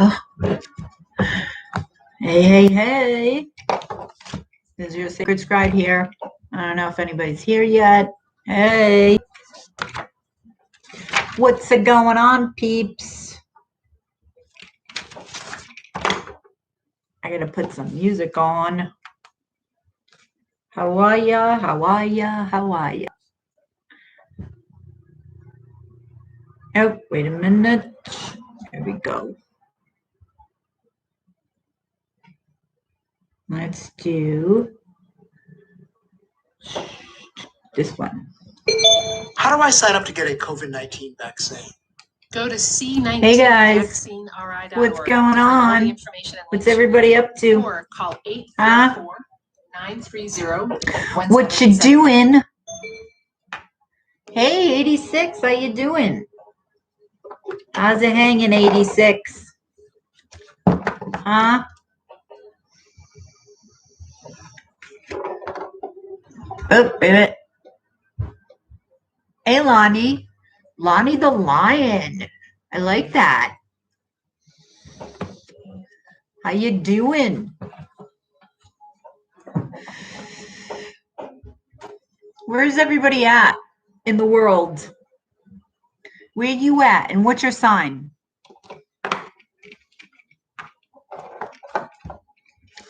Oh. Hey. This is your sacred scribe here. I don't know if anybody's here yet. Hey. What's it going on, peeps? I gotta put some music on. How are ya? How are ya? How are ya? Oh, wait a minute. Here we go. Let's do this one. How do I sign up to get a COVID-19 vaccine? Go to C19 Hey guys, vaccineri.org. what's going on? What's everybody up to? Or call 844-930-1777. What you doing? Hey, 86, how you doing? How's it hanging, 86? Huh? Oh, baby. Hey, Lonnie. Lonnie the Lion. I like that. How you doing? Where's everybody at in the world? Where you at? And what's your sign?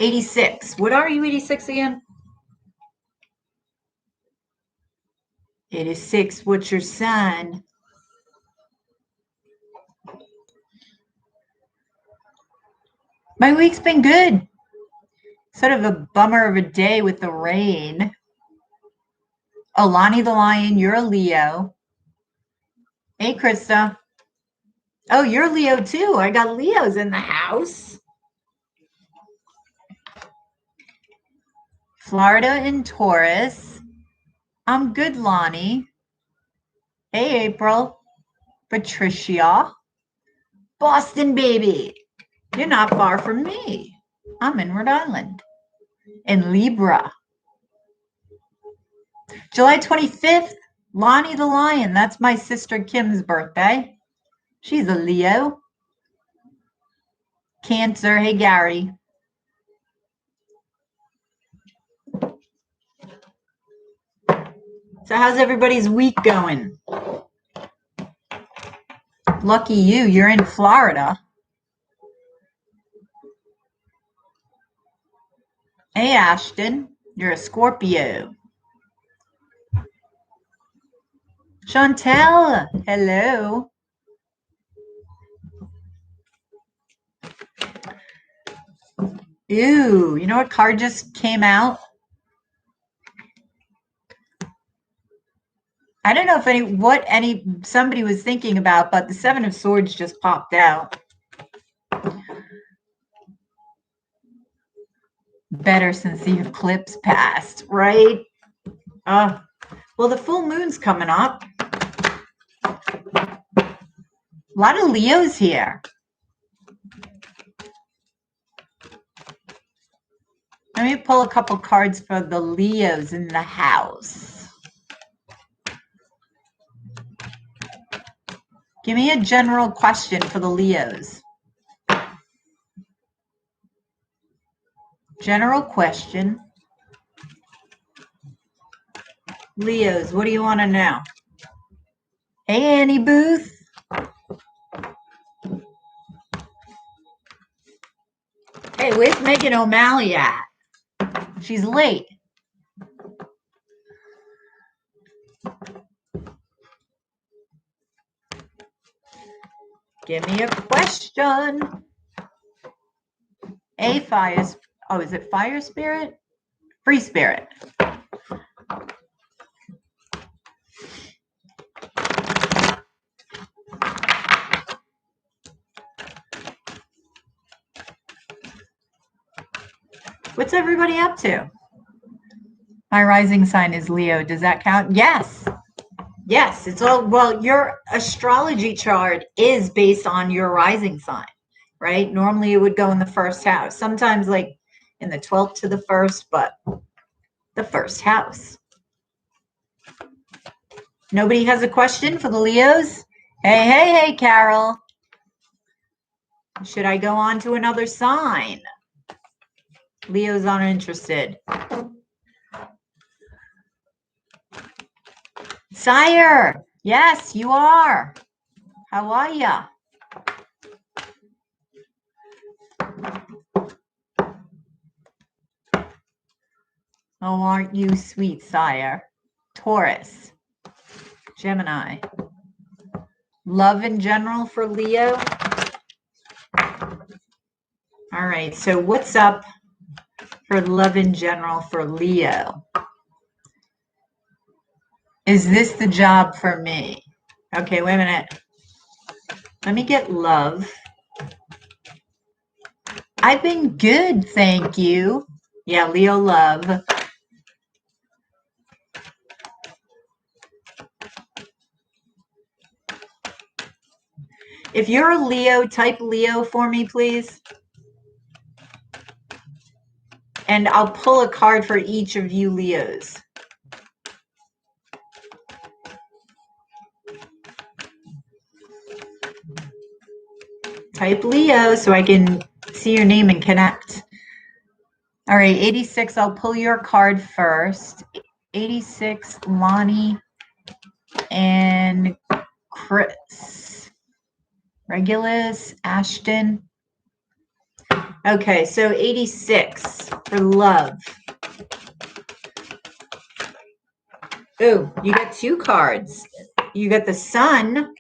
86. What are you, 86 again? 86. What's your sign? My week's been good. Sort of a bummer of a day with the rain. Oh, Lonnie the Lion, you're a Leo. Hey, Krista. Oh, you're Leo too. I got Leos in the house. Florida and Taurus. I'm good, Lonnie. Hey, April. Patricia. Boston, baby. You're not far from me. I'm in Rhode Island. In Libra. July 25th, Lonnie the Lion. That's my sister Kim's birthday. She's a Leo. Cancer. Hey, Gary. So how's everybody's week going? Lucky you. You're in Florida. Hey, Ashton. You're a Scorpio. Chantel. Hello. Ooh, you know what card just came out? I don't know if somebody was thinking about, but the Seven of Swords just popped out. Better since the eclipse passed, right? Well, the full moon's coming up. A lot of Leos here. Let me pull a couple cards for the Leos in the house. Give me a general question for the Leos. General question. Leos, what do you want to know? Hey, Annie Booth. Hey, where's Megan O'Malley at? She's late. Give me a question. A fire. Oh, is it fire spirit? Free spirit. What's everybody up to? My rising sign is Leo. Does that count? Yes. Yes, it's all, well, your astrology chart is based on your rising sign, right? Normally it would go in the first house. Sometimes like in the 12th to the 1st, but the first house. Nobody has a question for the Leos? Hey, Carol. Should I go on to another sign? Leo's uninterested. Sire, yes, you are. How are ya? Oh, aren't you sweet, sire? Taurus, Gemini. Love in general for Leo. All right, so what's up for love in general for Leo? Is this the job for me? Okay, wait a minute. Let me get love. I've been good, thank you. Yeah, Leo love. If you're a Leo, type Leo for me, please. And I'll pull a card for each of you Leos. Type Leo so I can see your name and connect. All right, 86, I'll pull your card first. 86, Lonnie and Chris. Regulus, Ashton. Okay, so 86 for love. Oh, you got two cards. You got the Sun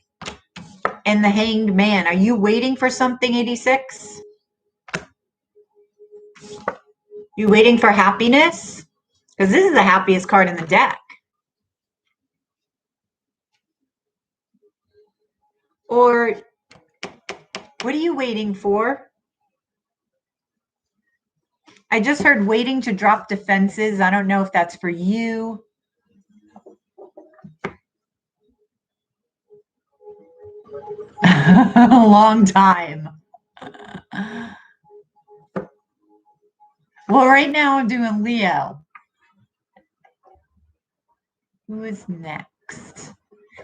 and the Hanged Man. Are you waiting for something, 86? You waiting for happiness? Because this is the happiest card in the deck. Or what are you waiting for? I just heard waiting to drop defenses. I don't know if that's for you. A long time. Well, right now I'm doing Leo. Who is next?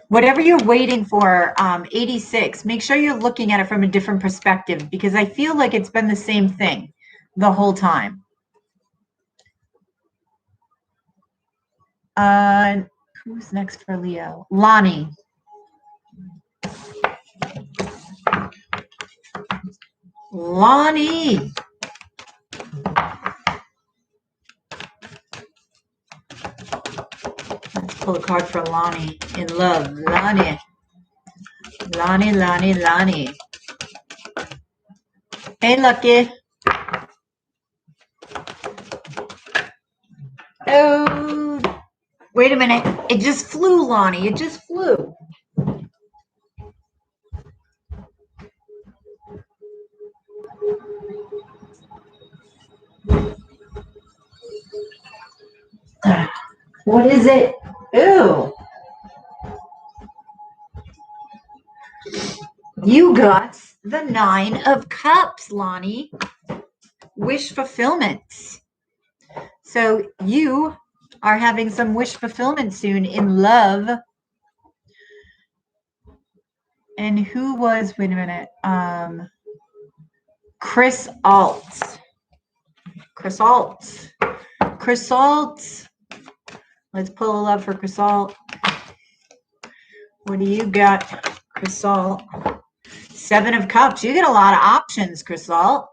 Whatever you're waiting for, 86, make sure you're looking at it from a different perspective because I feel like it's been the same thing the whole time. Who's next for Leo? Lonnie. Lonnie. Let's pull a card for Lonnie in love. Lonnie. Lonnie, Lonnie, Lonnie. Hey, Lucky. Oh, wait a minute. It just flew, Lonnie. It just flew. What is it? Ooh. You got the 9 of Cups, Lonnie. Wish fulfillment. So you are having some wish fulfillment soon in love. And who was, wait a minute, Chris Alt. Chris Alt. Chris Alt. Let's pull a love for Chris Alt. What do you got, Chris Alt? 7 of Cups. You get a lot of options, Chris Alt.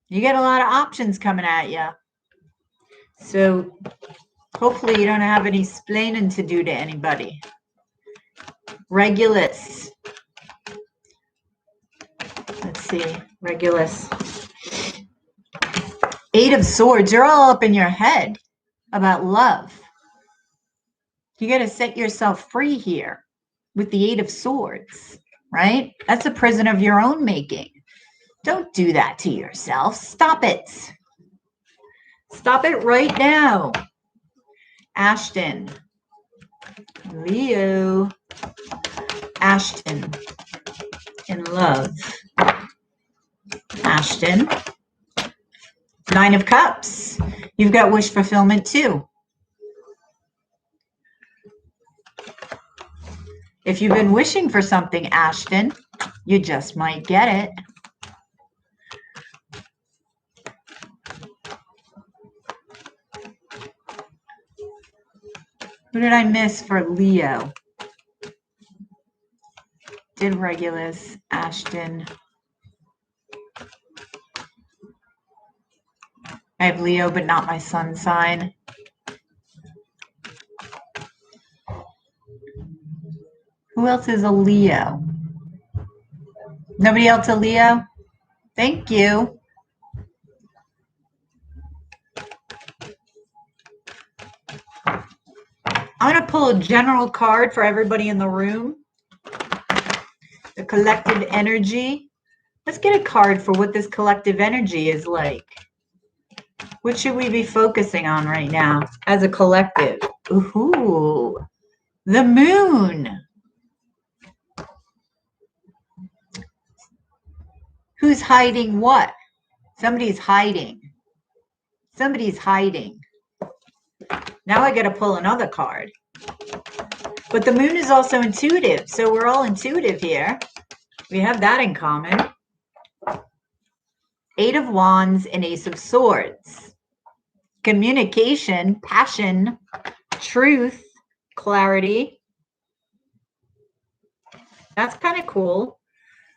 You get a lot of options coming at you. So hopefully you don't have any splaining to do to anybody. Regulus. Let's see. Regulus. 8 of Swords. You're all up in your head about love. You got to set yourself free here with the 8 of Swords, right? That's a prison of your own making. Don't do that to yourself. Stop it. Stop it right now. Ashton. Leo. Ashton. In love. Ashton. 9 of Cups. You've got wish fulfillment too. If you've been wishing for something, Ashton, You just might get it. Who did I miss for Leo? Did Regulus, Ashton. I have Leo, but not my sun sign. Who else is a Leo? Nobody else a Leo? Thank you. I'm going to pull a general card for everybody in the room. The collective energy. Let's get a card for what this collective energy is like. What should we be focusing on right now as a collective? Ooh, the moon. Who's hiding what? Somebody's hiding. Somebody's hiding. Now I got to pull another card. But the moon is also intuitive, so we're all intuitive here. We have that in common. Eight of Wands and Ace of Swords. Communication, passion, truth, clarity. That's kind of cool.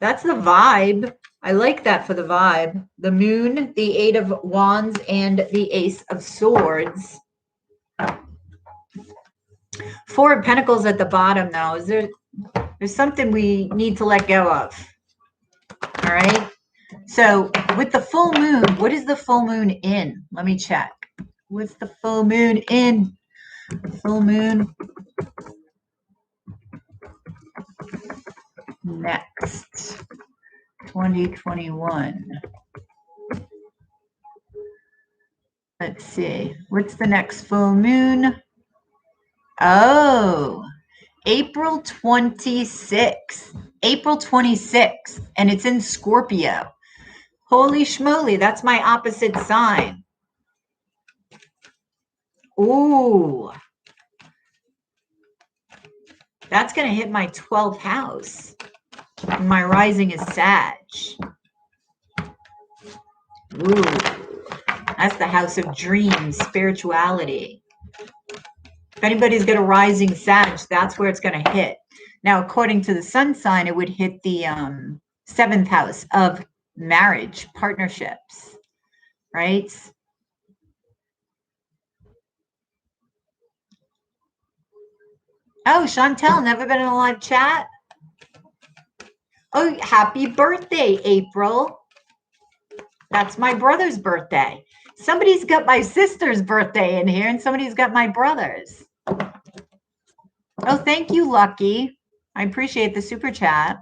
That's the vibe. I like that for the vibe. The moon, the Eight of Wands, and the Ace of Swords. Four of Pentacles at the bottom, though. There's something we need to let go of. All right. So with the full moon, what is the full moon in? Let me check. What's the full moon in? Full moon. Next. 2021. Let's see. What's the next full moon? Oh, April 26th. April 26th. And it's in Scorpio. Holy schmoly, that's my opposite sign. Ooh. That's going to hit my 12th house. My rising is Sag. Ooh. That's the house of dreams, spirituality. If anybody's got a rising Sag, that's where it's going to hit. Now, according to the sun sign, it would hit the 7th house of marriage, partnerships, right? Oh, Chantel, never been in a live chat? Oh, happy birthday, April. That's my brother's birthday. Somebody's got my sister's birthday in here, and somebody's got my brother's. Oh, thank you, Lucky. I appreciate the super chat.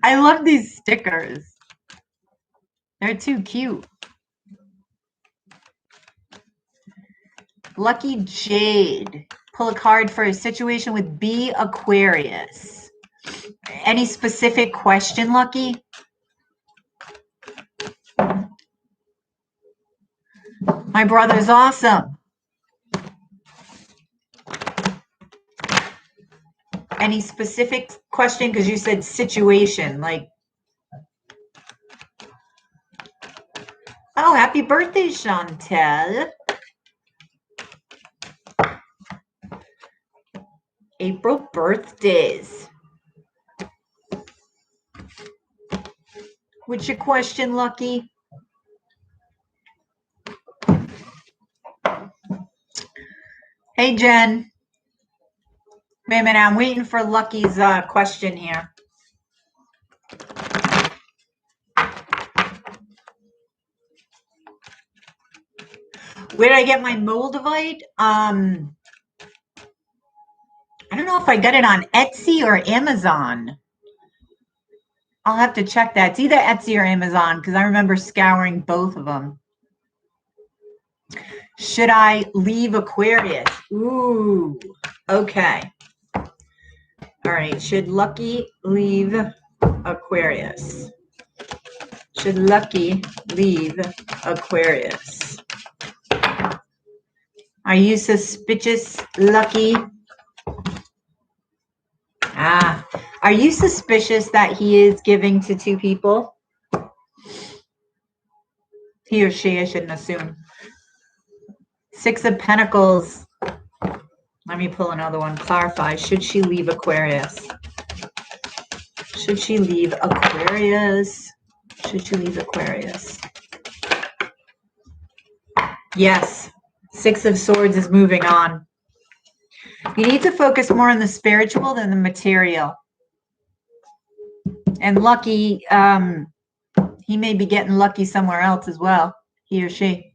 I love these stickers. They're too cute. Lucky Jade. Pull a card for a situation with B Aquarius. Any specific question, Lucky? My brother's awesome. Any specific question? Because you said situation, like. Oh, happy birthday, Chantel. April birthdays. What's your question, Lucky? Hey, Jen. Wait a minute, I'm waiting for Lucky's question here. Where did I get my Moldavite? I don't know if I got it on Etsy or Amazon. I'll have to check that. It's either Etsy or Amazon because I remember scouring both of them. Should I leave Aquarius? Ooh, okay. All right, should Lucky leave Aquarius? Should Lucky leave Aquarius? Are you suspicious, Lucky? Are you suspicious that he is giving to two people? He or she, I shouldn't assume. Six of Pentacles. Let me pull another one. Clarify. Should she leave Aquarius? Should she leave Aquarius? Should she leave Aquarius? Yes. Six of Swords is moving on. You need to focus more on the spiritual than the material. And lucky, he may be getting lucky somewhere else as well, he or she.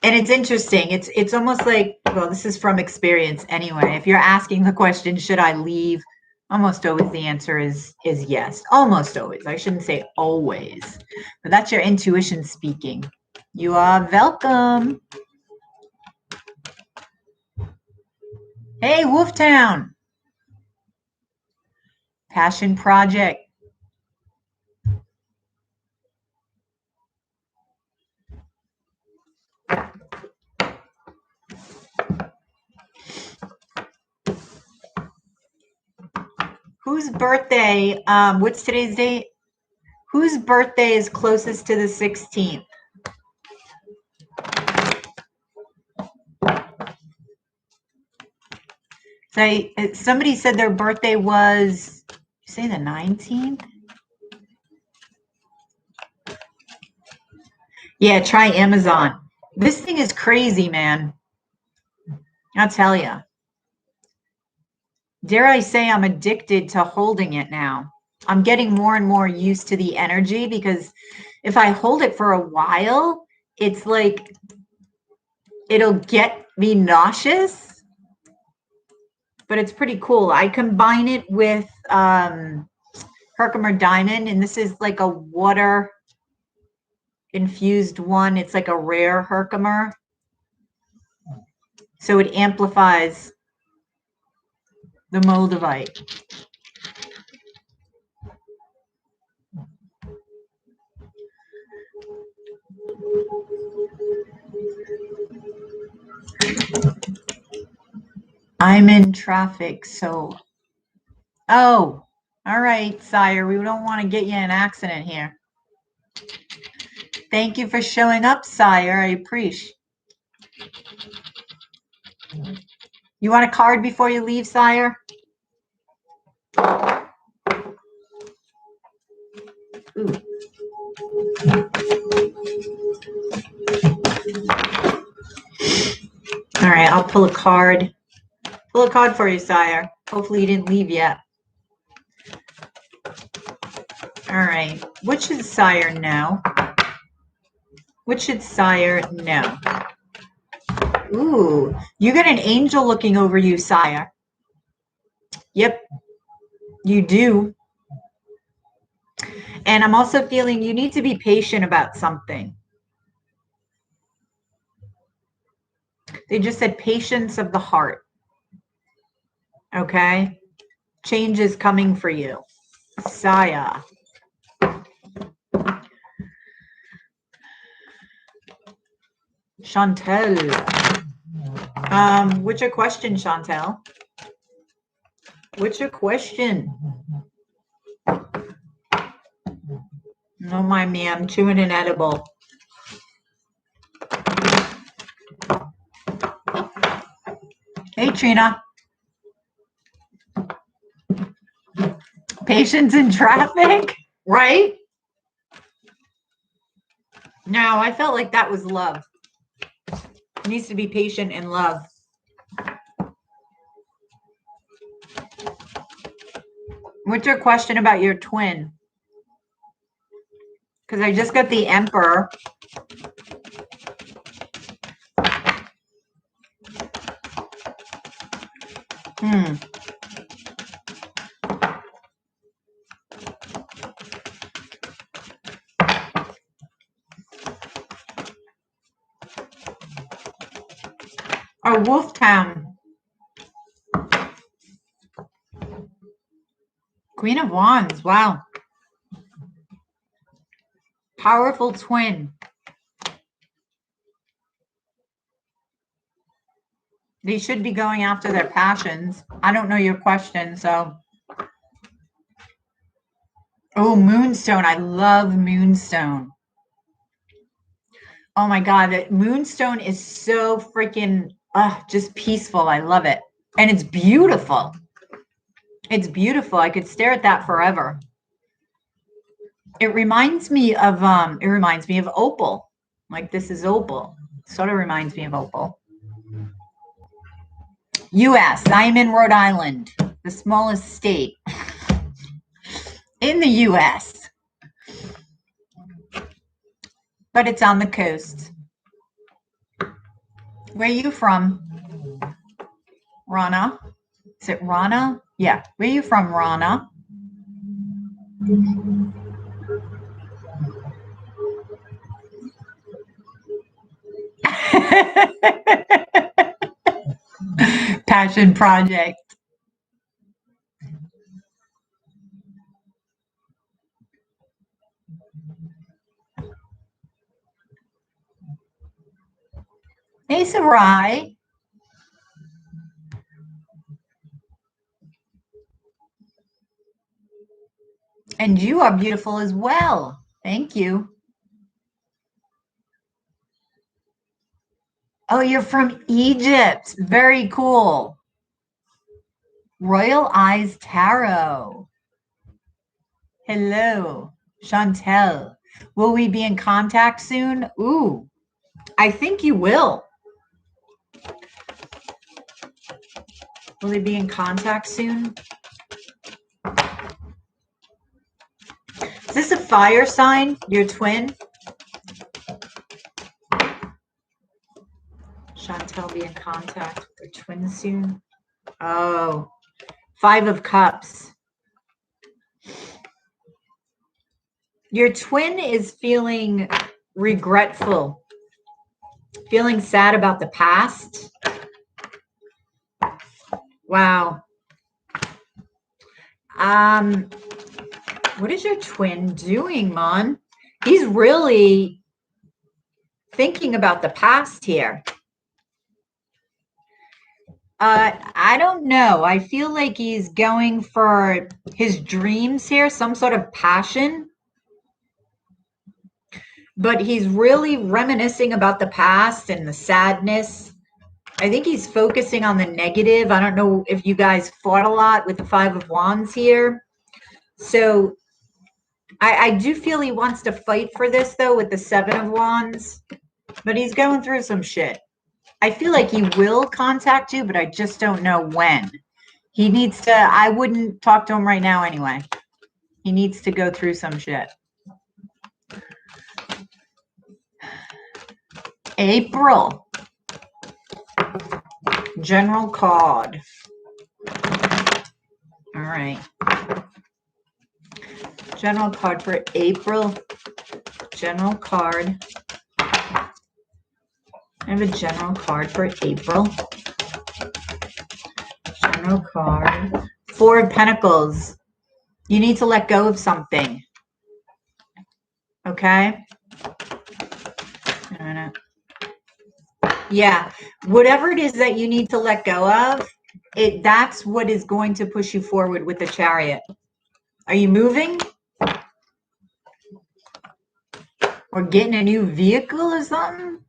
And it's interesting. It's almost like, well, this is from experience anyway. If you're asking the question, should I leave? Almost always the answer is yes. Almost always. I shouldn't say always. But that's your intuition speaking. You are welcome. Hey, Wolftown. Passion project. Whose birthday, what's today's date? Whose birthday is closest to the 16th? So somebody said their birthday was, you say the 19th? Yeah, try Amazon. This thing is crazy, man. I'll tell you. Dare I say I'm addicted to holding it now. I'm getting more and more used to the energy because if I hold it for a while, it's like it'll get me nauseous, but it's pretty cool. I combine it with Herkimer Diamond, and this is like a water infused one. It's like a rare Herkimer. So it amplifies the Moldavite. I'm in traffic, so. Oh, all right, sire. We don't want to get you in an accident here. Thank you for showing up, sire. I appreciate. You want a card before you leave, sire? Ooh. All right, I'll pull a card. Pull a card for you, sire. Hopefully you didn't leave yet. All right. What should sire know? What should sire know? Ooh, you got an angel looking over you, sire. Yep, you do. And I'm also feeling you need to be patient about something. They just said patience of the heart. Okay? Change is coming for you. Sire. Chantel. What's your question, Chantel? What's your question? Don't mind me, I'm chewing an edible. Hey, Trina. Patience in traffic, right? No, I felt like that was love. It needs to be patient in love. What's your question about your twin? Because I just got the Emperor. Or Wolftown. Queen of Wands, wow. Powerful twin. They should be going after their passions. I don't know your question, so. Oh, Moonstone. I love Moonstone. Oh my God, that Moonstone is so freaking just peaceful. I love it. And it's beautiful. It's beautiful. I could stare at that forever. It reminds me of Opal. Like this is Opal. Sort of reminds me of Opal. US. I am in Rhode Island, the smallest state in the US. But it's on the coast. Where are you from? Rana? Is it Rana? Yeah. Where are you from, Rana? Passion project. Hey, Sarai. And you are beautiful as well. Thank you. Oh, you're from Egypt. Very cool. Royal Eyes Tarot. Hello, Chantel. Will we be in contact soon? Ooh, I think you will. Will we be in contact soon? Is this a fire sign, your twin? Chantel be in contact with her twin soon? Oh, 5 of Cups. Your twin is feeling regretful, feeling sad about the past. Wow. What is your twin doing, Mon? He's really thinking about the past here. I don't know. I feel like he's going for his dreams here, some sort of passion. But he's really reminiscing about the past and the sadness. I think he's focusing on the negative. I don't know if you guys fought a lot with the 5 of Wands here. So I do feel he wants to fight for this, though, with the 7 of Wands. But he's going through some shit. I feel like he will contact you, but I just don't know when. He needs to, I wouldn't talk to him right now anyway. He needs to go through some shit. April. General card. All right. General card for April. General card. I have a general card for April. General card. 4 of Pentacles. You need to let go of something. Okay? Yeah. Whatever it is that you need to let go of, that's what is going to push you forward with the Chariot. Are you moving? Or getting a new vehicle or something?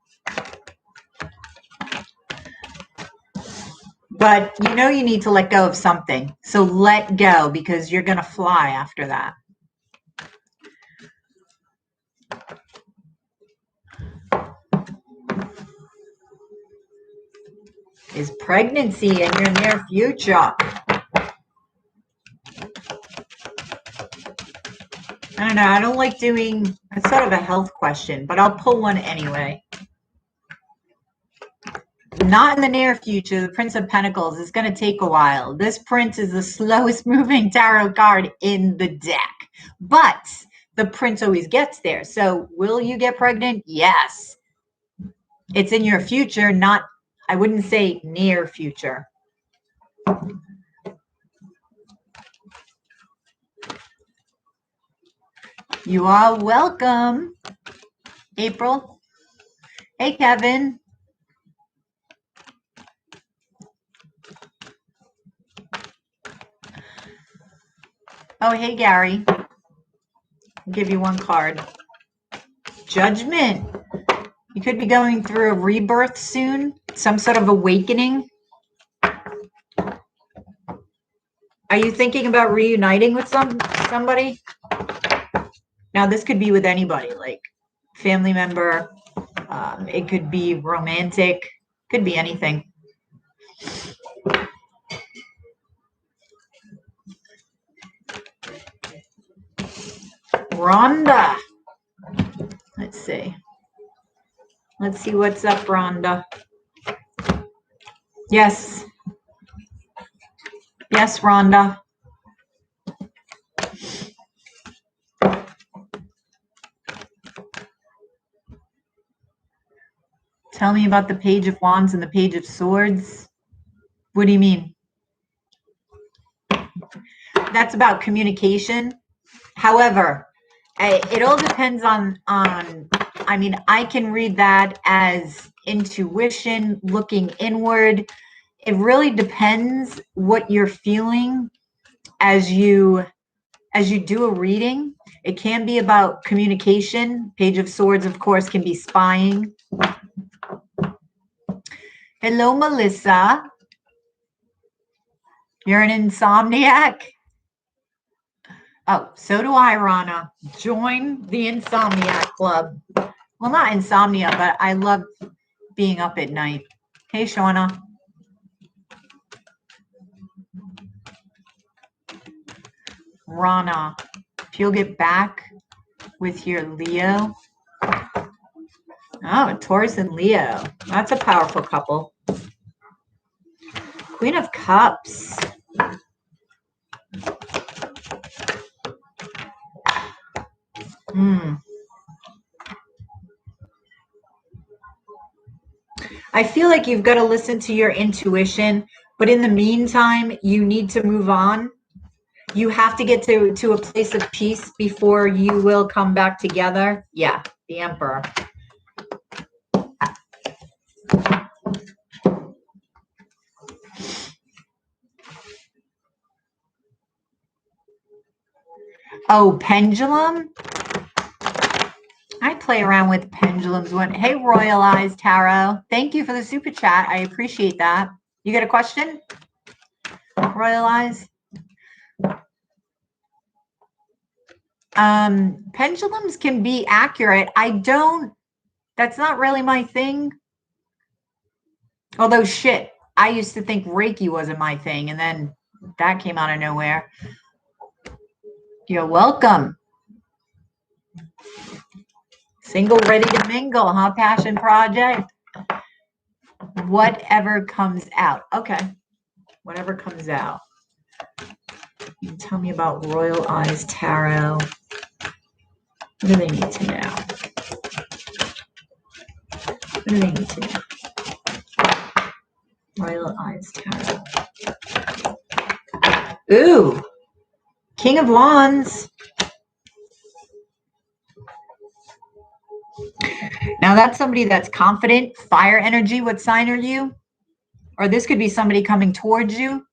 But you know you need to let go of something. So let go, because you're going to fly after that. Is pregnancy in your near future? I don't know. I don't like doing, it's sort of a health question, but I'll pull one anyway. Not in the near future. The Prince of Pentacles is going to take a while. This Prince is the slowest moving tarot card in the deck. But the Prince always gets there. So will you get pregnant? Yes. It's in your future, not, I wouldn't say near future. You are welcome. April. Hey, Kevin. Oh, hey, Gary. I'll give you one card. Judgment. You could be going through a rebirth soon, some sort of awakening. Are you thinking about reuniting with somebody? Now, this could be with anybody, like family member. It could be romantic. Could be anything. Rhonda. Let's see. Let's see what's up, Rhonda. Yes. Yes, Rhonda. Tell me about the Page of Wands and the Page of Swords. What do you mean? That's about communication. However, it all depends on, I mean, I can read that as intuition, looking inward. It really depends what you're feeling as you do a reading. It can be about communication. Page of Swords, of course, can be spying. Hello, Melissa. You're an insomniac? Oh, so do I, Rana. Join the Insomniac Club. Well, not insomnia, but I love being up at night. Hey, Shauna. Rana, if you'll get back with your Leo. Oh, Taurus and Leo. That's a powerful couple. Queen of Cups. I feel like you've got to listen to your intuition, but in the meantime, you need to move on. You have to get to a place of peace before you will come back together. Yeah, the Emperor. Oh, pendulum? I play around with pendulums. Hey, Royal Eyes Tarot. Thank you for the super chat. I appreciate that. You got a question? Royal Eyes? Pendulums can be accurate. That's not really my thing. Although, shit, I used to think Reiki wasn't my thing, and then that came out of nowhere. You're welcome. Single, ready to mingle, huh? Passion project. Whatever comes out. Okay. Whatever comes out. Tell me about Royal Eyes Tarot. What do they need to know? What do they need to know? Royal Eyes Tarot. Ooh. King of Wands. Now that's somebody that's confident. Fire energy. What sign are you? Or this could be somebody coming towards you.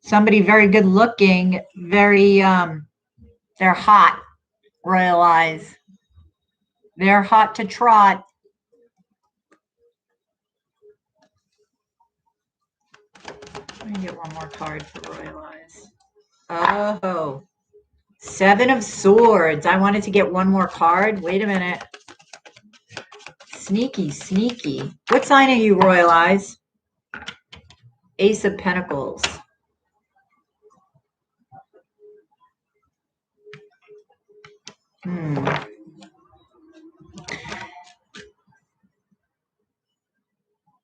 Somebody very good looking. Very, they're hot. Royal Eyes. They're hot to trot. Let me get one more card for Royal Eyes. Oh. Seven of Swords. I wanted to get one more card. Wait a minute. Sneaky, sneaky. What sign are you, Royal Eyes? Ace of Pentacles.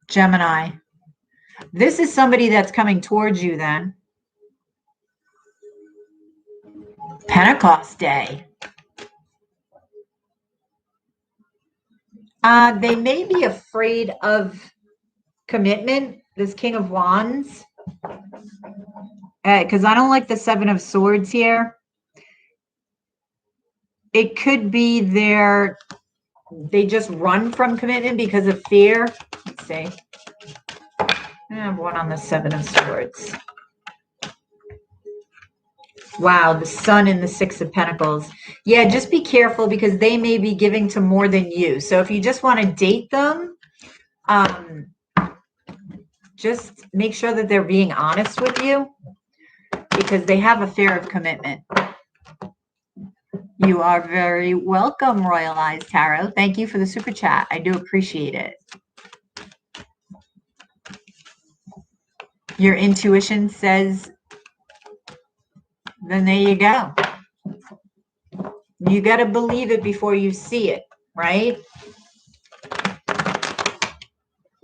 Gemini. This is somebody that's coming towards you then. Pentecost Day. They may be afraid of commitment, this King of Wands. Because I don't like the Seven of Swords here. It could be they just run from commitment because of fear. Let's see. I have one on the Seven of Swords. Wow, the Sun and the Six of Pentacles. Yeah, just be careful because they may be giving to more than you. So if you just want to date them, just make sure that they're being honest with you because they have a fear of commitment. You are very welcome, Royal Eyes Tarot. Thank you for the super chat. I do appreciate it. Your intuition says, then there you go. You got to believe it before you see it, right?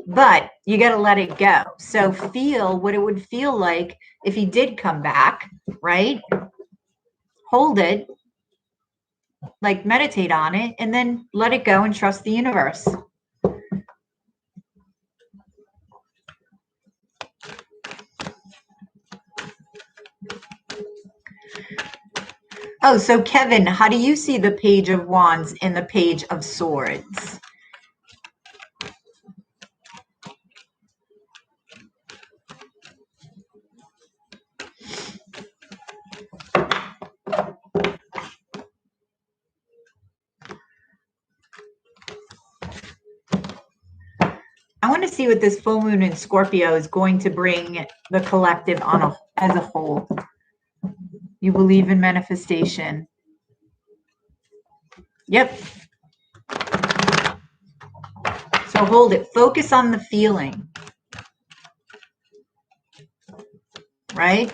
But you got to let it go. So feel what it would feel like if he did come back, right? Hold it, like meditate on it, and then let it go and trust the universe. Oh, so Kevin, how do you see the Page of Wands and the Page of Swords? I want to see what this full moon in Scorpio is going to bring the collective as a whole. You believe in manifestation. Yep. So hold it. Focus on the feeling. Right?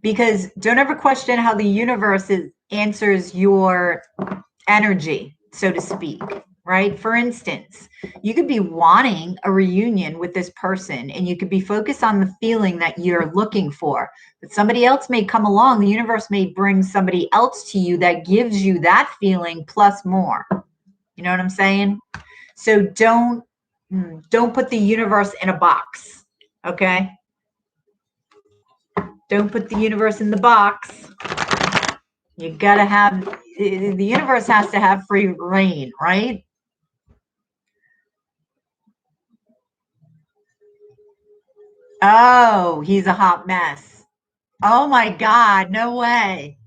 Because don't ever question how the universe answers your energy, so to speak. Right? For instance, you could be wanting a reunion with this person and you could be focused on the feeling that you're looking for. But somebody else may come along. The universe may bring somebody else to you that gives you that feeling plus more. You know what I'm saying? So don't put the universe in a box. Okay? Don't put the universe in the box. You gotta have, the universe has to have free reign, right? Oh, he's a hot mess. Oh my God, no way.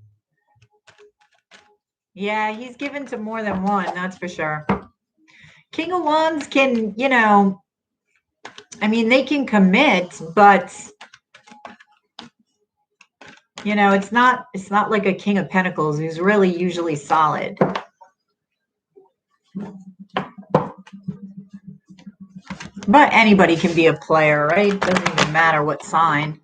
Yeah, he's given to more than one, that's for sure. King of Wands can, I mean, they can commit, but it's not like a King of Pentacles who's really usually solid. But anybody can be a player, right? Doesn't even matter what sign.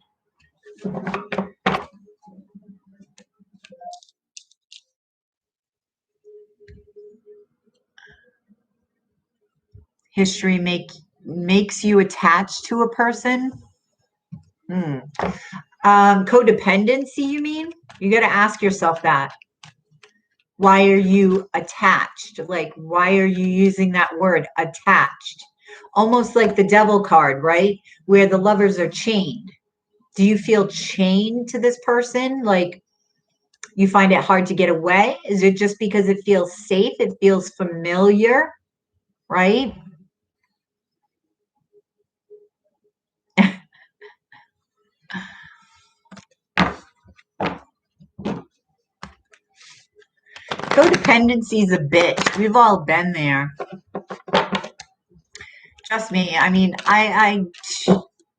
History makes you attached to a person. Codependency, you mean? You got to ask yourself that. Why are you attached? Like, why are you using that word, attached? Almost like the devil card, right? Where the lovers are chained. Do you feel chained to this person? Like, you find it hard to get away? Is it just because it feels safe? It feels familiar, right? Codependency is a bitch. We've all been there. Trust me. I mean, I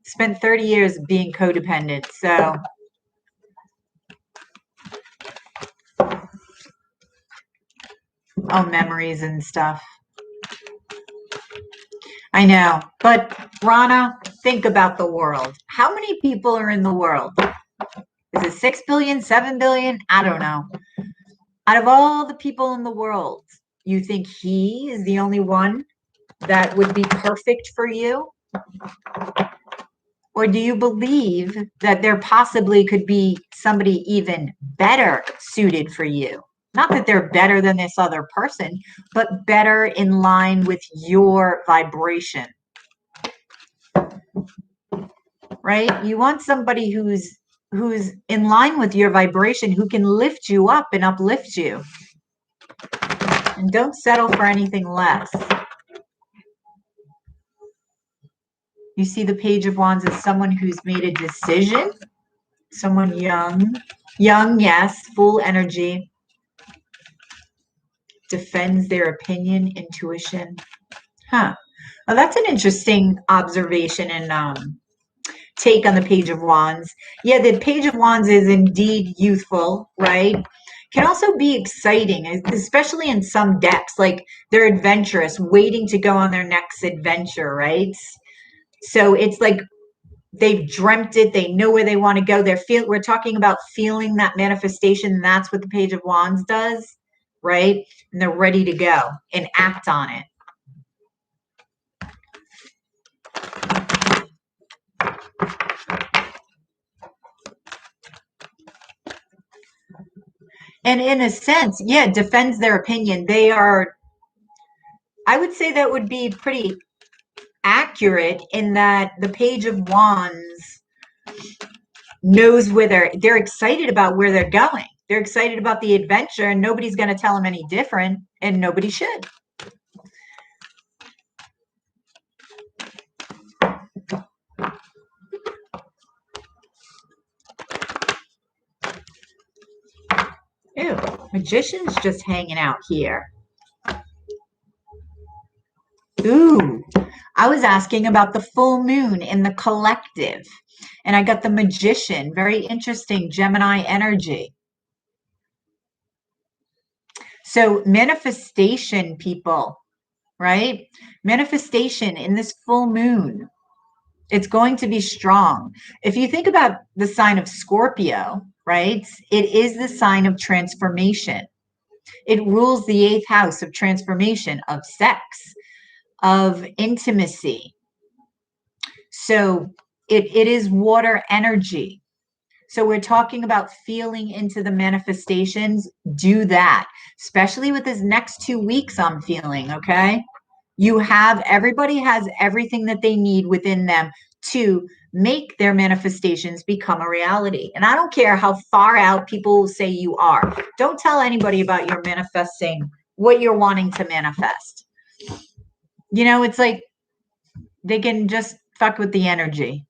spent 30 years being codependent, so all memories and stuff. I know. But Rana, think about the world. How many people are in the world? Is it 6 billion, 7 billion? I don't know. Out of all the people in the world, you think he is the only one that would be perfect for you? Or do you believe that there possibly could be somebody even better suited for you? Not that they're better than this other person, but better in line with your vibration. Right? You want somebody who's in line with your vibration, who can lift you up and uplift you. And don't settle for anything less. You see the Page of Wands as someone who's made a decision. Someone young. Young, yes, full energy. Defends their opinion, intuition. Huh. Well, that's an interesting observation and take on the Page of Wands. Yeah, the Page of Wands is indeed youthful, right? Can also be exciting, especially in some decks. Like they're adventurous, waiting to go on their next adventure, right? So it's like they've dreamt it. They know where they want to go. We're talking about feeling that manifestation. That's what the Page of Wands does, right? And they're ready to go and act on it. And in a sense, yeah, defends their opinion. They are, I would say that would be pretty accurate in that the Page of Wands knows where they're excited about where they're going. They're excited about the adventure, and nobody's going to tell them any different, and nobody should. Ew, Magician's just hanging out here. Ooh, I was asking about the full moon in the collective, and I got the Magician. Very interesting Gemini energy. So manifestation, people, right? Manifestation in this full moon, it's going to be strong. If you think about the sign of Scorpio, right? It is the sign of transformation. It rules the 8th house of transformation, of sex, of intimacy. So it is water energy. So we're talking about feeling into the manifestations. Do that, especially with this next 2 weeks I'm feeling, okay? Everybody has everything that they need within them to make their manifestations become a reality. And I don't care how far out people say you are. Don't tell anybody about your manifesting what you're wanting to manifest. You know, it's like they can just fuck with the energy.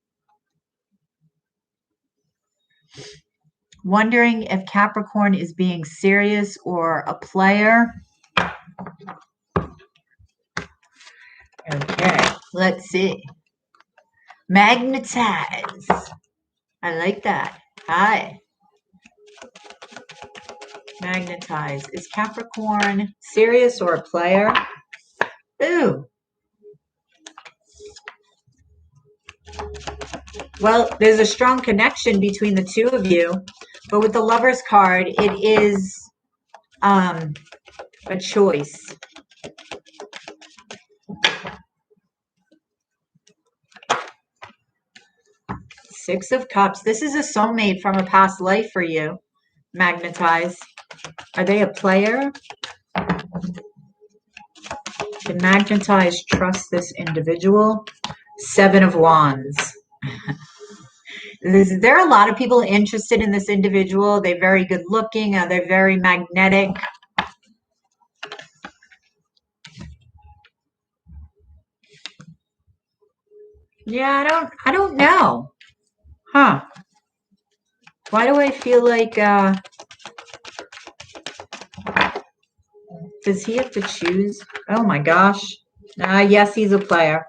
Wondering if Capricorn is being serious or a player. Okay, let's see. Magnetize. I like that. Hi. Magnetize. Is Capricorn serious or a player? Ooh. Well, there's a strong connection between the two of you, but with the Lover's card, it is a choice. Six of Cups. This is a soulmate from a past life for you. Magnetize. Are they a player? Can Magnetize trust this individual? Seven of Wands. There are a lot of people interested in this individual. They're very good looking. They're very magnetic. Yeah, I don't know. Huh. Why do I feel like, does he have to choose? Oh my gosh. Yes, he's a player.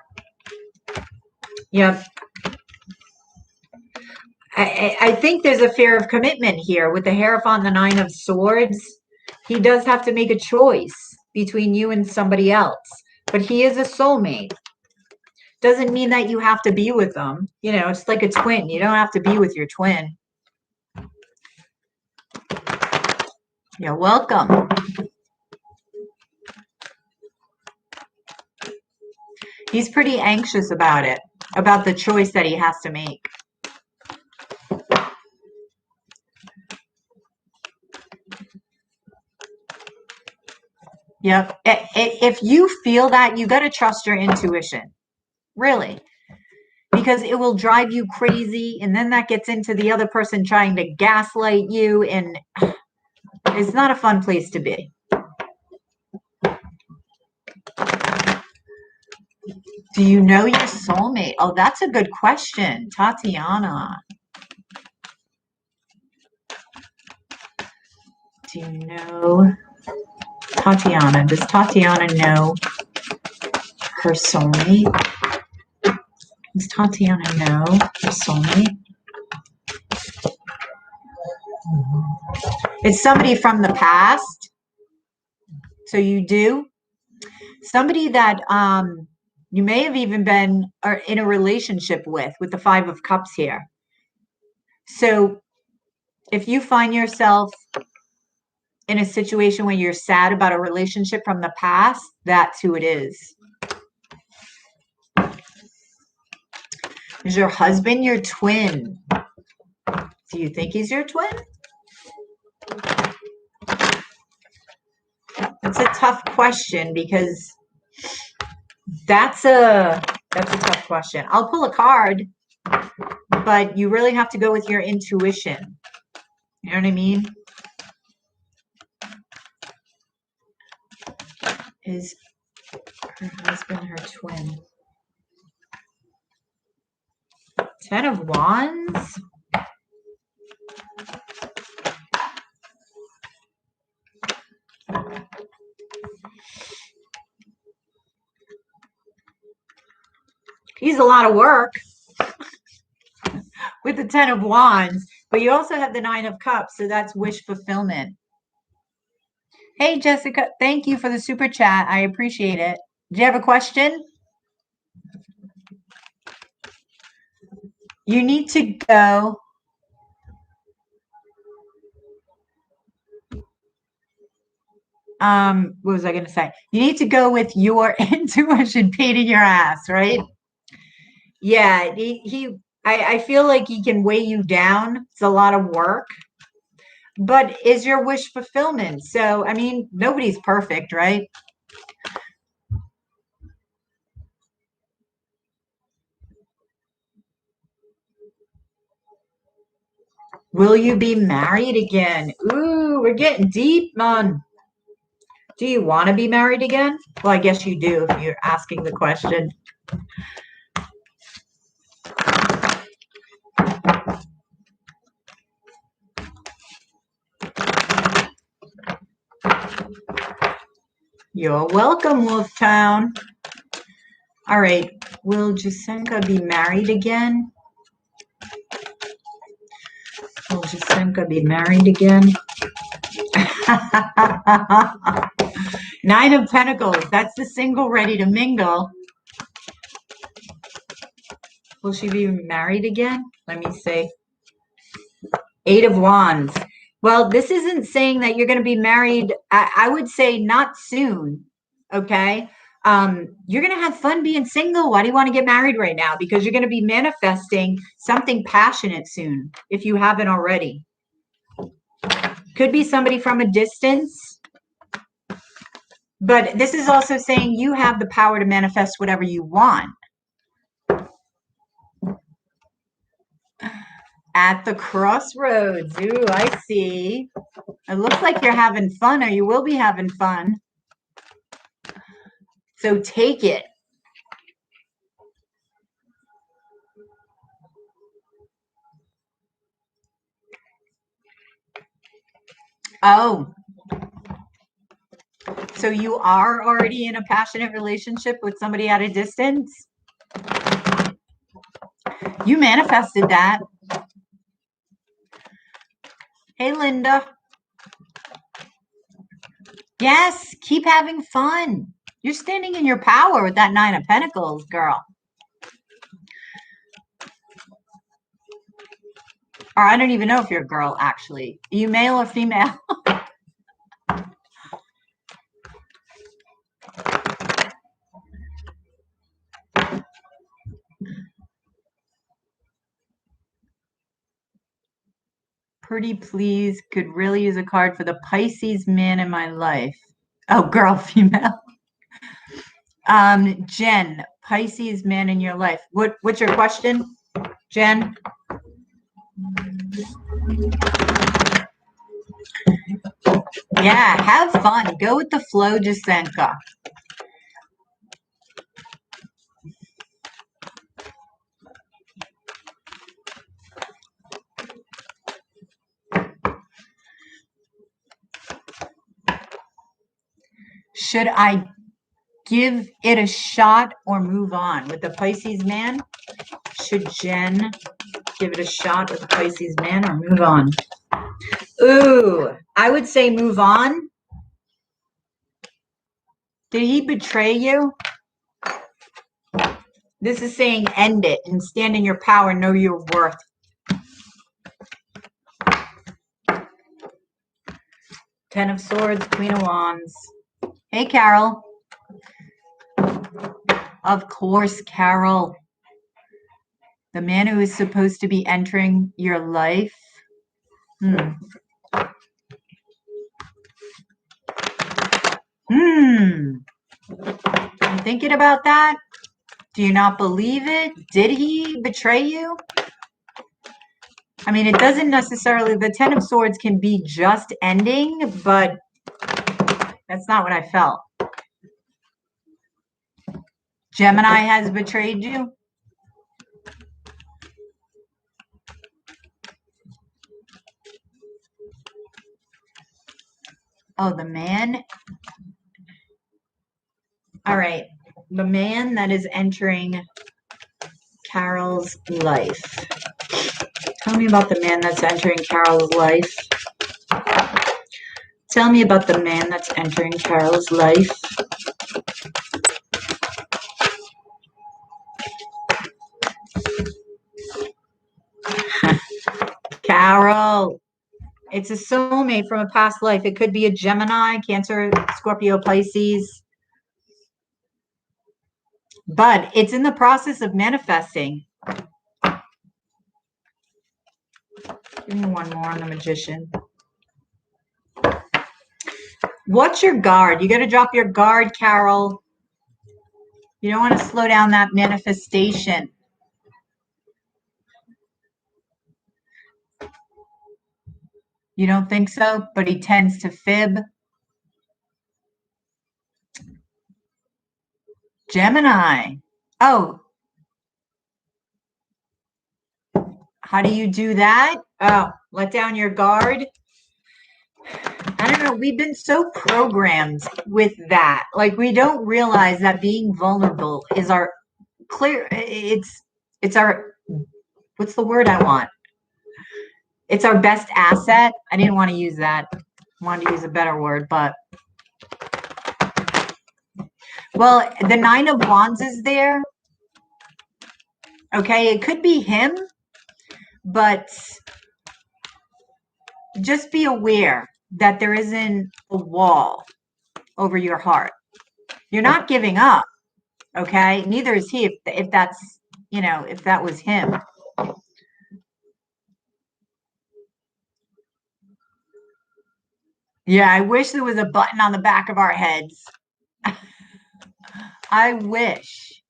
Yep. I think there's a fear of commitment here with the Hierophant, the Nine of Swords. He does have to make a choice between you and somebody else, but he is a soulmate. Doesn't mean that you have to be with them. You know, it's like a twin. You don't have to be with your twin. You're welcome. He's pretty anxious about it, about the choice that he has to make. Yep. If you feel that, you got to trust your intuition. Really. Because it will drive you crazy. And then that gets into the other person trying to gaslight you. And it's not a fun place to be. Do you know your soulmate? Oh, that's a good question, Tatiana. Do you know Tatiana? Does Tatiana know her soulmate? Does Tatiana know her soulmate? It's somebody from the past. So you do? Somebody that you may have even been in a relationship with the Five of Cups here. So if you find yourself in a situation where you're sad about a relationship from the past, that's who it is. Is your husband your twin? Do you think he's your twin? That's a tough question because that's a tough question. I'll pull a card, but you really have to go with your intuition. You know what I mean? Is her husband her twin? Ten of Wands? He's a lot of work with the Ten of Wands, but you also have the Nine of Cups, so that's wish fulfillment. Hey, Jessica, thank you for the super chat. I appreciate it. Do you have a question? You need to go. What was I going to say? You need to go with your intuition beating your ass, right? Yeah, I feel like he can weigh you down. It's a lot of work, but is your wish fulfillment? So, I mean, nobody's perfect, right? Will you be married again? Ooh, we're getting deep, man. Do you want to be married again? Well, I guess you do if you're asking the question. You're welcome, Wolftown. All right, will Jasenka be married again? Will Jasenka be married again? Nine of Pentacles. That's the single ready to mingle. Will she be married again? Let me see. Eight of Wands. Well, this isn't saying that you're going to be married. I would say not soon. Okay. You're going to have fun being single. Why do you want to get married right now? Because you're going to be manifesting something passionate soon, if you haven't already. Could be somebody from a distance. But this is also saying you have the power to manifest whatever you want. At the crossroads. Ooh, I see. It looks like you're having fun, or you will be having fun. So take it. Oh. So you are already in a passionate relationship with somebody at a distance? You manifested that. Hey, Linda. Yes, keep having fun. You're standing in your power with that Nine of Pentacles, girl. Or I don't even know if you're a girl, actually. Are you male or female? Pretty please, could really use a card for the Pisces man in my life. Oh, girl, female. Jen, Pisces man in your life. What's your question, Jen? Yeah, have fun. Go with the flow, Jasenka. Should I give it a shot or move on? With the Pisces man, should Jen give it a shot with the Pisces man or move on? Ooh, I would say move on. Did he betray you? This is saying end it and stand in your power, know your worth. Ten of Swords, Queen of Wands. Hey, Carol. Of course, Carol. The man who is supposed to be entering your life. I'm thinking about that. Do you not believe it? Did he betray you? I mean, it doesn't necessarily, the Ten of Swords can be just ending, but that's not what I felt. Gemini has betrayed you? Oh, the man? All right. The man that is entering Carol's life. Tell me about the man that's entering Carol's life. Tell me about the man that's entering Carol's life. Carol. It's a soulmate from a past life. It could be a Gemini, Cancer, Scorpio, Pisces. But it's in the process of manifesting. Give me one more on the Magician. What's your guard? You got to drop your guard, Carol. You don't want to slow down that manifestation. You don't think so? But he tends to fib. Gemini. Oh. How do you do that? Oh, let down your guard. I don't know. We've been so programmed with that. Like, we don't realize that being vulnerable is our clear. It's our, what's the word I want? It's our best asset. I didn't want to use that. I wanted to use a better word, but. Well, the Nine of Wands is there. Okay, it could be him, but just be aware that there isn't a wall over your heart. You're not giving up, okay? Neither is he, if that's, you know, if that was him. Yeah, I wish there was a button on the back of our heads. I wish.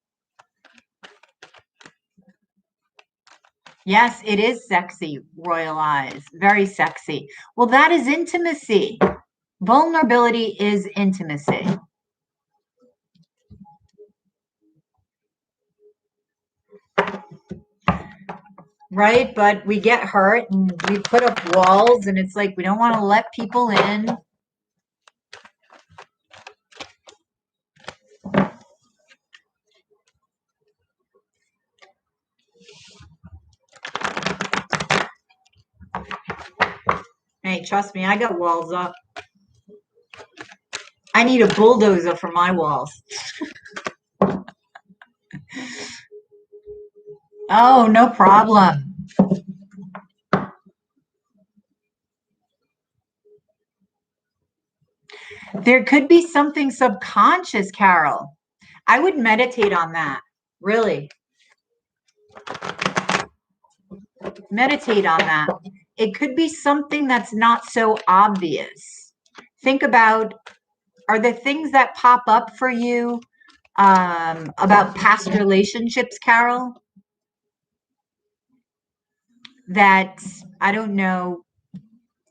Yes, it is sexy, royal eyes. Very sexy. Well, that is intimacy. Vulnerability is intimacy. Right? But we get hurt and we put up walls and it's like we don't want to let people in. Hey, trust me, I got walls up. I need a bulldozer for my walls. Oh, no problem. There could be something subconscious, Carol. I would meditate on that, really. Meditate on that. It could be something that's not so obvious. Think about, are there things that pop up for you about past relationships, Carol? That, I don't know,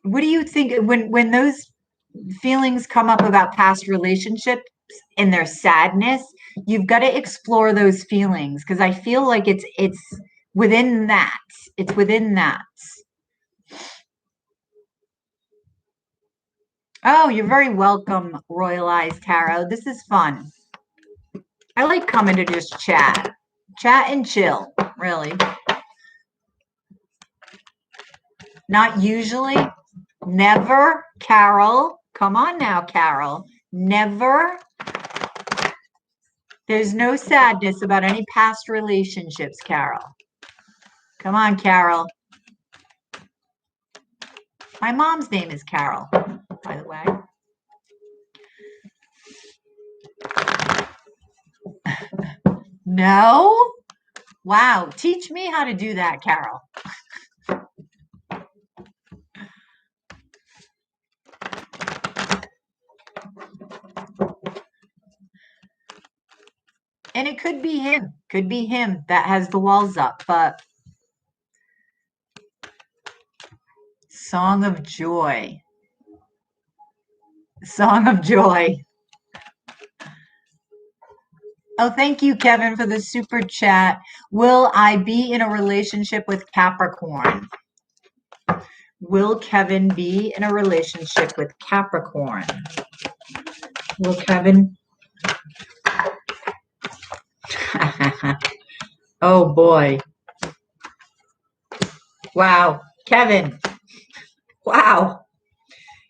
what do you think when those feelings come up about past relationships and their sadness, you've got to explore those feelings because I feel like it's within that. It's within that. Oh, you're very welcome, Royal Eyes Tarot. This is fun. I like coming to just chat and chill, really. Not usually. Never, Carol. Come on now, Carol. Never. There's no sadness about any past relationships, Carol. Come on, Carol. My mom's name is Carol, by the way. No? Wow. Teach me how to do that, Carol. And it could be him. Could be him that has the walls up, but Song of Joy. Song of Joy. Oh, thank you, Kevin, for the super chat. Will I be in a relationship with Capricorn? Will Kevin be in a relationship with Capricorn? Will Kevin? Oh, boy. Wow. Kevin. Wow.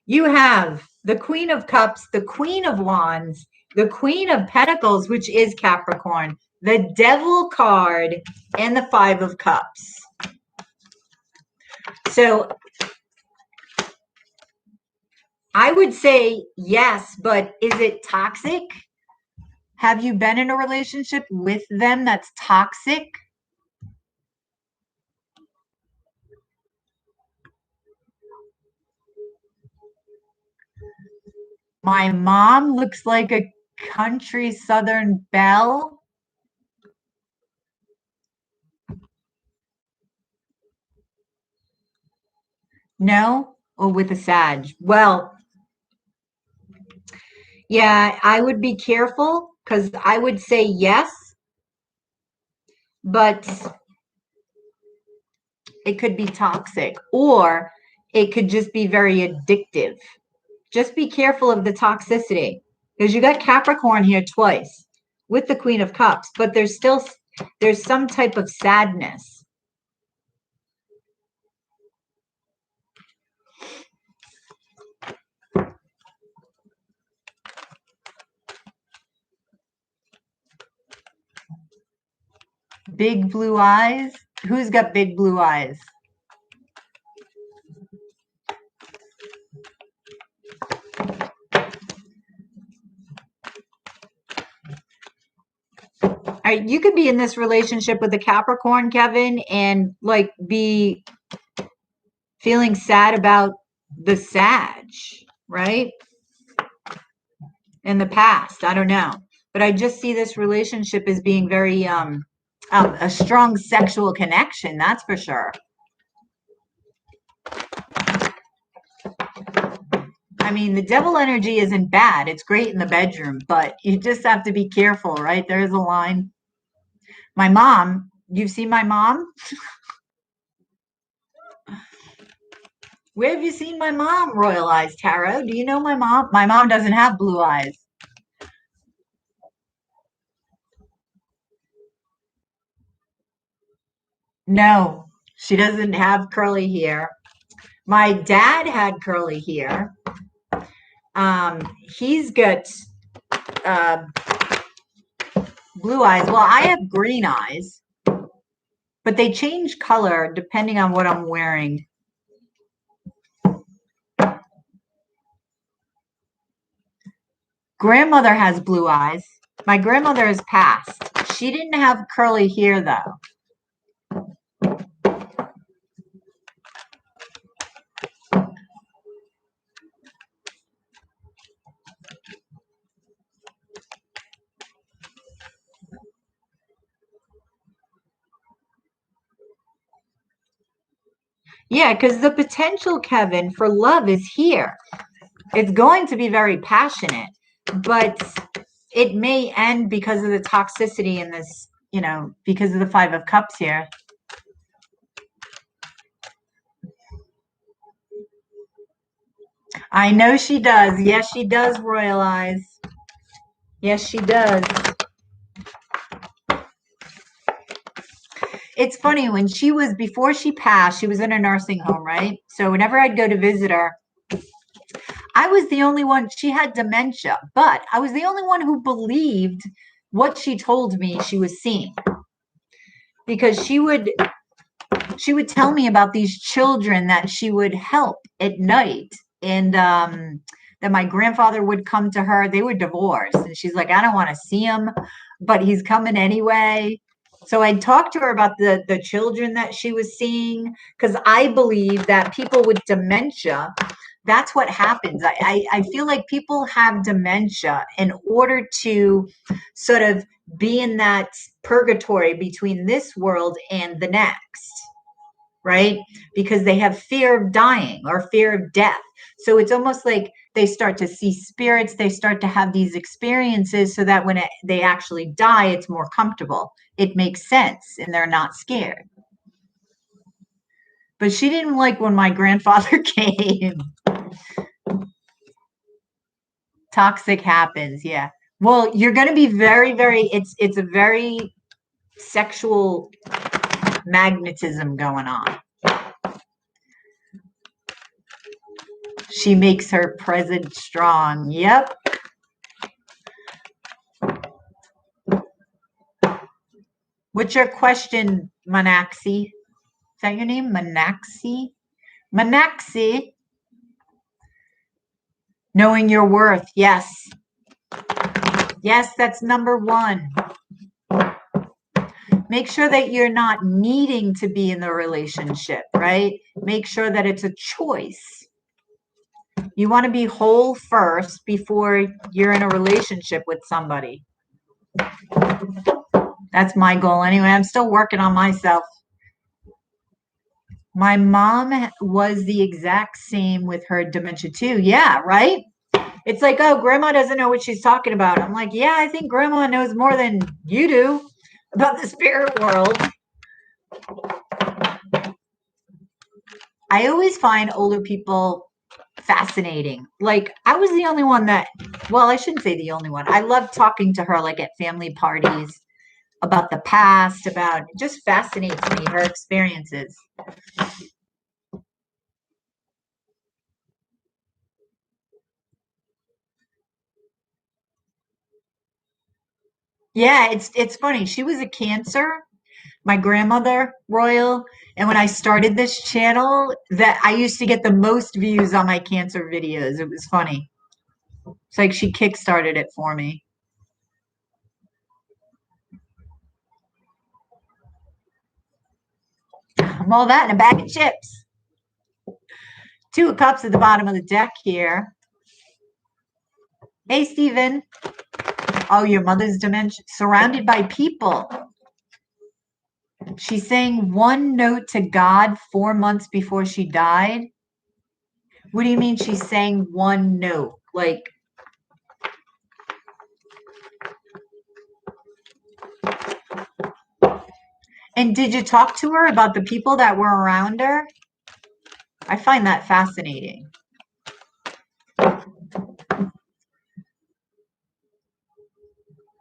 You have the Queen of Cups, the Queen of Wands, the Queen of Pentacles, which is Capricorn, the Devil card, and the Five of Cups. So I would say yes, but is it toxic? Have you been in a relationship with them that's toxic? My mom looks like a country Southern belle. No? Or with a Sag? Well, yeah, I would be careful because I would say yes, but it could be toxic or it could just be very addictive. Just be careful of the toxicity because you got Capricorn here twice with the Queen of Cups, but there's some type of sadness. Big blue eyes. Who's got big blue eyes? All right, you could be in this relationship with a Capricorn, Kevin, and like be feeling sad about the Sag, right? In the past, I don't know. But I just see this relationship as being very a strong sexual connection, that's for sure. I mean, the devil energy isn't bad. It's great in the bedroom, but you just have to be careful, right? There is a line. My mom, you've seen my mom? Where have you seen my mom, Royal Eyes Tarot? Do you know my mom? My mom doesn't have blue eyes. No, she doesn't have curly hair. My dad had curly hair. He's got blue eyes. Well, I have green eyes, but they change color depending on what I'm wearing. Grandmother has blue eyes. My grandmother is passed. She didn't have curly hair, though. Yeah, because the potential, Kevin, for love is here. It's going to be very passionate, but it may end because of the toxicity in this, because of the Five of Cups here. I know she does. Yes, she does, Royal Eyes. Yes, she does. It's funny, when before she passed, she was in a nursing home, right? So whenever I'd go to visit her, I was the only one, she had dementia, but I was the only one who believed what she told me she was seeing. Because she would tell me about these children that she would help at night, and that my grandfather would come to her. They were divorced, and she's like, I don't want to see him, but he's coming anyway. So I'd talk to her about the children that she was seeing, because I believe that people with dementia, that's what happens. I feel like people have dementia in order to sort of be in that purgatory between this world and the next, right? Because they have fear of dying or fear of death. So it's almost like they start to see spirits, they start to have these experiences so that when they actually die, it's more comfortable. It makes sense and they're not scared. But she didn't like when my grandfather came. Toxic happens, yeah. Well, you're going to be very, very, it's a very sexual magnetism going on. She makes her presence strong. Yep. What's your question, Manaxi? Is that your name? Manaxi? Manaxi. Knowing your worth. Yes. Yes, that's number one. Make sure that you're not needing to be in the relationship, right? Make sure that it's a choice. You want to be whole first before you're in a relationship with somebody. That's my goal anyway. I'm still working on myself. My mom was the exact same with her dementia too. Yeah, right? It's like, oh, grandma doesn't know what she's talking about. I'm like, yeah, I think grandma knows more than you do about the spirit world. I always find older people fascinating. Like, I was the only one that, well, I shouldn't say the only one. I love talking to her, like at family parties, about the past, about, it just fascinates me, her experiences. Yeah, it's funny. She was a Cancer, my grandmother, Royal, and when I started this channel, that I used to get the most views on my Cancer videos. It was funny. It's like she kickstarted it for me. I'm all that in a bag of chips. 2 of Cups at the bottom of the deck here. Hey, Stephen. Oh, your mother's dementia. Surrounded by people. She sang one note to God 4 months before she died. What do you mean she sang one note? Like, and did you talk to her about the people that were around her? I find that fascinating.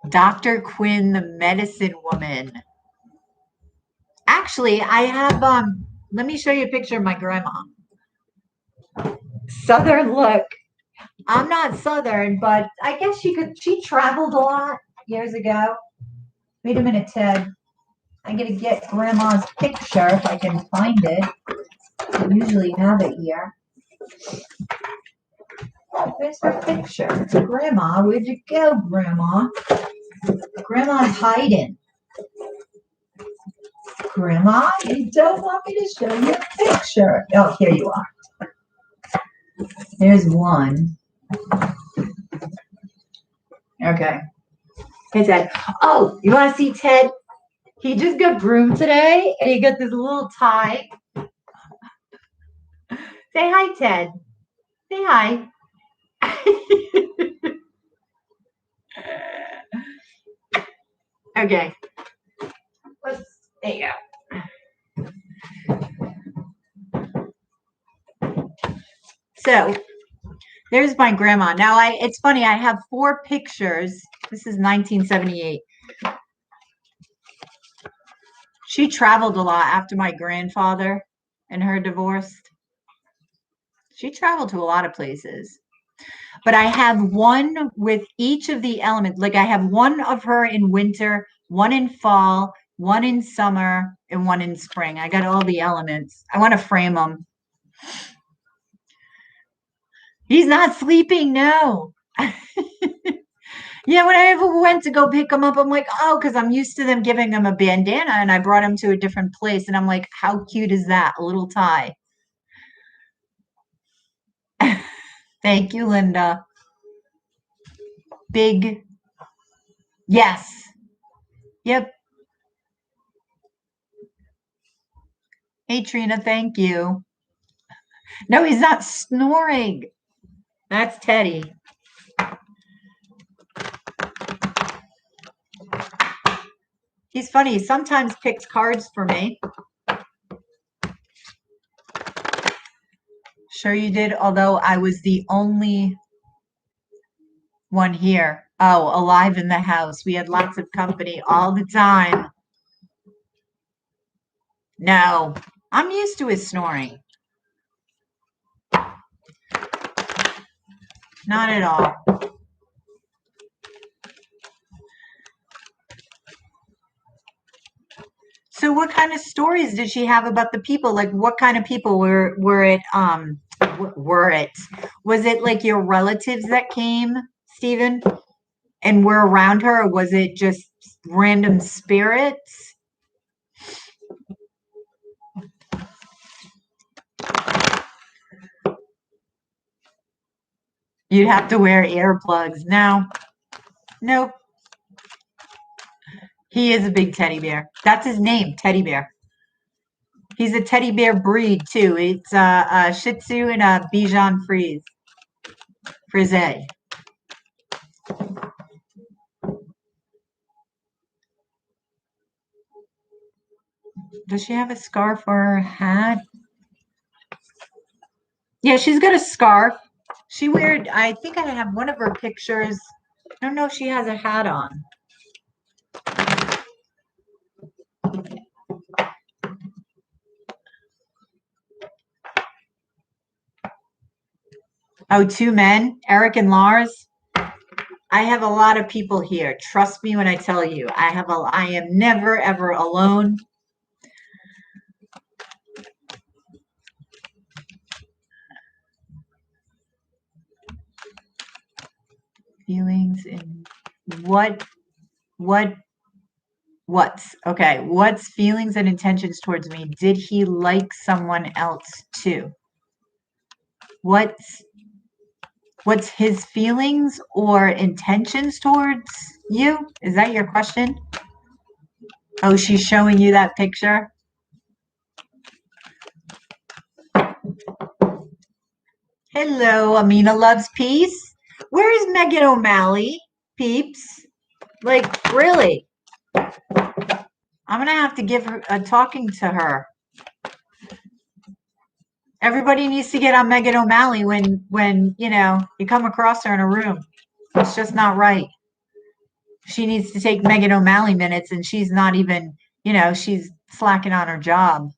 Dr. Quinn, the medicine woman. Actually, I have, let me show you a picture of my grandma. Southern look. I'm not Southern, but I guess she traveled a lot years ago. Wait a minute, Ted. I'm going to get grandma's picture if I can find it. I usually have it here. Where's her picture? Grandma, where'd you go, Grandma? Grandma's hiding. Grandma, you don't want me to show you a picture. Oh, here you are. There's one. Okay. Hey, Ted. Oh, you want to see Ted? He just got groomed today, and he got this little tie. Say hi, Ted. Say hi. Okay. There you go. So, There's my grandma. Now it's funny, I have 4 pictures. This is 1978. She traveled a lot after my grandfather and her divorced. She traveled to a lot of places. But I have one with each of the elements. Like I have one of her in winter, one in fall, one in summer, and one in spring. I got all the elements. I want to frame them. He's not sleeping, no. Yeah, when I ever went to go pick him up, I'm like, oh, because I'm used to them giving him a bandana, and I brought him to a different place, and I'm like, how cute is that? A little tie. Thank you, Linda. Big. Yes. Yep. Hey, Trina, thank you. No, he's not snoring. That's Teddy. He's funny. He sometimes picks cards for me. Sure you did, although I was the only one here. Oh, alive in the house. We had lots of company all the time. No, I'm used to his snoring. Not at all. So what kind of stories did she have about the people? Like what kind of people were it was it like your relatives that came, Stephen, and were around her, or was it just random spirits? You'd have to wear earplugs. No. Nope. He is a big teddy bear. That's his name, Teddy Bear. He's a teddy bear breed too. It's a Shih Tzu and a Bichon Frise. Does she have a scarf or a hat? Yeah, she's got a scarf. She wears, I think I have one of her pictures. I don't know if she has a hat on. Oh, 2 men, Eric and Lars. I have a lot of people here. Trust me when I tell you, I am never ever alone. Feelings in what's okay? What's feelings and intentions towards me? Did he like someone else too? What's his feelings or intentions towards you? Is that your question? Oh, she's showing you that picture? Hello, Amina loves peace. Where is Megan O'Malley, peeps? Like, really? I'm going to have to give her a talking to her. Everybody needs to get on Megan O'Malley when you come across her in a room. It's just not right. She needs to take Megan O'Malley minutes, and she's not even, she's slacking on her job.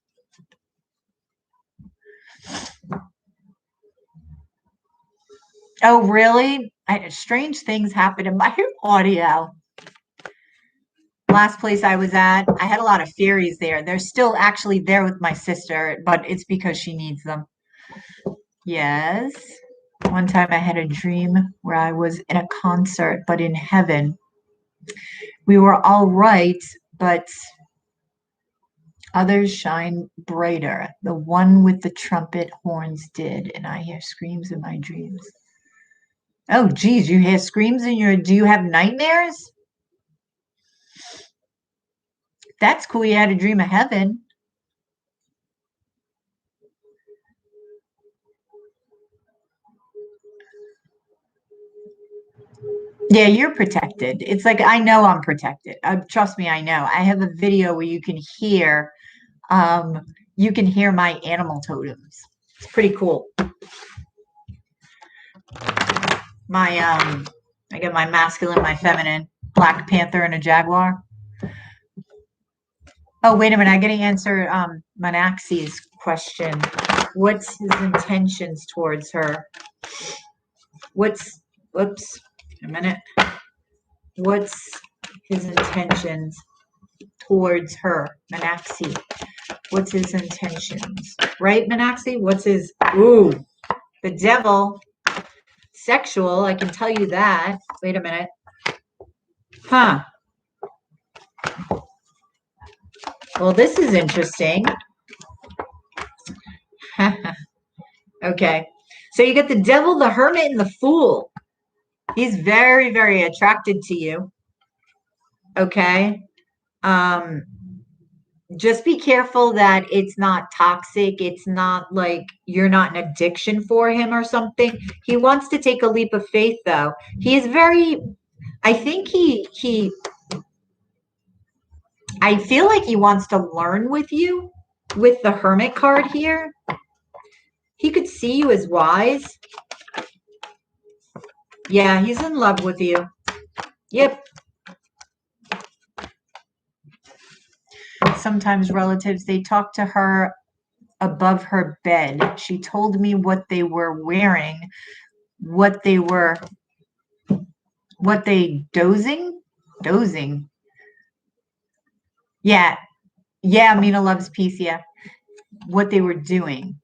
Oh, really? Strange things happen in my audio. Last place I was at, I had a lot of fairies there. They're still actually there with my sister, but it's because she needs them. Yes. One time I had a dream where I was in a concert, but in heaven. We were all right, but others shine brighter. The one with the trumpet horns did, and I hear screams in my dreams. Oh, geez, you hear screams do you have nightmares? That's cool. You had a dream of heaven. Yeah, you're protected. It's like, I know I'm protected. Trust me, I know. I have a video where you can hear my animal totems. It's pretty cool. I get my masculine, my feminine, Black Panther and a Jaguar. Oh, wait a minute. I got to answer Manaxi's question. What's his intentions towards her? What's a minute. What's his intentions towards her? Manaxi. What's his intentions? Right, Manaxi? What's his, ooh, the devil. Sexual, I can tell you that. Wait a minute. Huh. Well, this is interesting. Okay. So you get the devil, the hermit, and the fool. He's very, very attracted to you. Okay. Just be careful that it's not toxic. It's not like you're not an addiction for him or something. He wants to take a leap of faith, though. He is very, I think I feel like he wants to learn with you with the hermit card here. He could see you as wise. Yeah, he's in love with you. Yep. Sometimes relatives, they talk to her above her bed. She told me what they were wearing, what they dozing. Yeah. Yeah, Mina loves peace. Yeah. What they were doing.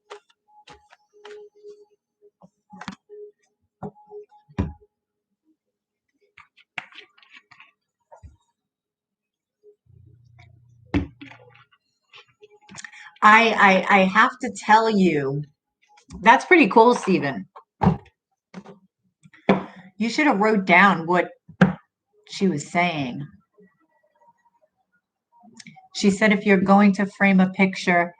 I have to tell you, that's pretty cool, Stephen. You should have wrote down what she was saying. She said if you're going to frame a picture,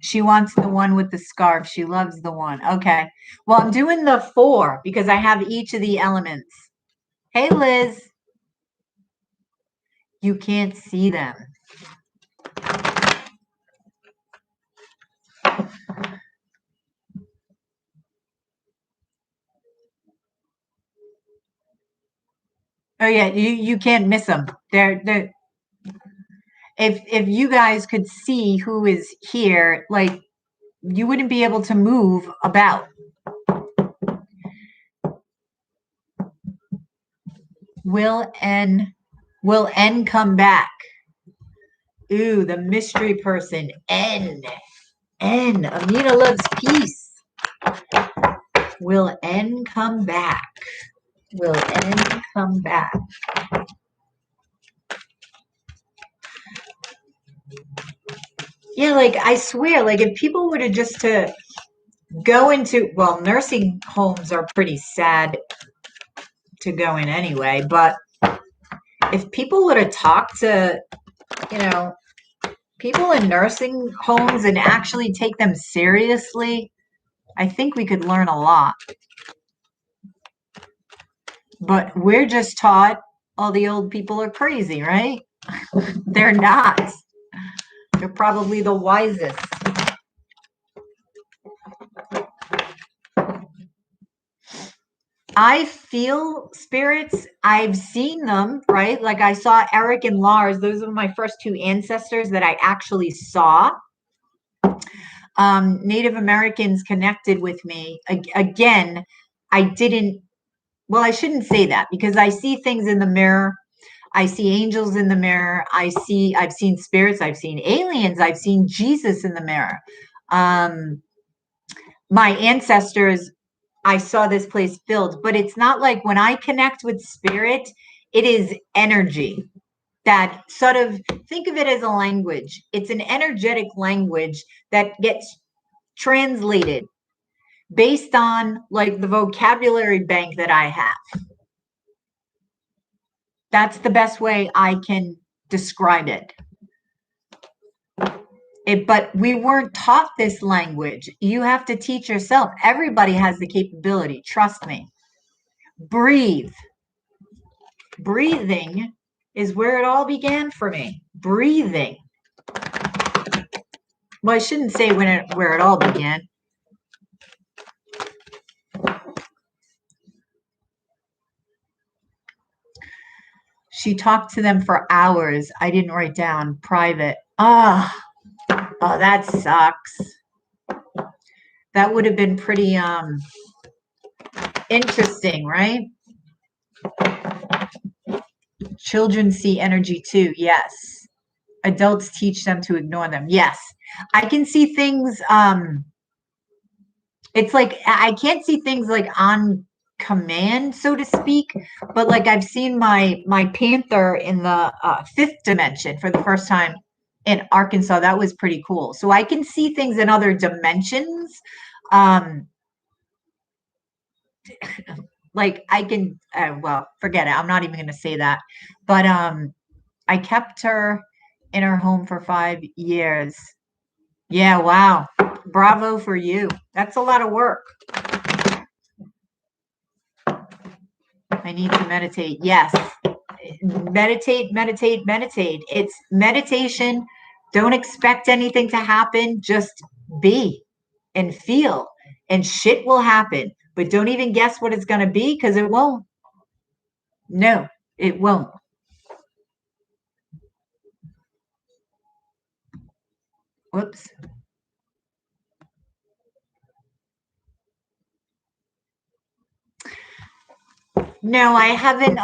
she wants the one with the scarf. She loves the one. Okay. Well, I'm doing the 4 because I have each of the elements. Hey, Liz. You can't see them. Oh yeah, you can't miss them. They're if you guys could see who is here, like you wouldn't be able to move about. Will N come back? Ooh, the mystery person. N. Amina loves peace. Will N come back? Will N come back? Yeah, like I swear, like if people were to just to go into, well, nursing homes are pretty sad to go in anyway, but if people were to talk to, people in nursing homes and actually take them seriously, I think we could learn a lot. But we're just taught all the old people are crazy, right? They're not. They're probably the wisest. I feel spirits. I've seen them, right? Like I saw Eric and Lars. Those were my first 2 ancestors that I actually saw. Native Americans connected with me. Again, I shouldn't say that because I see things in the mirror. I see angels in the mirror. I've seen spirits. I've seen aliens. I've seen Jesus in the mirror. My ancestors, I saw this place filled, but it's not like when I connect with spirit, it is energy that sort of, think of it as a language. It's an energetic language that gets translated based on like the vocabulary bank that I have. That's the best way I can describe it. But we weren't taught this language. You have to teach yourself. Everybody has the capability. Trust me. Breathe. Breathing is where it all began for me. Breathing. Well, I shouldn't say where it all began. She talked to them for hours. I didn't write down private. Oh, that sucks. That would have been pretty interesting, right? Children see energy too. Yes. Adults teach them to ignore them. Yes. I can see things. It's like I can't see things like on command, so to speak, but like I've seen my panther in the fifth dimension for the first time in Arkansas. That was pretty cool. So I can see things in other dimensions. Like I can, well, forget it. I'm not even going to say that. But I kept her in her home for 5 years. Yeah, wow. Bravo for you. That's a lot of work. I need to meditate. Yes. Meditate, meditate, meditate. It's meditation. Don't expect anything to happen. Just be and feel, and shit will happen. But don't even guess what it's going to be, because it won't. No, it won't. Whoops. No, I haven't.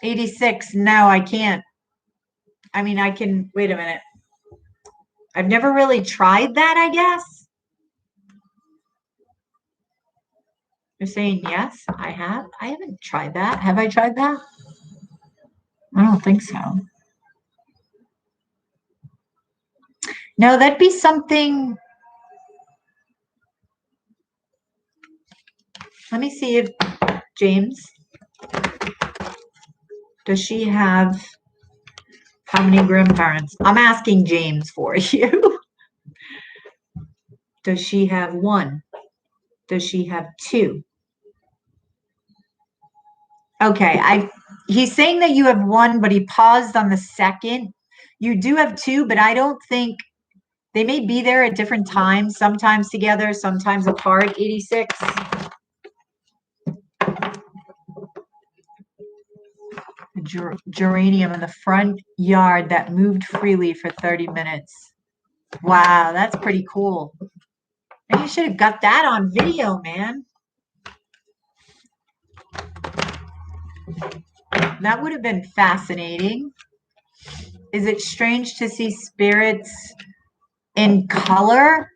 86. No, I can't. I mean, I can. Wait a minute. I've never really tried that, I guess. You're saying yes, I have. I haven't tried that. Have I tried that? I don't think so. No, that'd be something. Let me see if James, does she have how many grandparents? I'm asking James for you. Does she have 1? Does she have 2? Okay, he's saying that you have 1, but he paused on the second. You do have 2, but I don't think they may be there at different times, sometimes together, sometimes apart. 86. Geranium in the front yard that moved freely for 30 minutes. Wow, that's pretty cool. And you should have got that on video, man. That would have been fascinating. Is it strange to see spirits in color?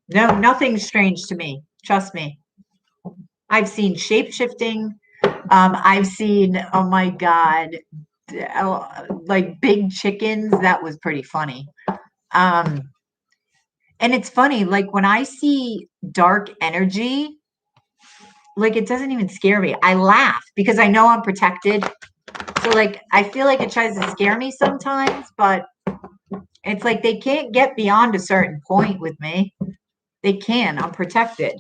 No, nothing's strange to me. Trust me. I've seen shape-shifting. I've seen, oh my God, like big chickens. That was pretty funny. And it's funny, like when I see dark energy, like it doesn't even scare me. I laugh because I know I'm protected. So like I feel like it tries to scare me sometimes, but it's like they can't get beyond a certain point with me. They can. I'm protected.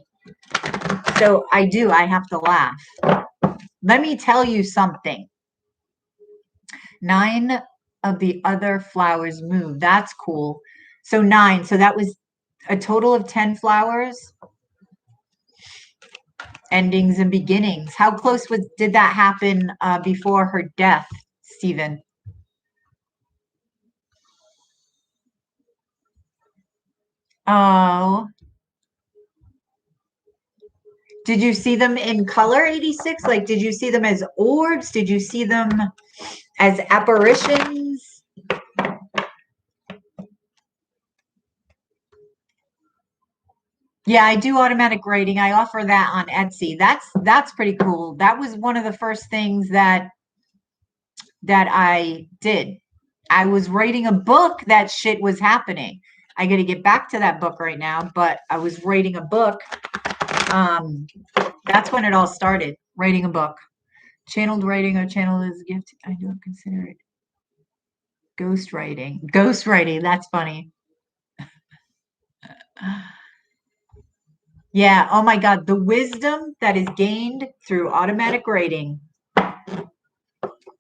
So I have to laugh. Let me tell you something. 9 of the other flowers moved. That's cool. So 9. So that was a total of 10 flowers. Endings and beginnings. How close did that happen before her death, Stephen? Oh. Did you see them in color, 86? Like, did you see them as orbs? Did you see them as apparitions? Yeah, I do automatic grading. I offer that on Etsy. That's pretty cool. That was one of the first things that I did. I was writing a book. That shit was happening. I got to get back to that book right now, but I was writing a book. That's when it all started, writing a book. Channeled writing or channel is a gift. I don't consider it ghostwriting. Ghostwriting, that's funny. Yeah, oh my God, the wisdom that is gained through automatic writing.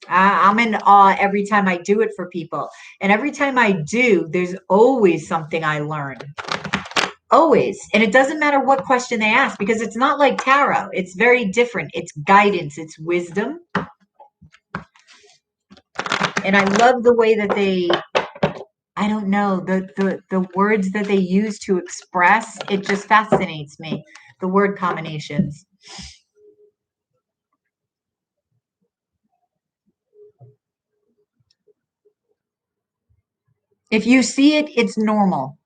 I'm in awe every time I do it for people. And every time I do, there's always something I learn. Always. And it doesn't matter what question they ask because it's not like tarot. It's very different. It's guidance, it's wisdom. And I love the way that they, I don't know, the words that they use to express, it just fascinates me. The word combinations. If you see it, it's normal.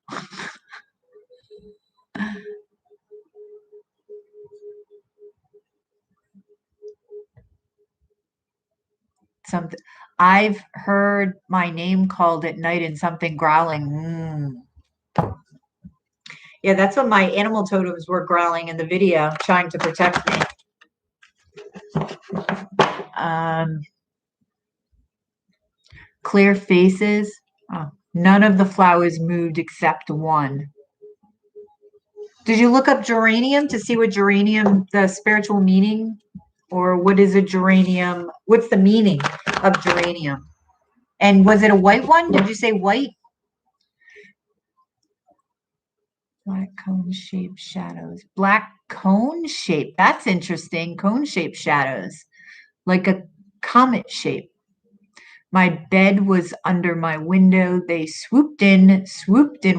Something I've heard my name called at night and something growling. Yeah, that's what my animal totems were growling in the video, trying to protect me. Clear faces. Oh, none of the flowers moved except one. Did you look up geranium to see what geranium, the spiritual meaning, or what is a geranium? What's the meaning of geranium? And was it a white one? Did you say white? Black cone-shaped shadows. Black cone shape. That's interesting. Cone-shaped shadows. Like a comet shape. My bed was under my window. They swooped in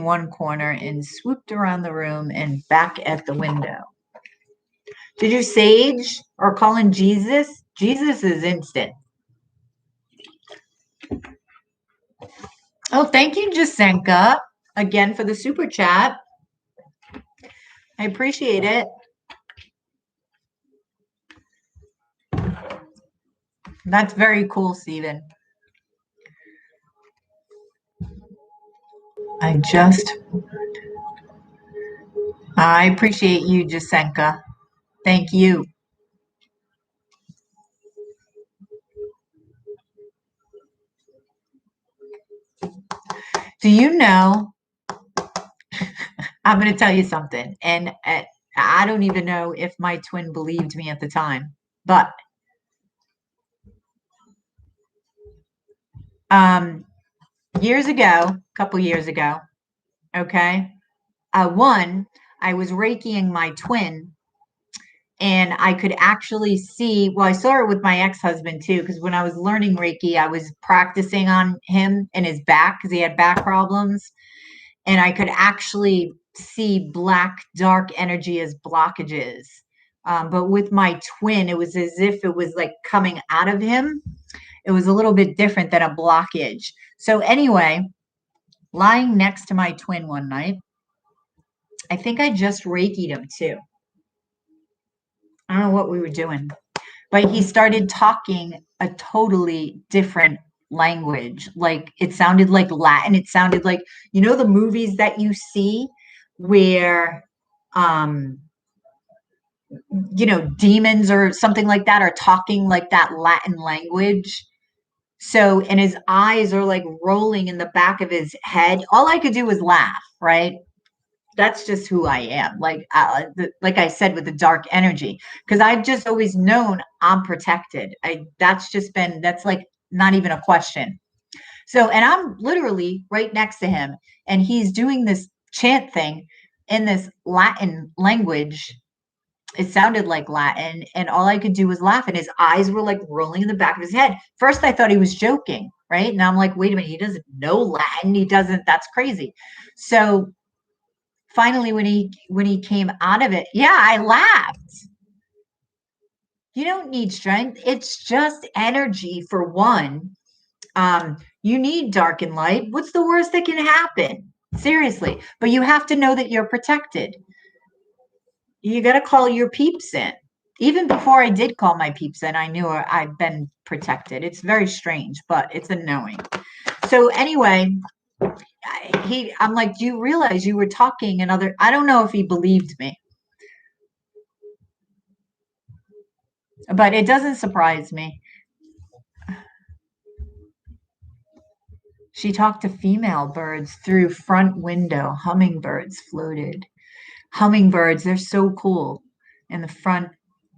one corner and swooped around the room and back at the window. Did you sage or call in Jesus? Jesus is instant. Oh, thank you, Jasenka, again for the super chat. I appreciate it. That's very cool, Stephen. I appreciate you, Jasenka. Thank you. Do you know, I'm going to tell you something, and I don't even know if my twin believed me at the time, but years ago, a couple years ago, okay, I was Reikiing my twin, and I could actually see, well, I saw it with my ex-husband too, because when I was learning Reiki, I was practicing on him and his back because he had back problems. And I could actually see black, dark energy as blockages. But with my twin, it was as if it was like coming out of him. It was a little bit different than a blockage. So anyway, lying next to my twin one night, I think I just Reiki'd him too. I don't know what we were doing, but he started talking a totally different language. Like it sounded like Latin. It sounded like, you know, the movies that you see where, you know, demons or something like that are talking like that Latin language. So, and his eyes are like rolling in the back of his head. All I could do was laugh, right? That's just who I am. Like I said, with the dark energy, because I've just always known I'm protected. That's like not even a question. So, and I'm literally right next to him, and he's doing this chant thing in this Latin language. It sounded like Latin, and all I could do was laugh, and his eyes were like rolling in the back of his head. First, I thought he was joking, right? Now I'm like, wait a minute, he doesn't know Latin. He doesn't. That's crazy. So finally, when he came out of it, yeah, I laughed. You don't need strength. It's just energy for one. You need dark and light. What's the worst that can happen? Seriously. But you have to know that you're protected. You got to call your peeps in. Even before I did call my peeps in, I knew I'd been protected. It's very strange, but it's a knowing. So anyway, I'm like, do you realize you were talking another? I don't know if he believed me, but it doesn't surprise me. She talked to female birds through front window. Hummingbirds floated. Hummingbirds, they're so cool. In the front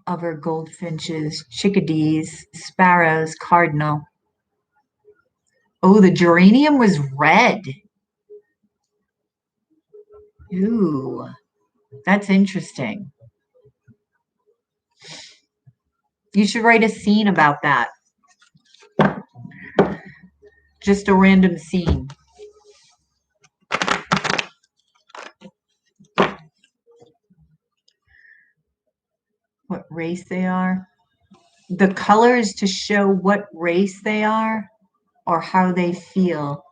of her, goldfinches, chickadees, sparrows, cardinal. Oh, the geranium was red. Ooh, that's interesting. You should write a scene about that. Just a random scene. What race they are. The colors to show what race they are or how they feel.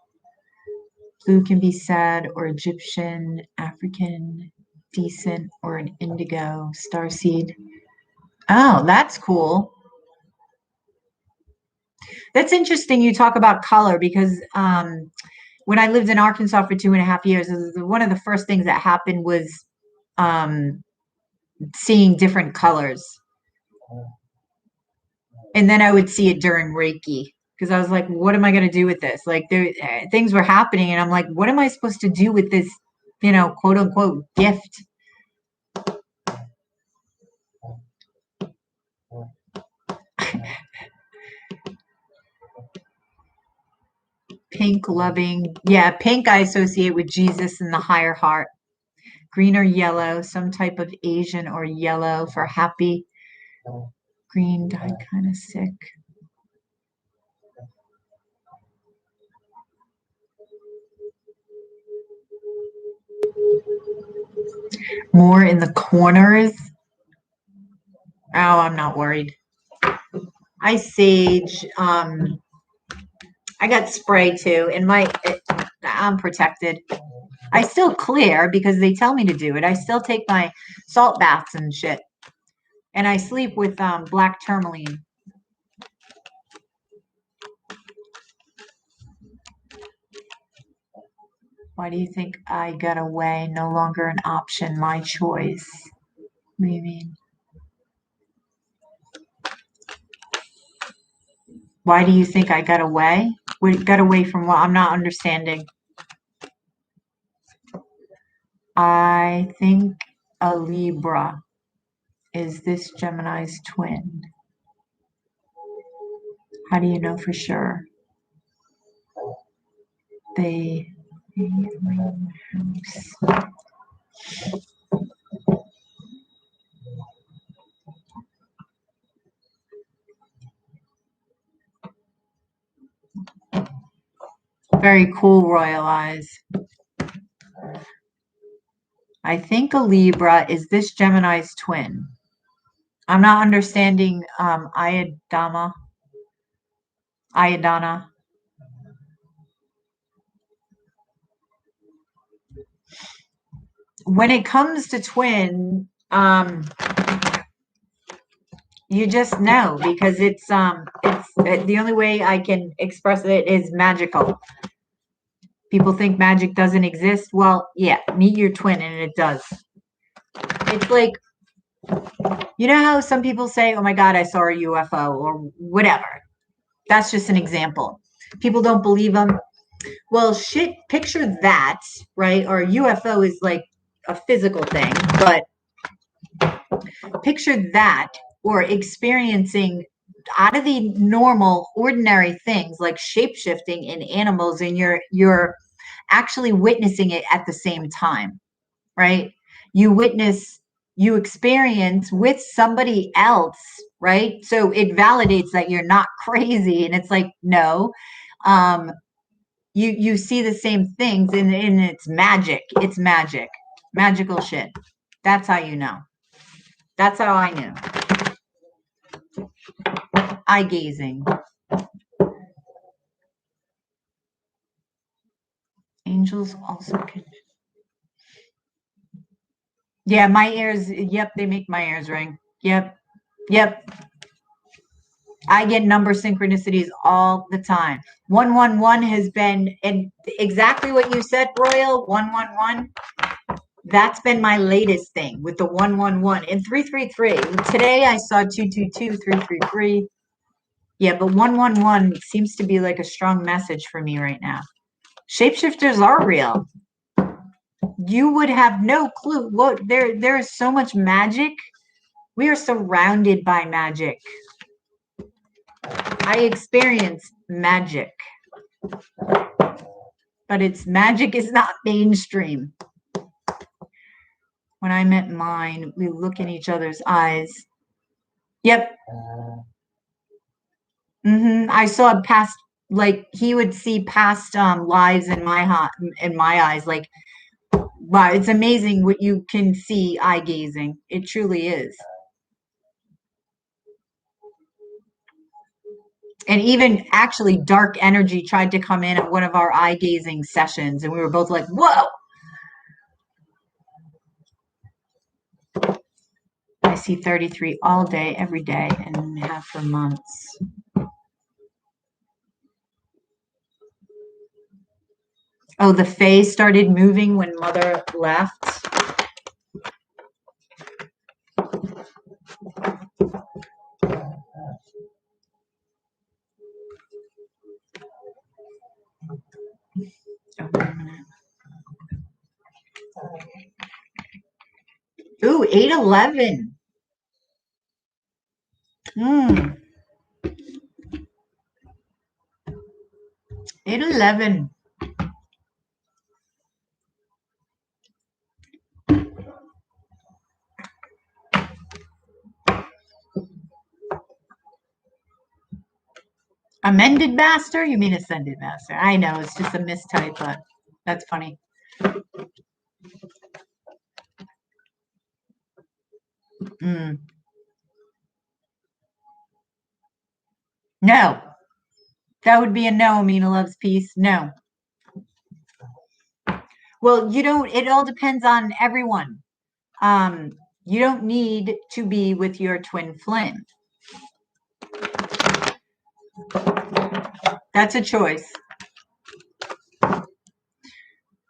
Blue can be sad or Egyptian, African, decent, or an indigo, starseed. Oh, that's cool. That's interesting you talk about color because when I lived in Arkansas for 2.5 years, one of the first things that happened was um, seeing different colors. And then I would see it during Reiki because I was like, what am I going to do with this? Like things were happening and I'm like, what am I supposed to do with this, quote unquote gift? Pink loving. Yeah, pink I associate with Jesus and the higher heart. Green or yellow, some type of Asian or yellow for happy. Green died kind of sick. More in the corners. Oh, I'm not worried. I sage. I got spray too, and I'm protected. I still clear because they tell me to do it. I still take my salt baths and shit, and I sleep with black tourmaline. Why do you think I got away? No longer an option, my choice. What do you mean? Why do you think I got away? Got away from what? I'm not understanding. I think a Libra. Is this Gemini's twin? How do you know for sure? They. Very cool, Royal Eyes. I think a Libra is this Gemini's twin. I'm not understanding Ayadana. When it comes to twin, you just know because it's the only way I can express it is magical. People think magic doesn't exist. Well, yeah, meet your twin and it does. It's like, you know how some people say, oh my God, I saw a UFO or whatever. That's just an example. People don't believe them. Well, shit, picture that, right? Or a UFO is like a physical thing, but picture that or experiencing out of the normal, ordinary things like shape-shifting in animals, and you're actually witnessing it at the same time, right? You experience with somebody else, right? So it validates that you're not crazy. And it's like, no, you see the same things and it's magic. It's magic, magical shit. That's how you know. That's how I knew. Eye gazing. Angels also can. Yeah, my ears. Yep, they make my ears ring. Yep. I get number synchronicities all the time. 111 has been, and exactly what you said, Royal. 111. That's been my latest thing with the 111 and 333. Today I saw 222, 333. Yeah, but 111 seems to be like a strong message for me right now. Shapeshifters are real. You would have no clue. What there is so much magic. We are surrounded by magic. I experience magic. But magic is not mainstream. When I met mine, we look in each other's eyes. Yep. I saw past, like he would see past lives in my eyes. Like, wow, it's amazing what you can see eye gazing. It truly is. And even actually dark energy tried to come in at one of our eye gazing sessions, and we were both like, whoa. I see 33 all day, every day, and have for months. Oh, the face started moving when mother left. Oh, wait a minute. Ooh, 811. 811. Amended master? You mean ascended master? I know, it's just a mistype, but that's funny. No. That would be a no, Amina loves peace. No. Well, you don't, it all depends on everyone. You don't need to be with your twin flame. That's a choice.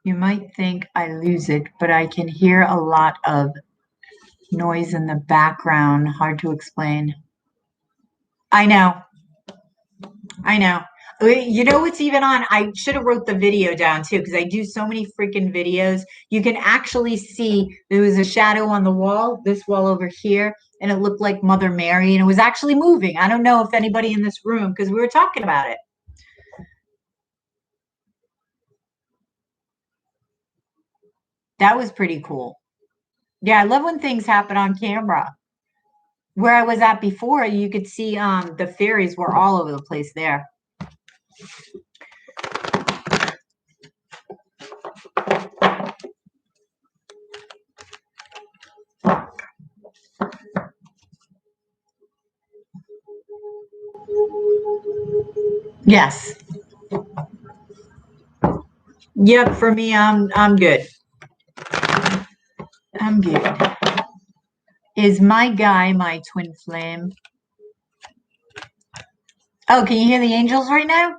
You might think I lose it, but I can hear a lot of noise in the background. Hard to explain. I know. I know. You know what's even on? I should have wrote the video down too, because I do so many freaking videos. You can actually see there was a shadow on the wall, this wall over here, and it looked like Mother Mary, and it was actually moving. I don't know if anybody in this room, because we were talking about it. That was pretty cool. Yeah, I love when things happen on camera. Where I was at before, you could see the fairies were all over the place there. Yes. Yep, for me, I'm good. I'm good. Is my guy my twin flame? Oh, can you hear the angels right now?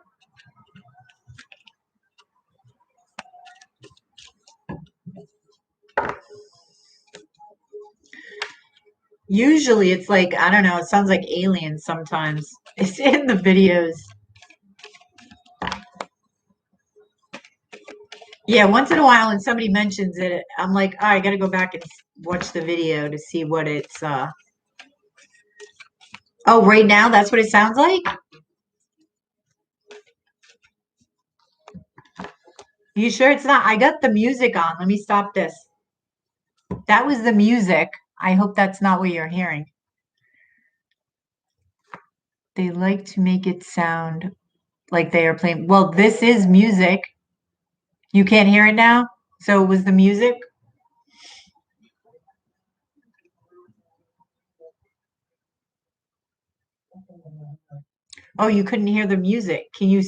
Usually it's like, I don't know, it sounds like aliens sometimes. It's in the videos. Yeah, once in a while when somebody mentions it, I'm like, oh, I gotta go back and watch the video to see what it's Oh, right now that's what it sounds like? You sure it's not? I got the music on. Let me stop this. That was the music. I hope that's not what you're hearing. They like to make it sound like they are playing. Well, this is music. You can't hear it now? So it was the music? Oh, you couldn't hear the music. Can you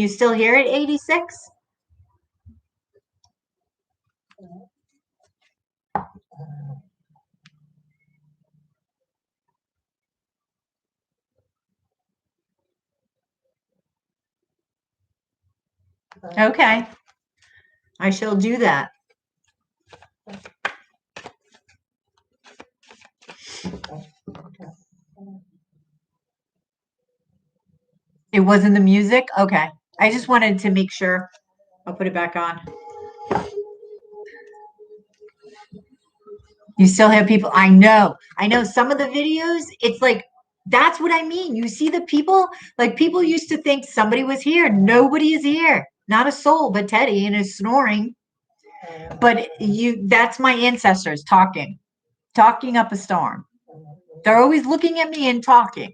still hear it, 86? Okay. I shall do that. It wasn't the music? Okay. I just wanted to make sure. I'll put it back on. You still have people. I know some of the videos, it's like, that's what I mean. You see the people, like people used to think somebody was here. Nobody is here. Not a soul but Teddy and his snoring. But that's my ancestors talking up a storm. They're always looking at me and talking.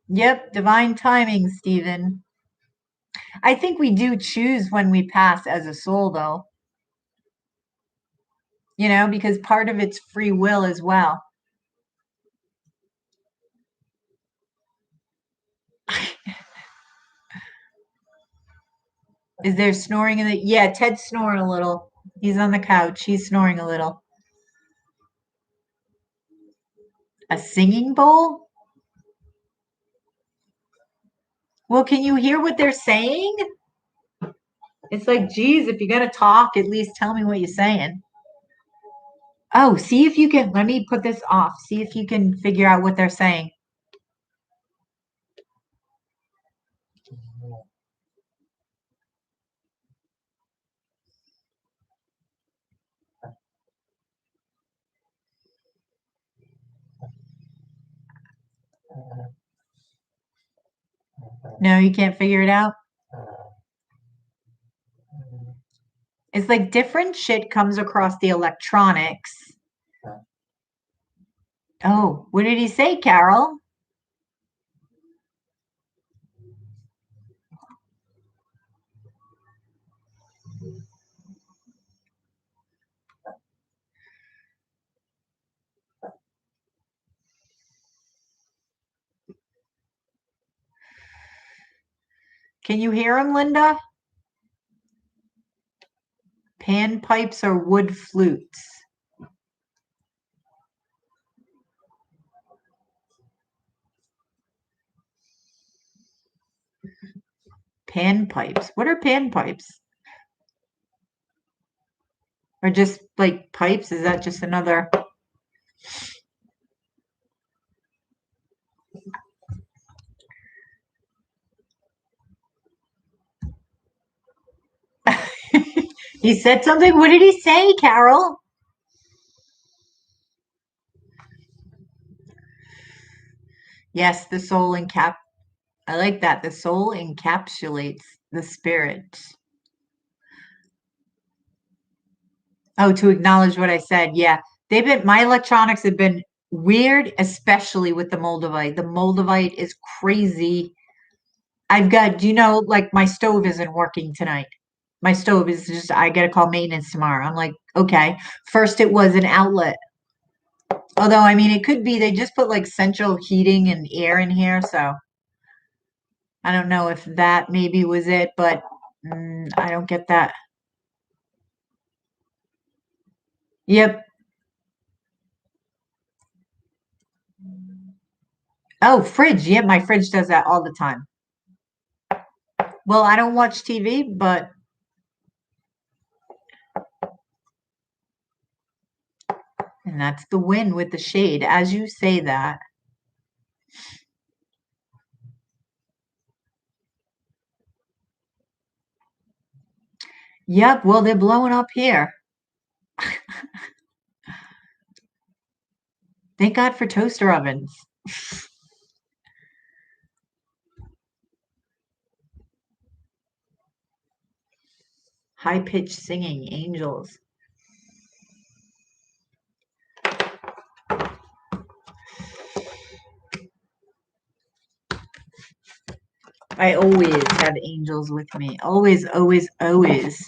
Yep, divine timing, Stephen. I think we do choose when we pass as a soul, though. You know, because part of it's free will as well. Is there snoring in the? Yeah, Ted's snoring a little. He's on the couch. He's snoring a little. A singing bowl? Well, can you hear what they're saying? It's like, geez, if you're going to talk, at least tell me what you're saying. Oh, see if you can, let me put this off. See if you can figure out what they're saying. No, you can't figure it out? It's like different shit comes across the electronics. Oh, what did he say, Carol? Can you hear him, Linda? Panpipes or wood flutes? Panpipes. What are panpipes? Or just like pipes? Is that just another? He said something. What did he say, Carol? Yes, the soul I like that. The soul encapsulates the spirit. Oh, to acknowledge what I said. Yeah. My electronics have been weird, especially with the Moldavite. The Moldavite is crazy. Like my stove isn't working tonight. My stove is just, I got to call maintenance tomorrow. I'm like, okay. First it was an outlet. Although, I mean, it could be they just put like central heating and air in here. So I don't know if that maybe was it, but I don't get that. Yep. Oh, fridge. Yep, my fridge does that all the time. Well, I don't watch TV, but and that's the win with the shade, as you say that. Yep, well, they're blowing up here. Thank God for toaster ovens. High-pitched singing, angels. I always have angels with me. Always, always, always.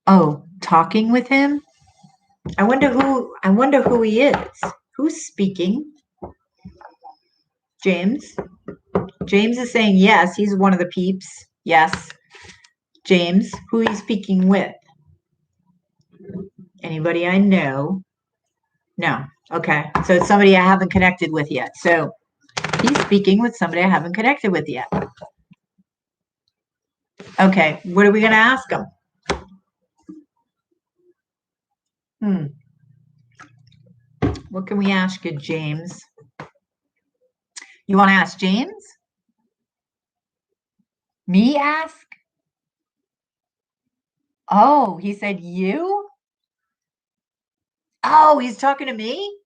Oh, talking with him? I wonder who he is. Who's speaking? James. James is saying yes, he's one of the peeps. Yes. James, who are you speaking with? Anybody I know? No. Okay. So it's somebody I haven't connected with yet. So he's speaking with somebody I haven't connected with yet. Okay. What are we going to ask him? What can we ask you, James? You want to ask James? Me ask? Oh, he said you? Oh, he's talking to me?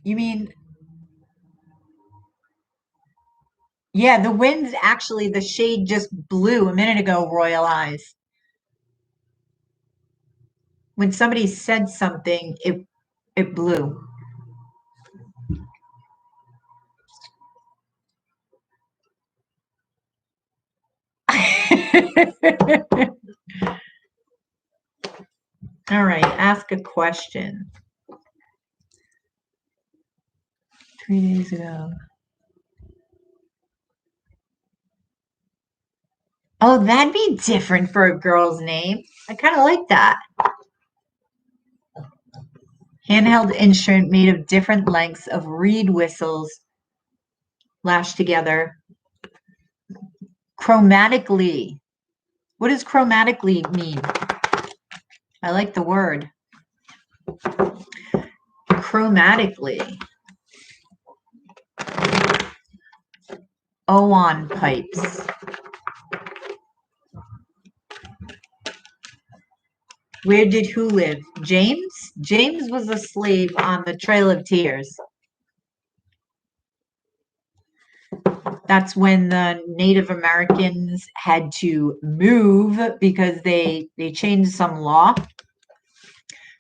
You mean, yeah, the wind's actually, the shade just blew a minute ago, Royal Eyes. When somebody said something, it blew. All right, ask a question. 3 days ago. Oh, that'd be different for a girl's name. I kind of like that. Handheld instrument made of different lengths of reed whistles lashed together. Chromatically. What does chromatically mean? I like the word. Chromatically. Owan pipes. Where did who live? James? James was a slave on the Trail of Tears. That's when the Native Americans had to move because they changed some law.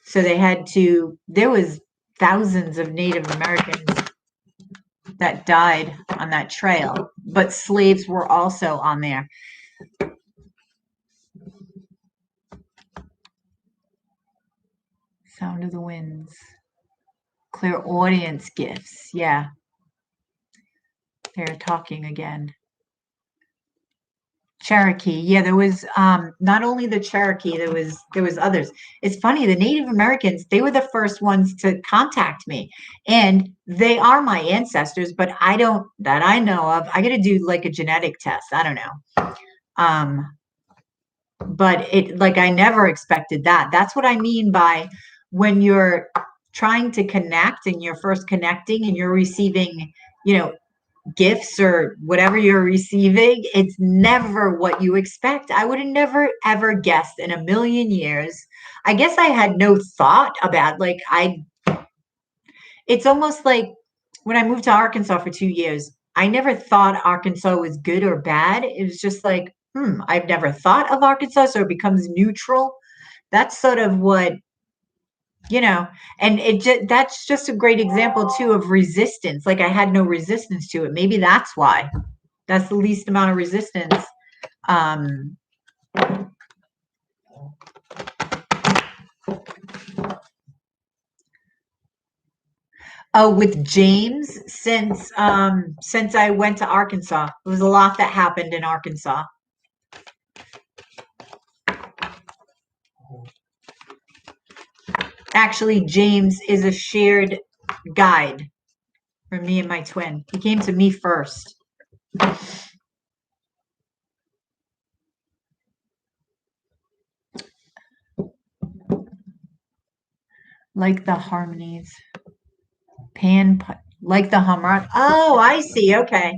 So they had to, there was thousands of Native Americans that died on that trail, but slaves were also on there. Sound of the winds. Clairaudience gifts. Yeah. They're talking again. Cherokee. Yeah, there was not only the Cherokee, there was others. It's funny, the Native Americans, they were the first ones to contact me. And they are my ancestors, but I don't that I know of. I got to do like a genetic test. I don't know. But it like I never expected that. That's what I mean by when you're trying to connect and you're first connecting and you're receiving, gifts or whatever you're receiving, it's never what you expect. I would have never ever guessed in a million years. I guess I had no thought about it's almost like when I moved to Arkansas for 2 years, I never thought Arkansas was good or bad. It was just like, I've never thought of Arkansas, so it becomes neutral. That's sort of what and that's just a great example too of resistance. Like I had no resistance to it. Maybe that's why. That's the least amount of resistance. Oh, with James, since I went to Arkansas, there was a lot that happened in Arkansas. Actually, James is a shared guide for me and my twin. He came to me first. Like the harmonies. Like the harmonic. Oh, I see. Okay.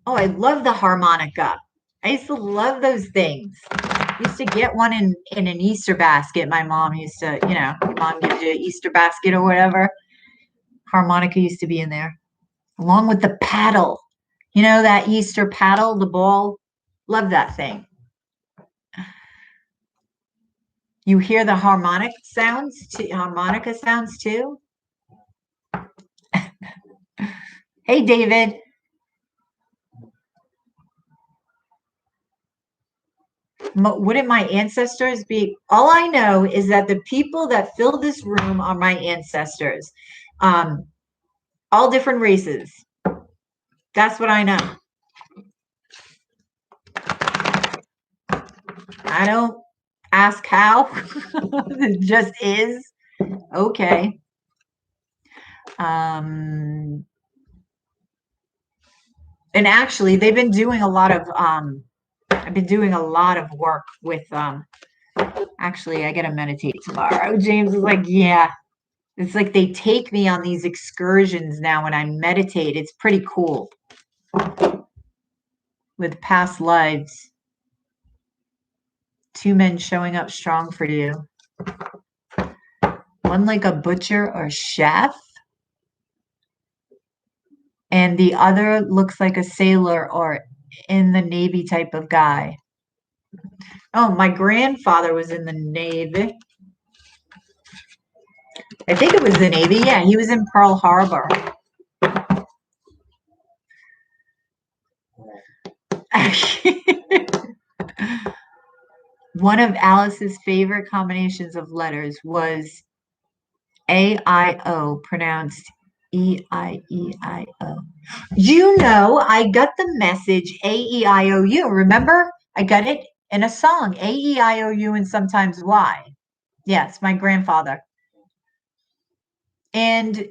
Oh, I love the harmonica. I used to love those things. I used to get one in an Easter basket. My mom used to, mom gives you an Easter basket or whatever. Harmonica used to be in there, along with the paddle. That Easter paddle, the ball. Love that thing. You hear the harmonica sounds too. Hey, David. Wouldn't my ancestors be? All I know is that the people that fill this room are my ancestors. All different races. That's what I know. I don't ask how. It just is. Okay. And actually, they've been doing a lot of I've been doing a lot of work with actually I gotta meditate tomorrow. James is like, yeah. It's like they take me on these excursions now when I meditate. It's pretty cool. with past lives. 2 men showing up strong for you. One like a butcher or chef. And the other looks like a sailor or in the Navy type of guy. Oh, my grandfather was in the Navy. I think it was the Navy. Yeah, he was in Pearl Harbor. One of Alice's favorite combinations of letters was AIO, pronounced EIEIO. You know, I got the message AEIOU. Remember? I got it in a song, AEIOU and sometimes Y. Yes, my grandfather. And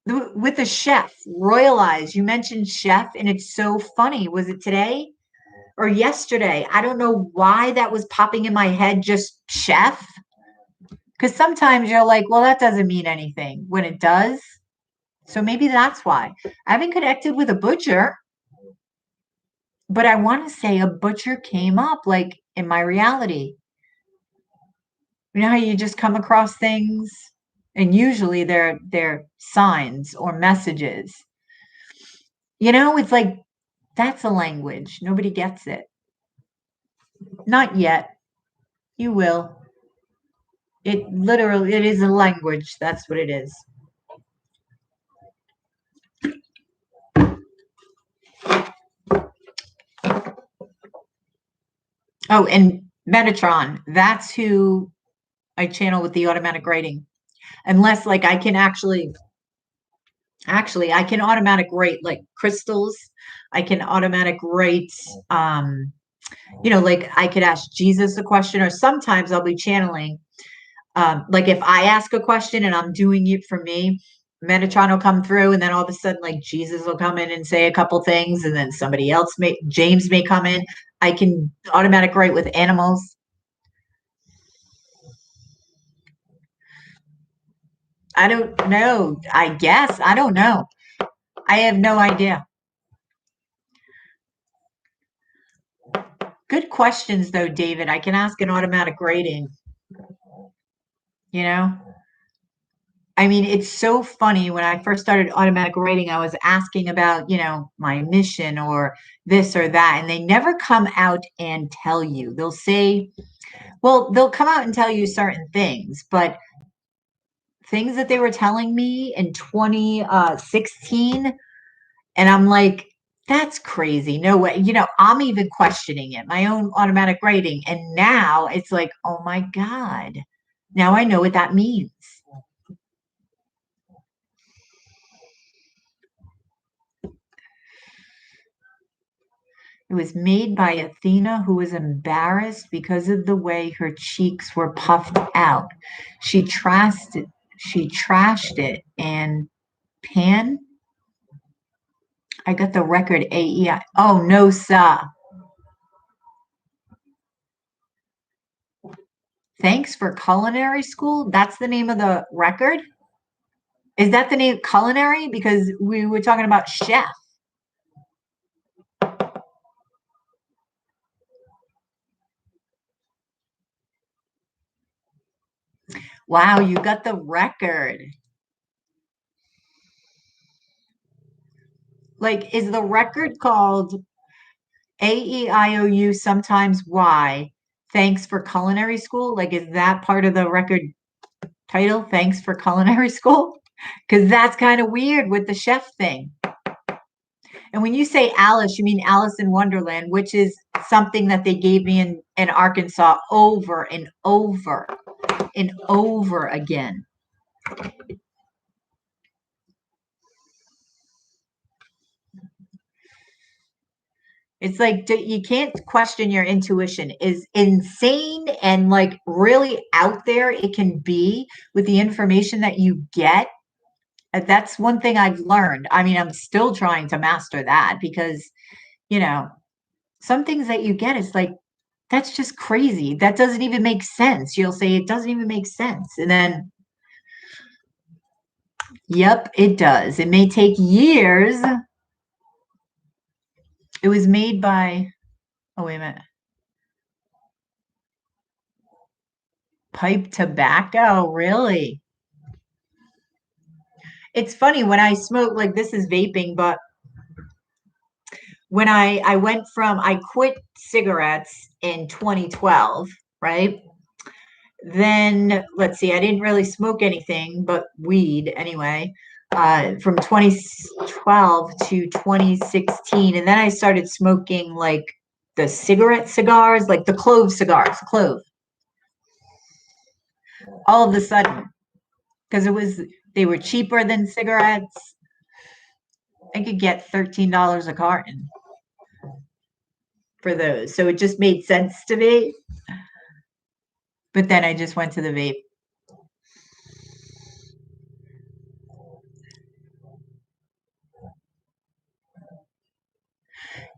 with the chef, Royal Eyes, you mentioned chef, and it's so funny. Was it today or yesterday? I don't know why that was popping in my head, just chef. Because sometimes you're like, well, that doesn't mean anything when it does. So maybe that's why. I haven't connected with a butcher, but I want to say a butcher came up like in my reality. You know how you just come across things and usually they're signs or messages. You know, it's like that's a language. Nobody gets it. Not yet. You will. It is a language. That's what it is. Oh, and Metatron, that's who I channel with the automatic writing. Unless like I can actually I can automatic write like crystals. I can automatic write like I could ask Jesus a question, or sometimes I'll be channeling. Like if I ask a question and I'm doing it for me, Metatron will come through, and then all of a sudden, like Jesus will come in and say a couple things, and then somebody else James may come in. I can automatic write with animals. I don't know. I guess. I don't know. I have no idea. Good questions, though, David. I can ask an automatic rating. You know? I mean, it's so funny. When I first started automatic rating, I was asking about, my mission or this or that, and they never come out and tell you. They'll say, well, they'll come out and tell you certain things, but things that they were telling me in 2016, and I'm like, that's crazy. No way. I'm even questioning it, my own automatic rating. And now it's like, oh my God, now I know what that means. It was made by Athena, who was embarrassed because of the way her cheeks were puffed out. She trashed it, and Pan. I got the record AEI. Oh, no, sir. Thanks for Culinary School. That's the name of the record? Is that the name Culinary? Because we were talking about chef. Wow, you got the record. Like, is the record called AEIOU sometimes Y? Thanks for Culinary School? Like, is that part of the record title? Thanks for Culinary School? Because that's kind of weird with the chef thing. And when you say Alice, you mean Alice in Wonderland, which is something that they gave me in Arkansas over and over and over again. It's like you can't question your intuition. Is insane and like really out there it can be with the information that you get. That's one thing I've learned. I mean, I'm still trying to master that because, some things that you get is like, that's just crazy. That doesn't even make sense. You'll say it doesn't even make sense. And then, yep, it does. It may take years, It was made by, oh, wait a minute. Pipe tobacco, really? It's funny when I smoke, like this is vaping, but when I went from, I quit cigarettes in 2012, right? Then let's see, I didn't really smoke anything but weed anyway, from 2012 to 2016. And then I started smoking like the cigarette cigars, like the clove cigars, clove. All of a sudden, because they were cheaper than cigarettes. I could get $13 a carton for those. So it just made sense to me. But then I just went to the vape.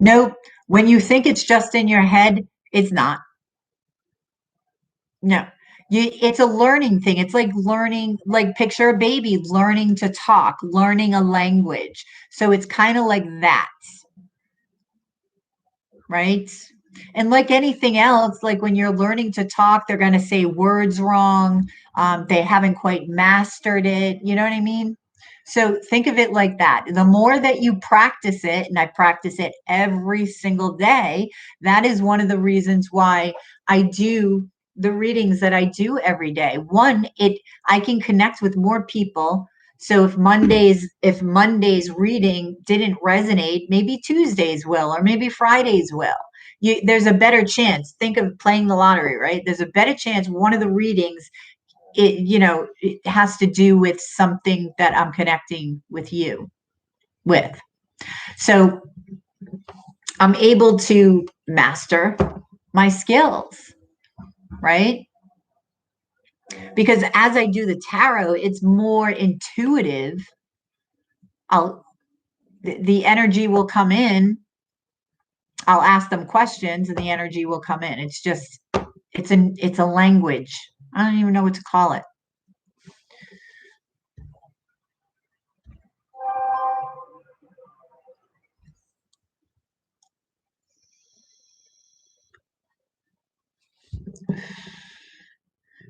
Nope. When you think it's just in your head, it's not. No. It's a learning thing. It's like learning, like picture a baby learning to talk, learning a language. So it's kind of like that. Right? And like anything else, like when you're learning to talk, they're going to say words wrong. They haven't quite mastered it. You know what I mean? So think of it like that. The more that you practice it, and I practice it every single day, that is one of the reasons why I do the readings that I do every day. One, I can connect with more people. So if Monday's reading didn't resonate, maybe Tuesdays will, or maybe Fridays will. There's a better chance. Think of playing the lottery, right? There's a better chance one of the readings, it has to do with something that I'm connecting with you with. So I'm able to master my skills, right? Because as I do the tarot, it's more intuitive. The energy will come in. I'll ask them questions and the energy will come in. It's a language. I don't even know what to call it.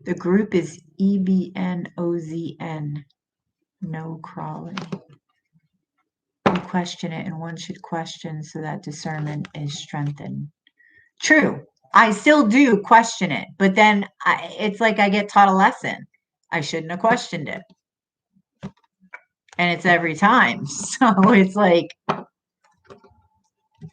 The group is EBNOZN. No crawling. You question it, and one should question so that discernment is strengthened. True. I still do question it, but then it's like I get taught a lesson. I shouldn't have questioned it. And it's every time. So it's like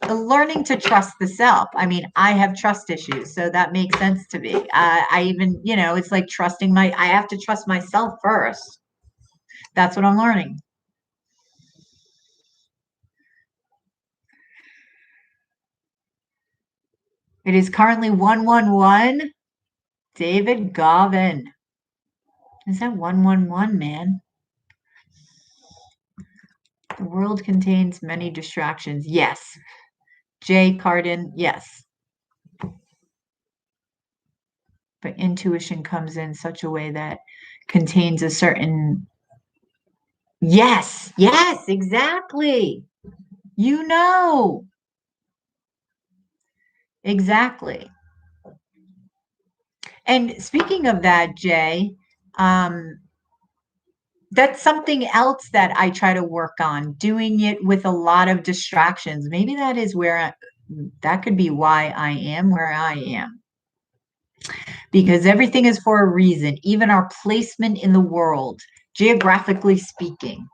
learning to trust the self. I mean, I have trust issues, so that makes sense to me. I even, it's like trusting I have to trust myself first. That's what I'm learning. It is currently 111. David Garvin. Is that 111, man? The world contains many distractions. Yes. Jay Carden, yes. But intuition comes in such a way that contains a certain... Yes, exactly. Exactly. And speaking of that, Jay, that's something else that I try to work on, doing it with a lot of distractions. Maybe that is that could be why I am where I am. Because everything is for a reason, even our placement in the world, geographically speaking.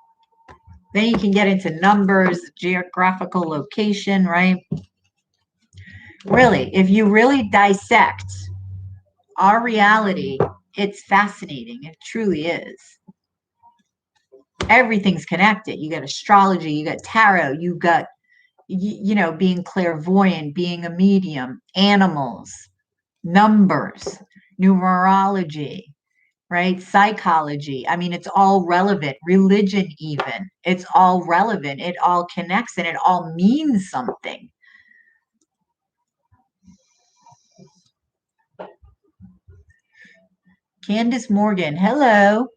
Then you can get into numbers, geographical location, right? Really, if you really dissect our reality, it's fascinating. It truly is. Everything's connected. You got astrology, you got tarot, you got, being clairvoyant, being a medium, animals, numbers, numerology, right? Psychology. I mean, it's all relevant. Religion, even. It's all relevant. It all connects and it all means something. Candace Morgan, hello.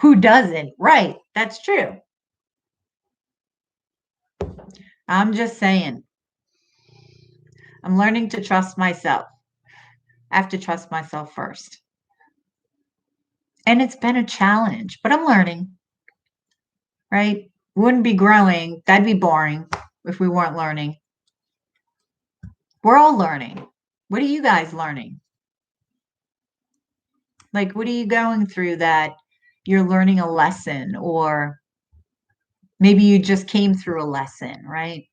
Who doesn't? Right. That's true. I'm just saying. I'm learning to trust myself. I have to trust myself first. And it's been a challenge, but I'm learning, right? We wouldn't be growing. That'd be boring if we weren't learning. We're all learning. What are you guys learning? Like, what are you going through that you're learning a lesson, or maybe you just came through a lesson, right?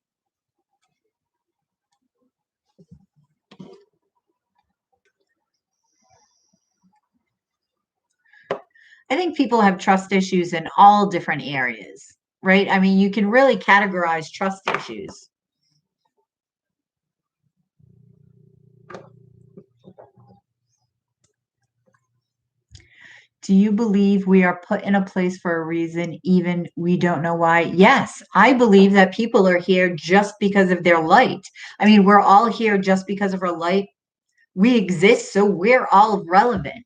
I think people have trust issues in all different areas, right? I mean, you can really categorize trust issues. Do you believe we are put in a place for a reason, even we don't know why? Yes, I believe that people are here just because of their light. I mean, we're all here just because of our light. We exist, so we're all relevant,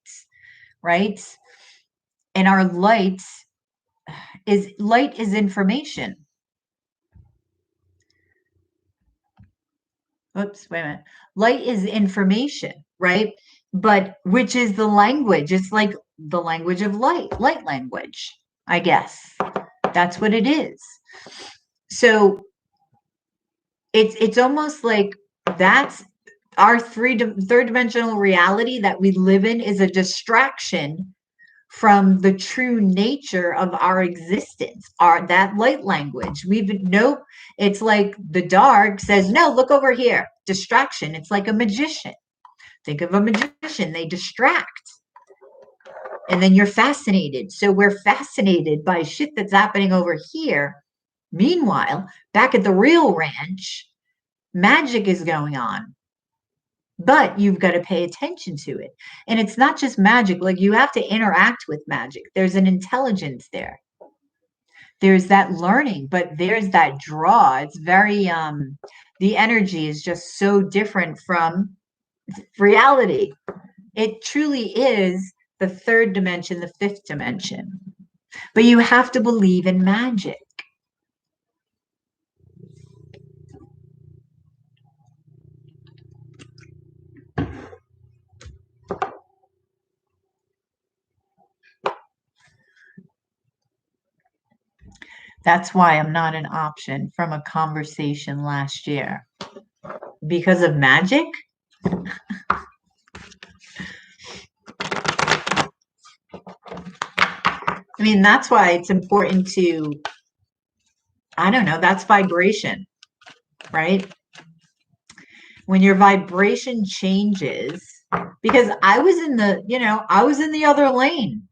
right? And our light is information. Oops, wait a minute. Light is information, right? But which is the language? It's like the language of light language, I guess. That's what it is. So it's almost like that's our third dimensional reality that we live in is a distraction from the true nature of our existence, that light language. It's like the dark says, no, look over here. Distraction. It's like a magician. Think of a magician, they distract. And then you're fascinated. So we're fascinated by shit that's happening over here. Meanwhile, back at the real ranch, magic is going on. But you've got to pay attention to it. And it's not just magic, like you have to interact with magic. There's an intelligence there. There's that learning, but there's that draw. It's very the energy is just so different from reality. It truly is the third dimension, the fifth dimension. But you have to believe in magic. That's why I'm not an option from a conversation last year. Because of magic? I mean, that's why it's important to, I don't know, that's vibration, right? When your vibration changes, because I was in the other lane.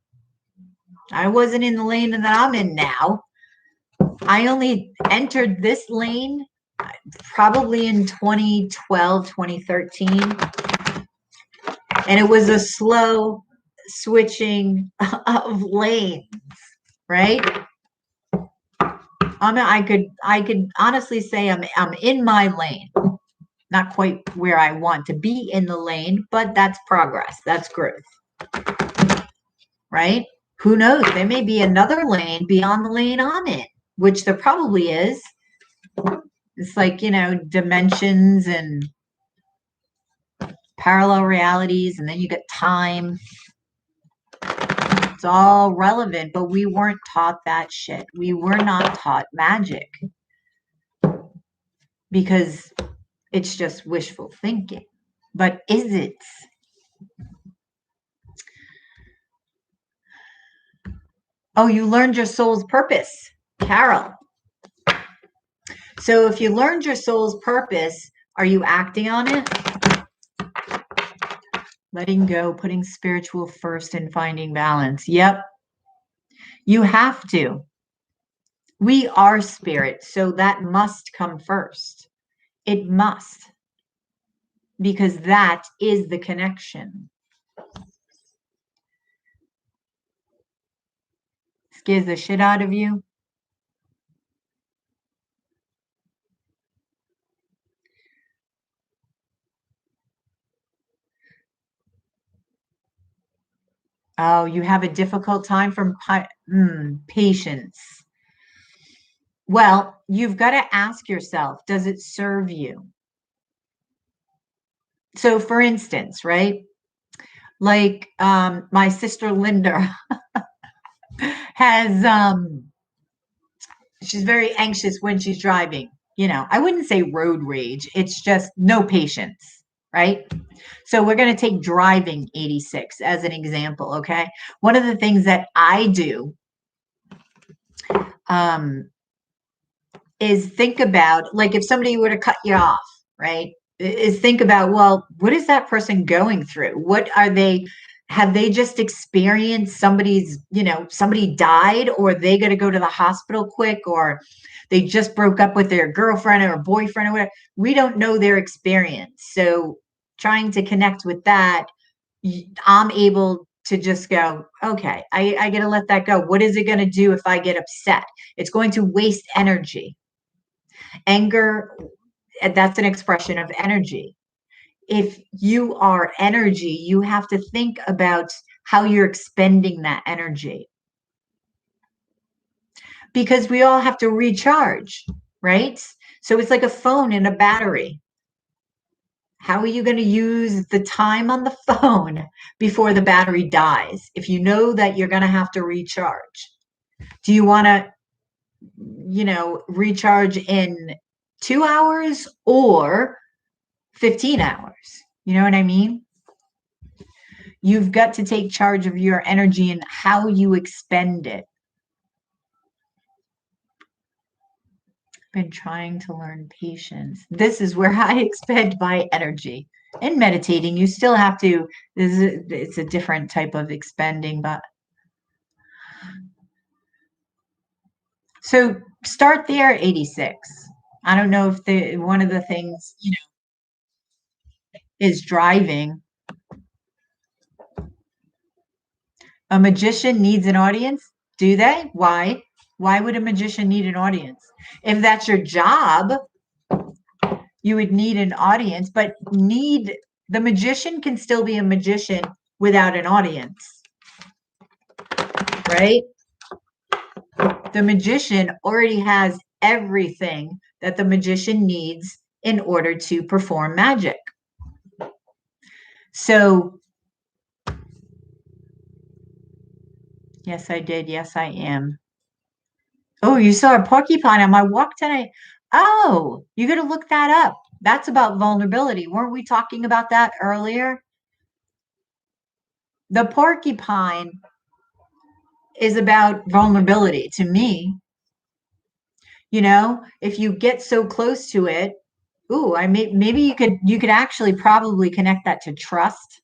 I wasn't in the lane that I'm in now. I only entered this lane probably in 2012, 2013. And it was a slow switching of lanes, right? I could honestly say I'm in my lane. Not quite where I want to be in the lane, but that's progress. That's growth. Right? Who knows? There may be another lane beyond the lane I'm in, which there probably is. It's like, dimensions and parallel realities, and then you get time. It's all relevant, but we weren't taught that shit. We were not taught magic because it's just wishful thinking. But is it? Oh, you learned your soul's purpose, Carol. So if you learned your soul's purpose, are you acting on it? Letting go, putting spiritual first, and finding balance. Yep. You have to. We are spirit, so that must come first. It must. Because that is the connection. Scares the shit out of you. Oh, you have a difficult time from patience. Well, you've got to ask yourself, does it serve you? So for instance, right? Like my sister Linda has she's very anxious when she's driving. You know, I wouldn't say road rage. It's just no patience, right? So we're going to take driving 86 as an example, okay? One of the things that I do is think about, like, if somebody were to cut you off, right? Is think about, well, what is that person going through? What are they, have they just experienced somebody's, you know, somebody died, or they got to go to the hospital quick, or they just broke up with their girlfriend or boyfriend or whatever. We don't know their experience. So trying to connect with that, I'm able to just go, okay, I got to let that go. What is it going to do if I get upset? It's going to waste energy. Anger, that's an expression of energy. If you are energy, you have to think about how you're expending that energy. Because we all have to recharge, right? So it's like a phone and a battery. How are you going to use the time on the phone before the battery dies if you know that you're going to have to recharge? Do you want to, you know, recharge in 2 hours or 15 hours? You know what I mean? You've got to take charge of your energy and how you expend it. Been trying to learn patience. This is where I expend my energy. In meditating, you still have to, it's a different type of expending, but so start there, 86. I don't know if one of the things, you know, is driving. A magician needs an audience? Do they? Why? Why would a magician need an audience? If that's your job, you would need an audience, but the magician can still be a magician without an audience, right? The magician already has everything that the magician needs in order to perform magic. So, yes, I did. Yes, I am. Oh, you saw a porcupine on my walk tonight. Oh, you got to look that up. That's about vulnerability. Weren't we talking about that earlier? The porcupine is about vulnerability to me. You know, if you get so close to it, ooh, maybe you could actually probably connect that to trust.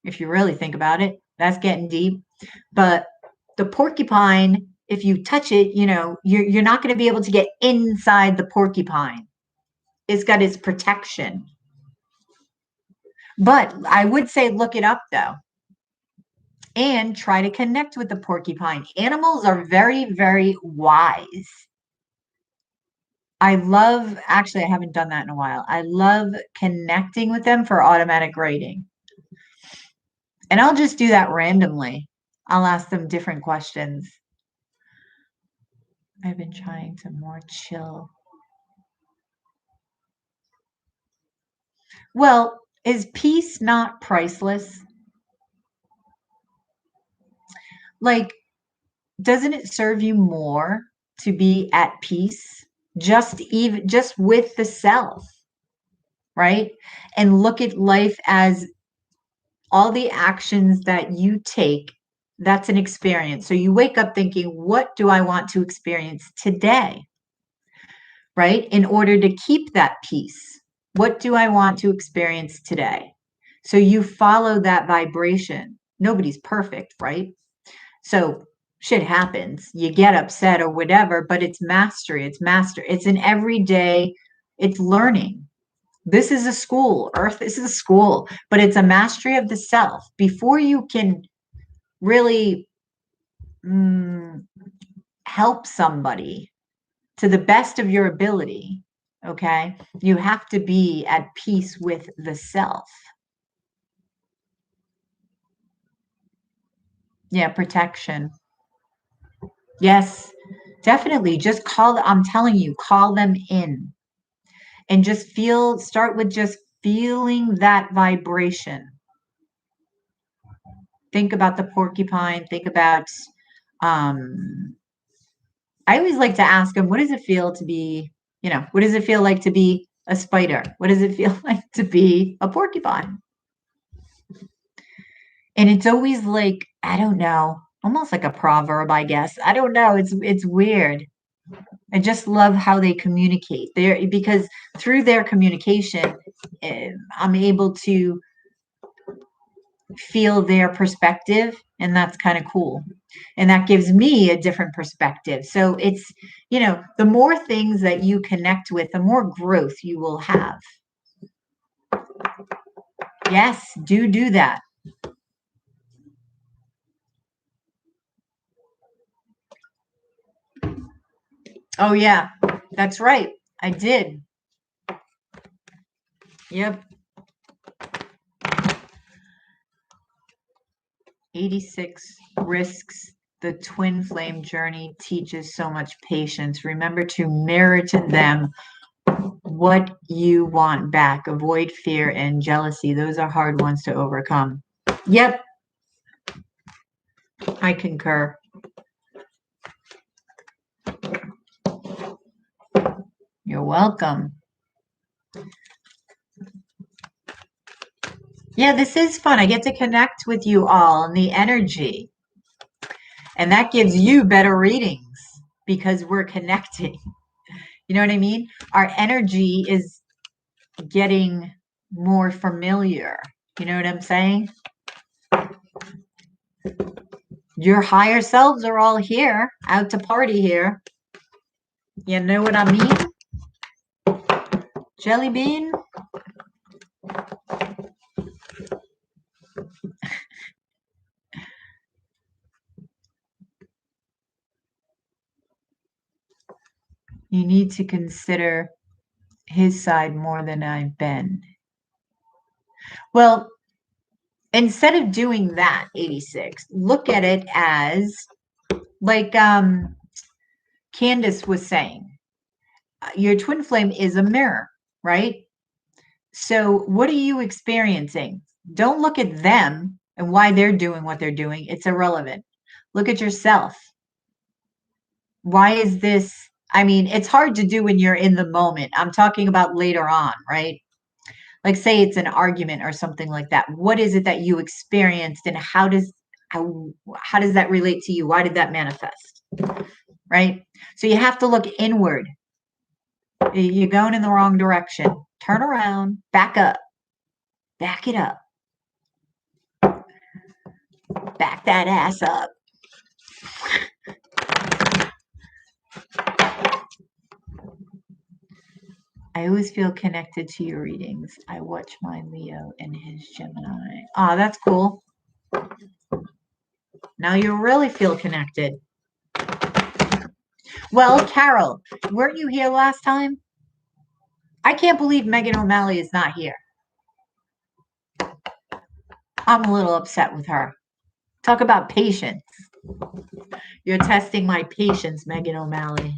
If you really think about it, that's getting deep. But the porcupine, if you touch it, you know, you're not going to be able to get inside the porcupine. It's got its protection. But I would say look it up though. And try to connect with the porcupine. Animals are very, very wise. Actually, I haven't done that in a while. I love connecting with them for automatic writing. And I'll just do that randomly. I'll ask them different questions. I've been trying to more chill. Well, is peace not priceless? Like, doesn't it serve you more to be at peace just with the self, right? And look at life as all the actions that you take, that's an experience. So you wake up thinking, what do I want to experience today? Right? In order to keep that peace, what do I want to experience today? So you follow that vibration. Nobody's perfect, right? So shit happens. You get upset or whatever, but it's mastery. It's an everyday, it's learning. This is a school. Earth is a school, but it's a mastery of the self. Before you can really help somebody to the best of your ability, okay, you have to be at peace with the self. Yeah, protection. Yes, definitely. Just call, I'm telling you, call them in and just start with just feeling that vibration. Think about the porcupine. Think about, I always like to ask them, what does it feel to be, what does it feel like to be a spider? What does it feel like to be a porcupine? And it's always like, I don't know, almost like a proverb, I guess. I don't know. It's weird. I just love how they communicate there, because through their communication, I'm able to feel their perspective, and that's kind of cool. And that gives me a different perspective. So it's, the more things that you connect with, the more growth you will have. Yes, do that. Oh, yeah, that's right. I did. Yep. 86 risks. The twin flame journey teaches so much patience. Remember to mirror to them what you want back. Avoid fear and jealousy. Those are hard ones to overcome. Yep. I concur. You're welcome. Yeah, this is fun. I get to connect with you all and the energy. And that gives you better readings because we're connecting. You know what I mean? Our energy is getting more familiar. You know what I'm saying? Your higher selves are all here, out to party here. You know what I mean? Jelly bean? You need to consider his side more than I've been. Well, instead of doing that, 86, look at it as like Candace was saying, your twin flame is a mirror, right? So what are you experiencing? Don't look at them and why they're doing what they're doing. It's irrelevant. Look at yourself. Why is this? I mean, it's hard to do when you're in the moment. I'm talking about later on, right? Like say it's an argument or something like that. What is it that you experienced and how does that relate to you? Why did that manifest? Right? So you have to look inward. You're going in the wrong direction. Turn around, back up. Back it up. Back that ass up. I always feel connected to your readings. I watch my Leo and his Gemini. Oh, that's cool. Now you really feel connected. Well, Carol, weren't you here last time? I can't believe Megan O'Malley is not here. I'm a little upset with her. Talk about patience. You're testing my patience, Megan O'Malley.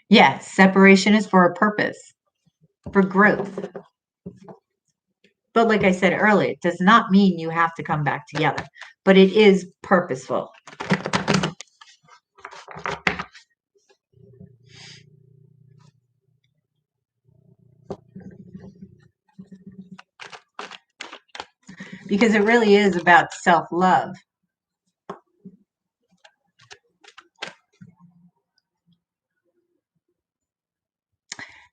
Yes, separation is for a purpose, for growth. But like I said earlier, it does not mean you have to come back together, but it is purposeful. Because it really is about self-love.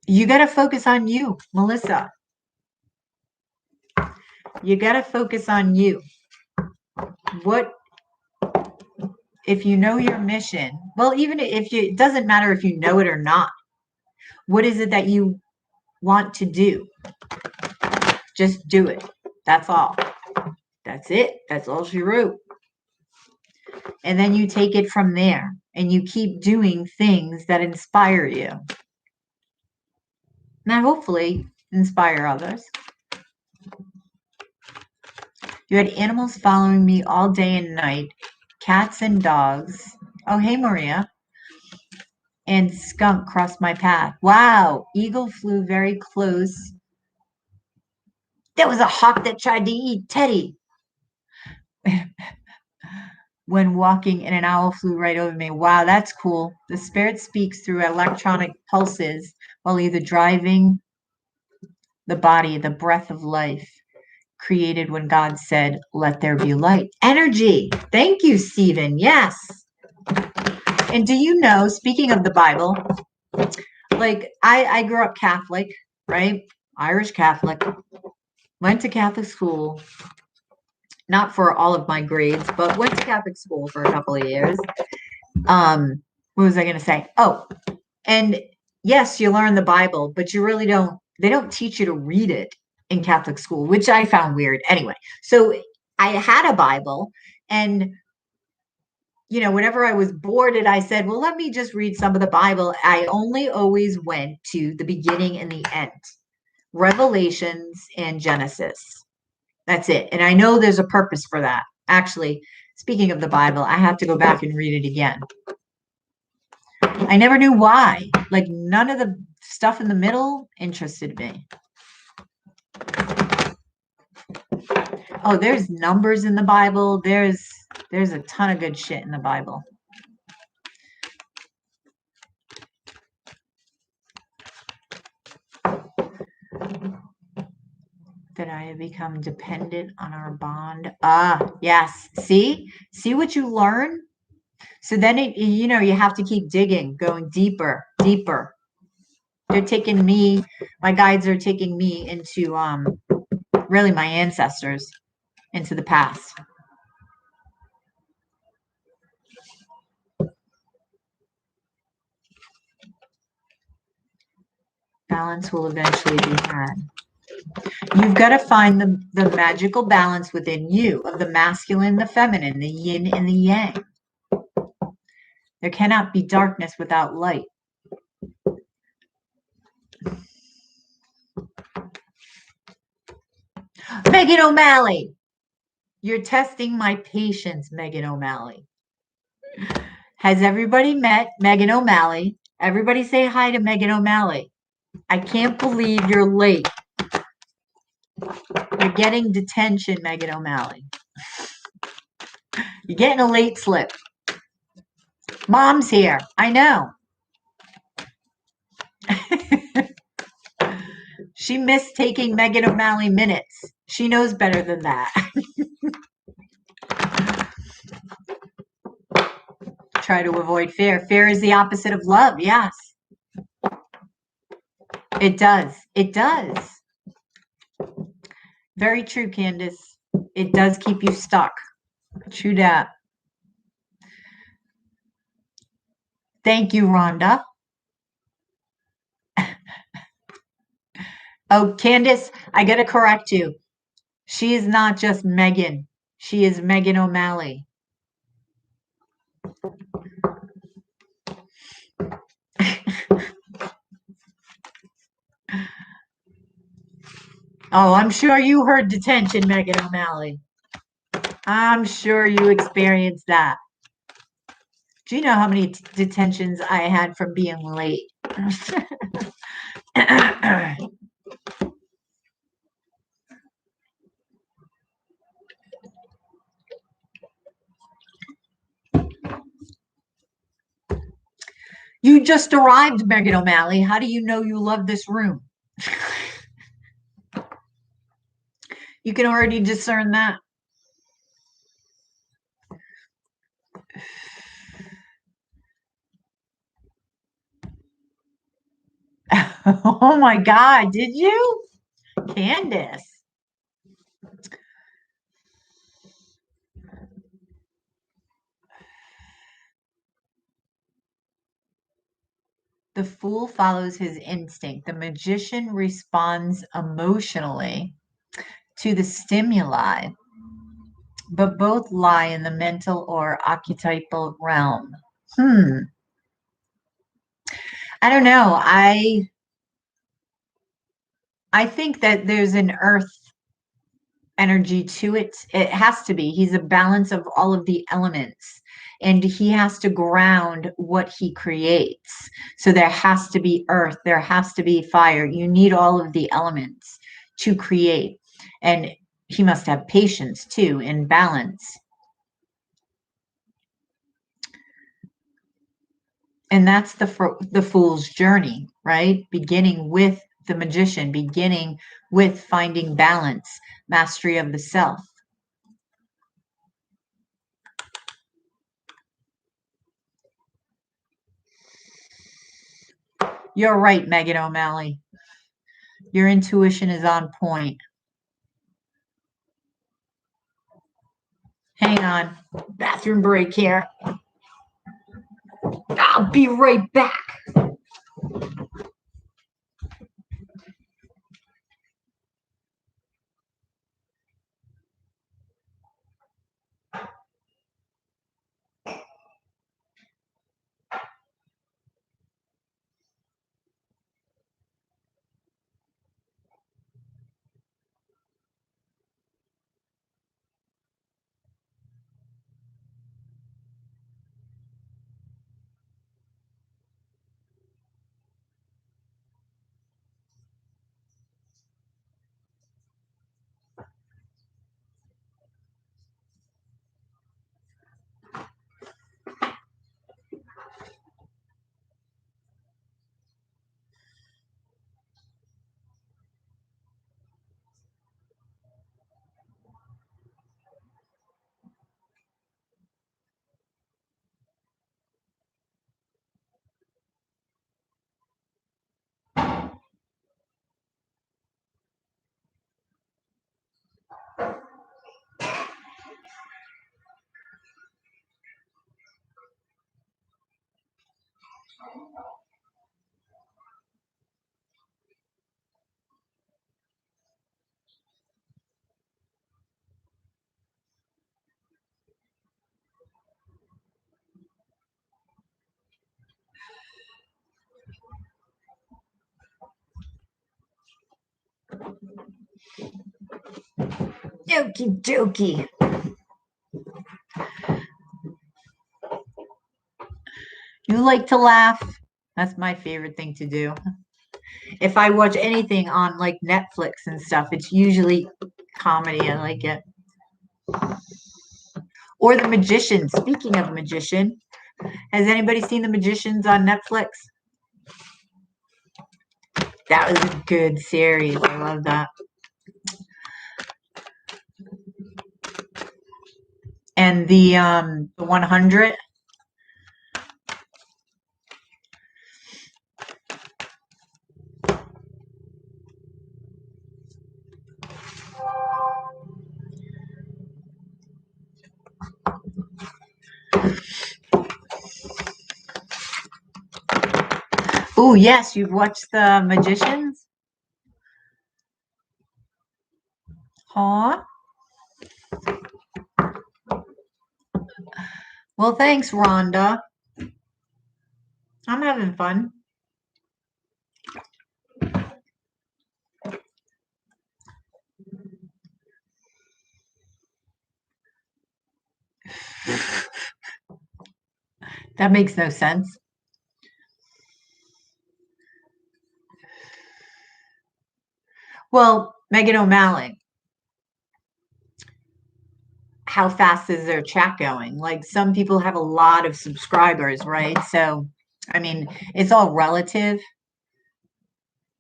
You got to focus on you, Melissa. You got to focus on you. What, if you know your mission, well, even if you, it doesn't matter if you know it or not. What is it that you want to do? Just do it. That's all. That's it. That's all she wrote. And then you take it from there. and you keep doing things that inspire you. Now, hopefully, inspire others. You had animals following me all day and night, cats and dogs. Oh, hey, Maria. And skunk crossed my path. Wow, eagle flew very close. There was a hawk that tried to eat Teddy. When walking, and an owl flew right over me. Wow, that's cool. The spirit speaks through electronic pulses while either driving the body, the breath of life, created when God said, let there be light. Energy. Thank you, Stephen. Yes. And do you know, speaking of the Bible, like I grew up Catholic, right? Irish Catholic, went to Catholic school, not for all of my grades, but went to Catholic school for a couple of years. What was I going to say? Oh, and yes, you learn the Bible, but you really don't, they don't teach you to read it in Catholic school, which I found weird. Anyway, so I had a Bible, and you know, whenever I was bored, I said, well, let me just read some of the Bible. I only always went to the beginning and the end, Revelations and Genesis. That's it. And I know there's a purpose for that. Actually, speaking of the Bible, I have to go back and read it again. I never knew why. Like, none of the stuff in the middle interested me. Oh, there's numbers in the Bible. There's a ton of good shit in the Bible. That I have become dependent on our bond. Ah, yes. See what you learn? So then, you know, you have to keep digging, going deeper, deeper. They're taking me, my guides are taking me into, really my ancestors, into the past. Balance will eventually be had. You've got to find the magical balance within you of the masculine, the feminine, the yin and the yang. There cannot be darkness without light. Megan O'Malley. You're testing my patience, Megan O'Malley. Has everybody met Megan O'Malley? Everybody say hi to Megan O'Malley. I can't believe you're late. You're getting detention, Megan O'Malley. You're getting a late slip. Mom's here. I know. She missed taking Megan O'Malley minutes. She knows better than that. Try to avoid fear. Fear is the opposite of love. Yes. It does. It does. Very true, Candace. It does keep you stuck. True that. Thank you, Rhonda. Oh, Candace, I got to correct you. She is not just Megan. She is Megan O'Malley. Oh, I'm sure you heard detention, Megan O'Malley. I'm sure you experienced that. Do you know how many detentions I had from being late? You just arrived, Megan O'Malley. How do you know you love this room? You can already discern that. Oh my God, did you? Candace. The fool follows his instinct. The magician responds emotionally to the stimuli, but both lie in the mental or archetypal realm. I don't know. I think that there's an earth energy to it. It has to be. He's a balance of all of the elements, and he has to ground what he creates. So there has to be earth, there has to be fire. You need all of the elements to create. And he must have patience too, in balance. And that's the fool's journey, right? Beginning with the magician, beginning with finding balance, mastery of the self. You're right, Megan O'Malley. Your intuition is on point. Hang on. Bathroom break here. I'll be right back. Okie dokie. You like to laugh? That's my favorite thing to do. If I watch anything on like Netflix and stuff, it's usually comedy. I like it. Or The Magician. Speaking of Magician, has anybody seen The Magicians on Netflix? That was a good series. I love that. And the 100. Oh, yes, you've watched The Magicians? Huh? Well, thanks, Rhonda. I'm having fun. That makes no sense. Well, Megan O'Malley, how fast is their chat going? Like some people have a lot of subscribers, right? So, I mean, it's all relative.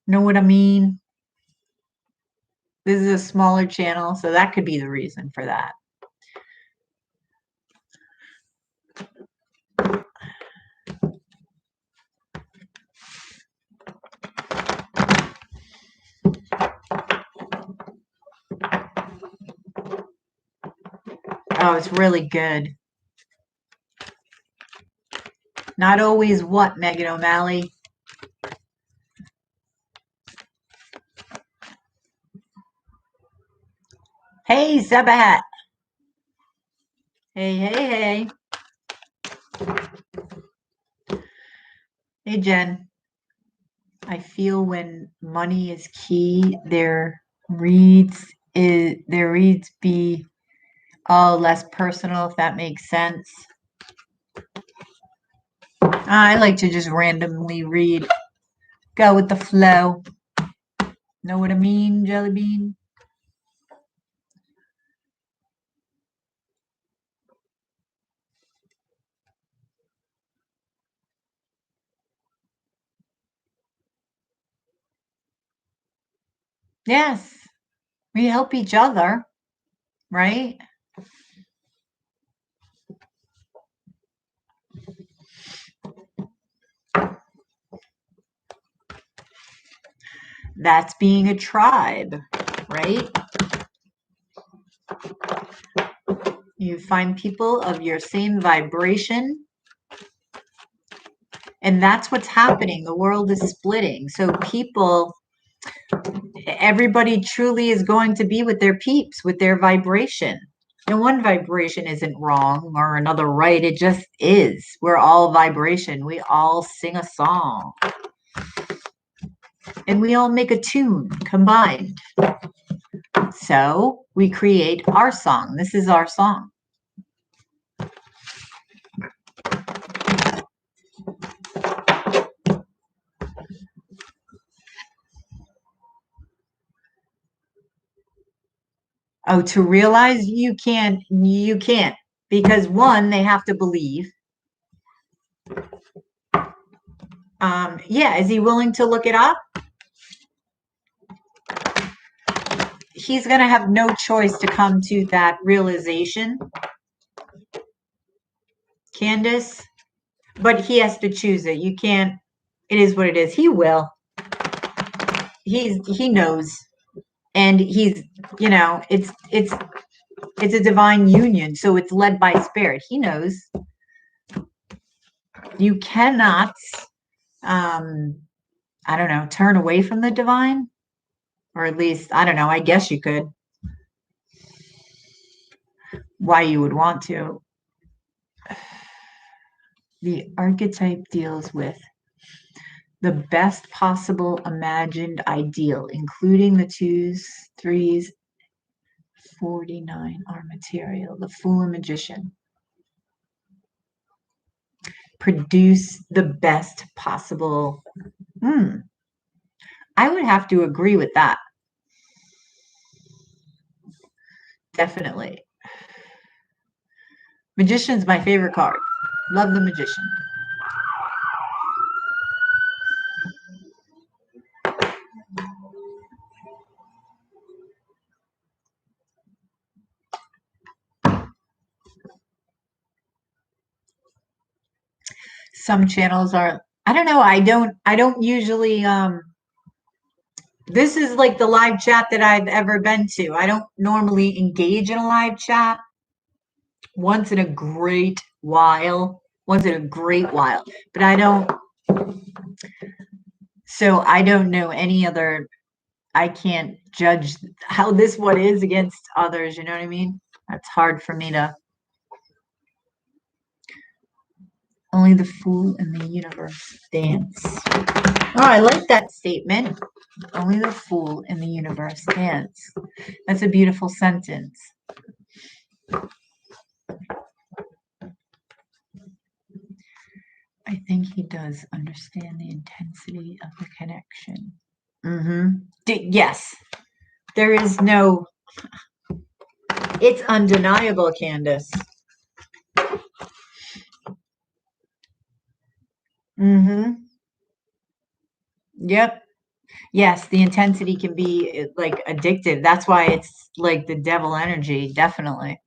Know what I mean? This is a smaller channel, so that could be the reason for that. Oh, it's really good. Not always what, Megan O'Malley? Hey, Sabahat. Hey, hey, hey. Hey, Jen. I feel when money is key, their reads be less personal, if that makes sense. I like to just randomly read, go with the flow. Know what I mean, Jelly Bean? Yes, we help each other, right? That's being a tribe, right? You find people of your same vibration, and that's what's happening. The world is splitting. So everybody truly is going to be with their peeps, with their vibration. And one vibration isn't wrong or another right. It just is. We're all vibration. We all sing a song. And we all make a tune combined. So we create our song. This is our song. Oh, to realize you can't, because one, they have to believe. Yeah, is he willing to look it up? He's going to have no choice to come to that realization, Candace, but he has to choose it. You can't, it is what it is. He will. He knows. And he's, it's a divine union, so it's led by spirit. He knows. You cannot, I don't know, turn away from the divine, or at least, I don't know, I guess you could. Why you would want to. The archetype deals with the best possible imagined ideal, including the 2s, 3s, 49 are material, the Fool and Magician. Produce the best possible. I would have to agree with that. Definitely. Magician's my favorite card. Love the Magician. Some channels are, I don't know, I don't usually this is like the live chat that I've ever been to. I don't normally engage in a live chat once in a great while, but I don't, so I don't know any other, I can't judge how this one is against others, you know what I mean? That's hard for me to. Only the fool in the universe dance. Oh, I like that statement. Only the fool in the universe dance. That's a beautiful sentence. I think he does understand the intensity of the connection. Yes. There is no, it's undeniable, Candace. Yep. Yes, the intensity can be like addictive. That's why it's like the devil energy, definitely.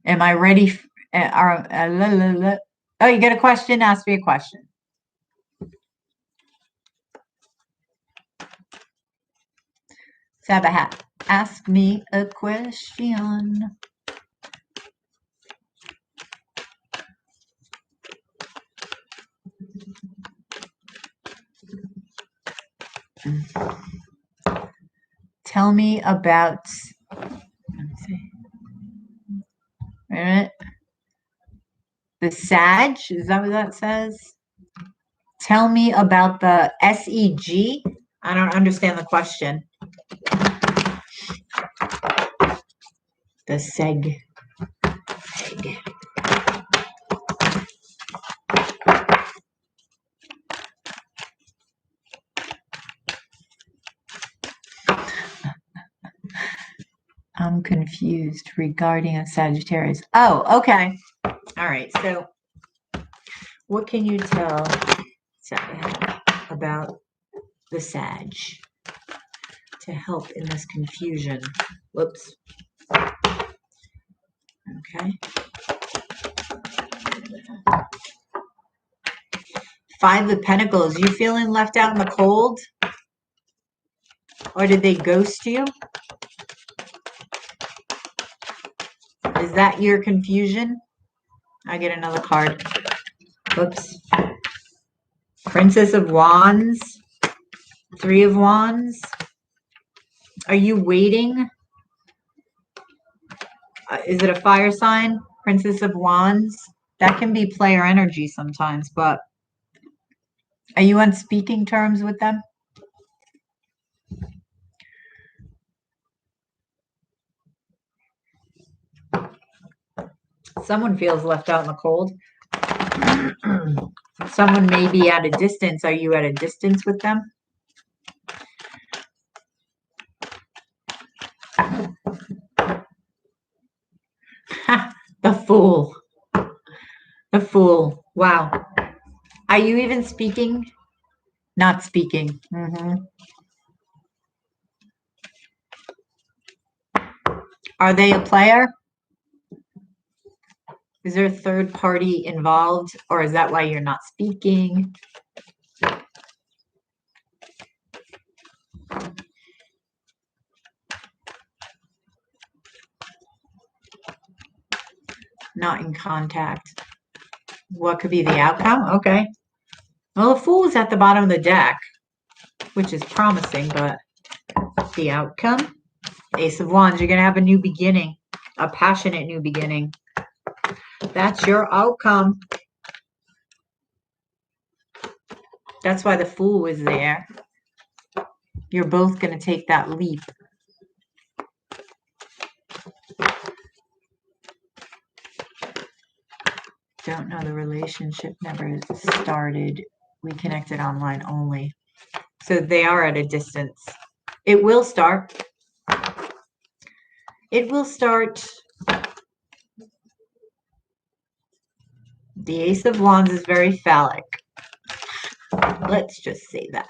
Am I ready? Oh, you got a question? Ask me a question. Sabahat, ask me a question. Tell me about, let me see. Wait a minute. The The Sag, is that what that says? Tell me about the SEG. I don't understand the question. The SEG. I'm confused regarding a Sagittarius. Oh, okay. All right. So what can you tell about the Sag to help in this confusion? Whoops. Okay. 5 of Pentacles. You feeling left out in the cold? Or did they ghost you? Is that your confusion? I get another card. Whoops. Princess of Wands. 3 of Wands. Are you waiting? Is it a fire sign? Princess of Wands. That can be player energy sometimes, but are you on speaking terms with them? Someone feels left out in the cold. Someone may be at a distance. Are you at a distance with them? The Fool. The Fool. Wow. Are you even speaking? Not speaking. Are they a player? Is there a third party involved, or is that why you're not speaking? Not in contact. What could be the outcome? Okay. Well, the Fool is at the bottom of the deck, which is promising, but the outcome? Ace of Wands. You're going to have a new beginning, a passionate new beginning. That's your outcome. That's why the Fool is there. You're both going to take that leap. Don't know, the relationship never started. We connected online only. So they are at a distance. It will start. It will start. The Ace of Wands is very phallic. Let's just say that.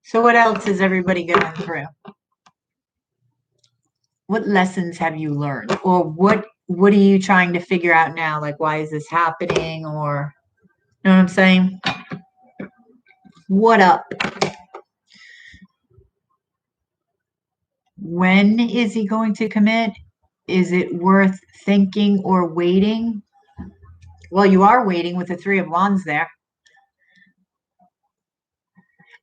So what else is everybody going through? What lessons have you learned? Or what are you trying to figure out now? Like, why is this happening? Or, you know what I'm saying? What up? When is he going to commit? Is it worth thinking or waiting? Well, you are waiting with the 3 of Wands there.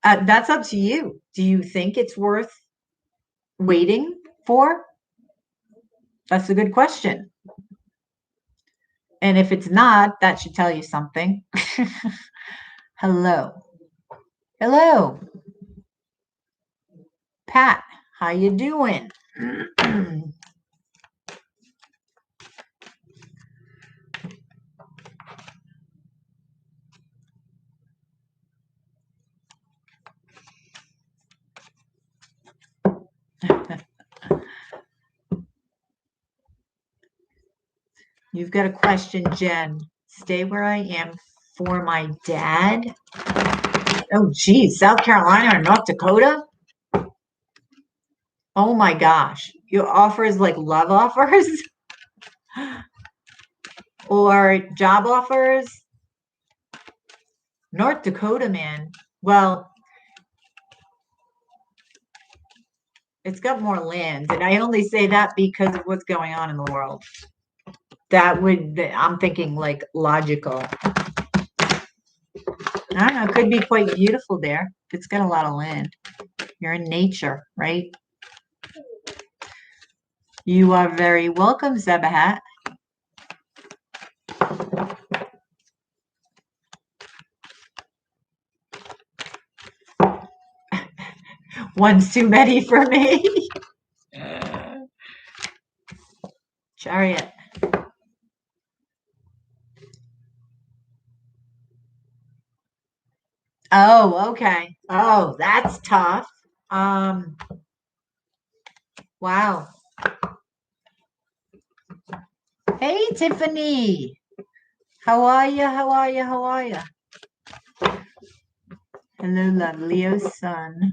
That's up to you. Do you think it's worth waiting for? That's a good question. And if it's not, that should tell you something. Hello. Hello. Pat, how you doing? You've got a question, Jen. Stay where I am for my dad. Oh, geez, South Carolina or North Dakota? Oh my gosh. Your offers like love offers? Or job offers? North Dakota, man. Well, it's got more land. And I only say that because of what's going on in the world. That would, I'm thinking like logical. I don't know, it could be quite beautiful there. It's got a lot of land. You're in nature, right? You are very welcome, Zebahat. One's too many for me. Chariot. Oh, okay. Oh, that's tough. Wow. Hey, Tiffany. How are you? How are you? How are you? Hello, love. Leo's son.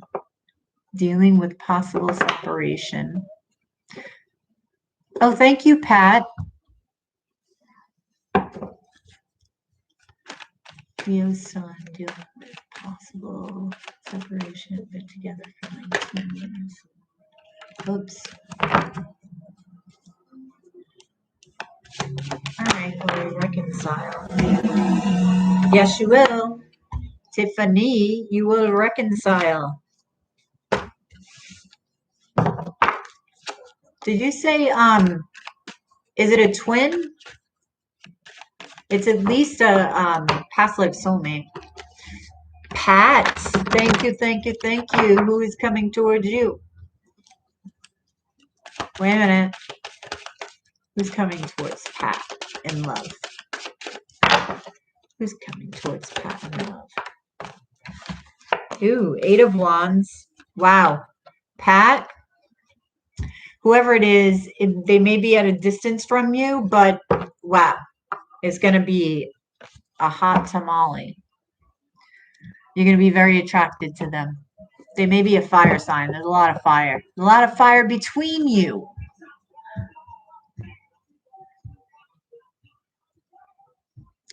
Dealing with possible separation. Oh, thank you, Pat. Leo's son. Dealing with possible separation. Been together for 19 years. Oops. All right, we'll reconcile. Yes, you will. Tiffany, you will reconcile. Did you say, is it a twin? It's at least a past life soulmate. Pat, thank you, thank you, thank you. Who is coming towards you? Wait a minute. Who's coming towards Pat in love? Who's coming towards Pat in love? Ooh, 8 of Wands. Wow. Pat, whoever it is, they may be at a distance from you, but wow, it's going to be a hot tamale. You're going to be very attracted to them. They may be a fire sign. There's a lot of fire. A lot of fire between you.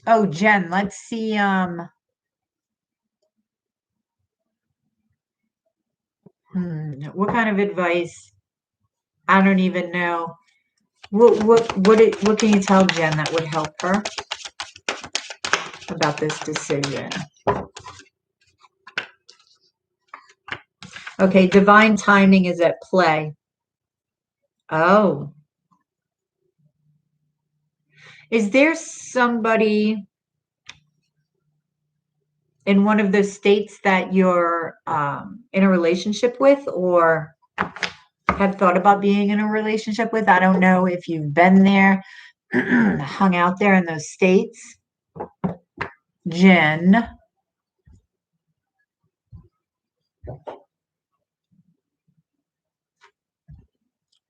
Oh, Jen, let's see. What kind of advice? I don't even know. What can you tell Jen that would help her about this decision? Okay, divine timing is at play. Oh. Is there somebody in one of the states that you're in a relationship with or have thought about being in a relationship with? I don't know if you've been there, hung out there in those states. Jen.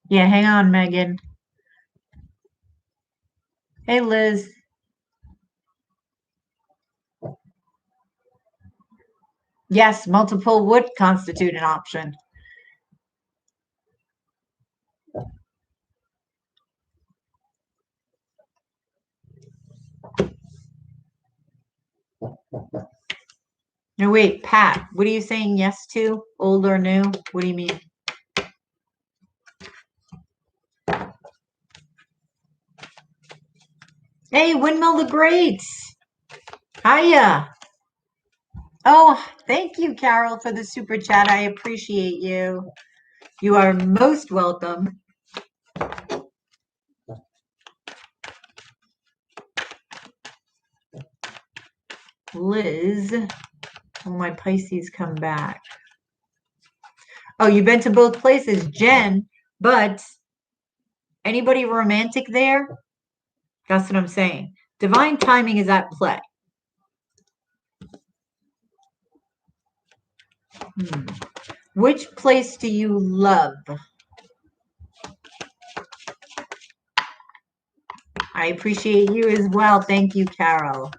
Yeah, hang on, Megan. Hey, Liz. Yes, multiple would constitute an option. No, wait, Pat, what are you saying yes to? Old or new? What do you mean? Hey, Windmill the Great. Hiya. Oh, thank you, Carol, for the super chat. I appreciate you. You are most welcome. Liz, will my Pisces come back? Oh, you've been to both places, Jen, but anybody romantic there? That's what I'm saying. Divine timing is at play. Which place do you love? I appreciate you as well. Thank you, Carol.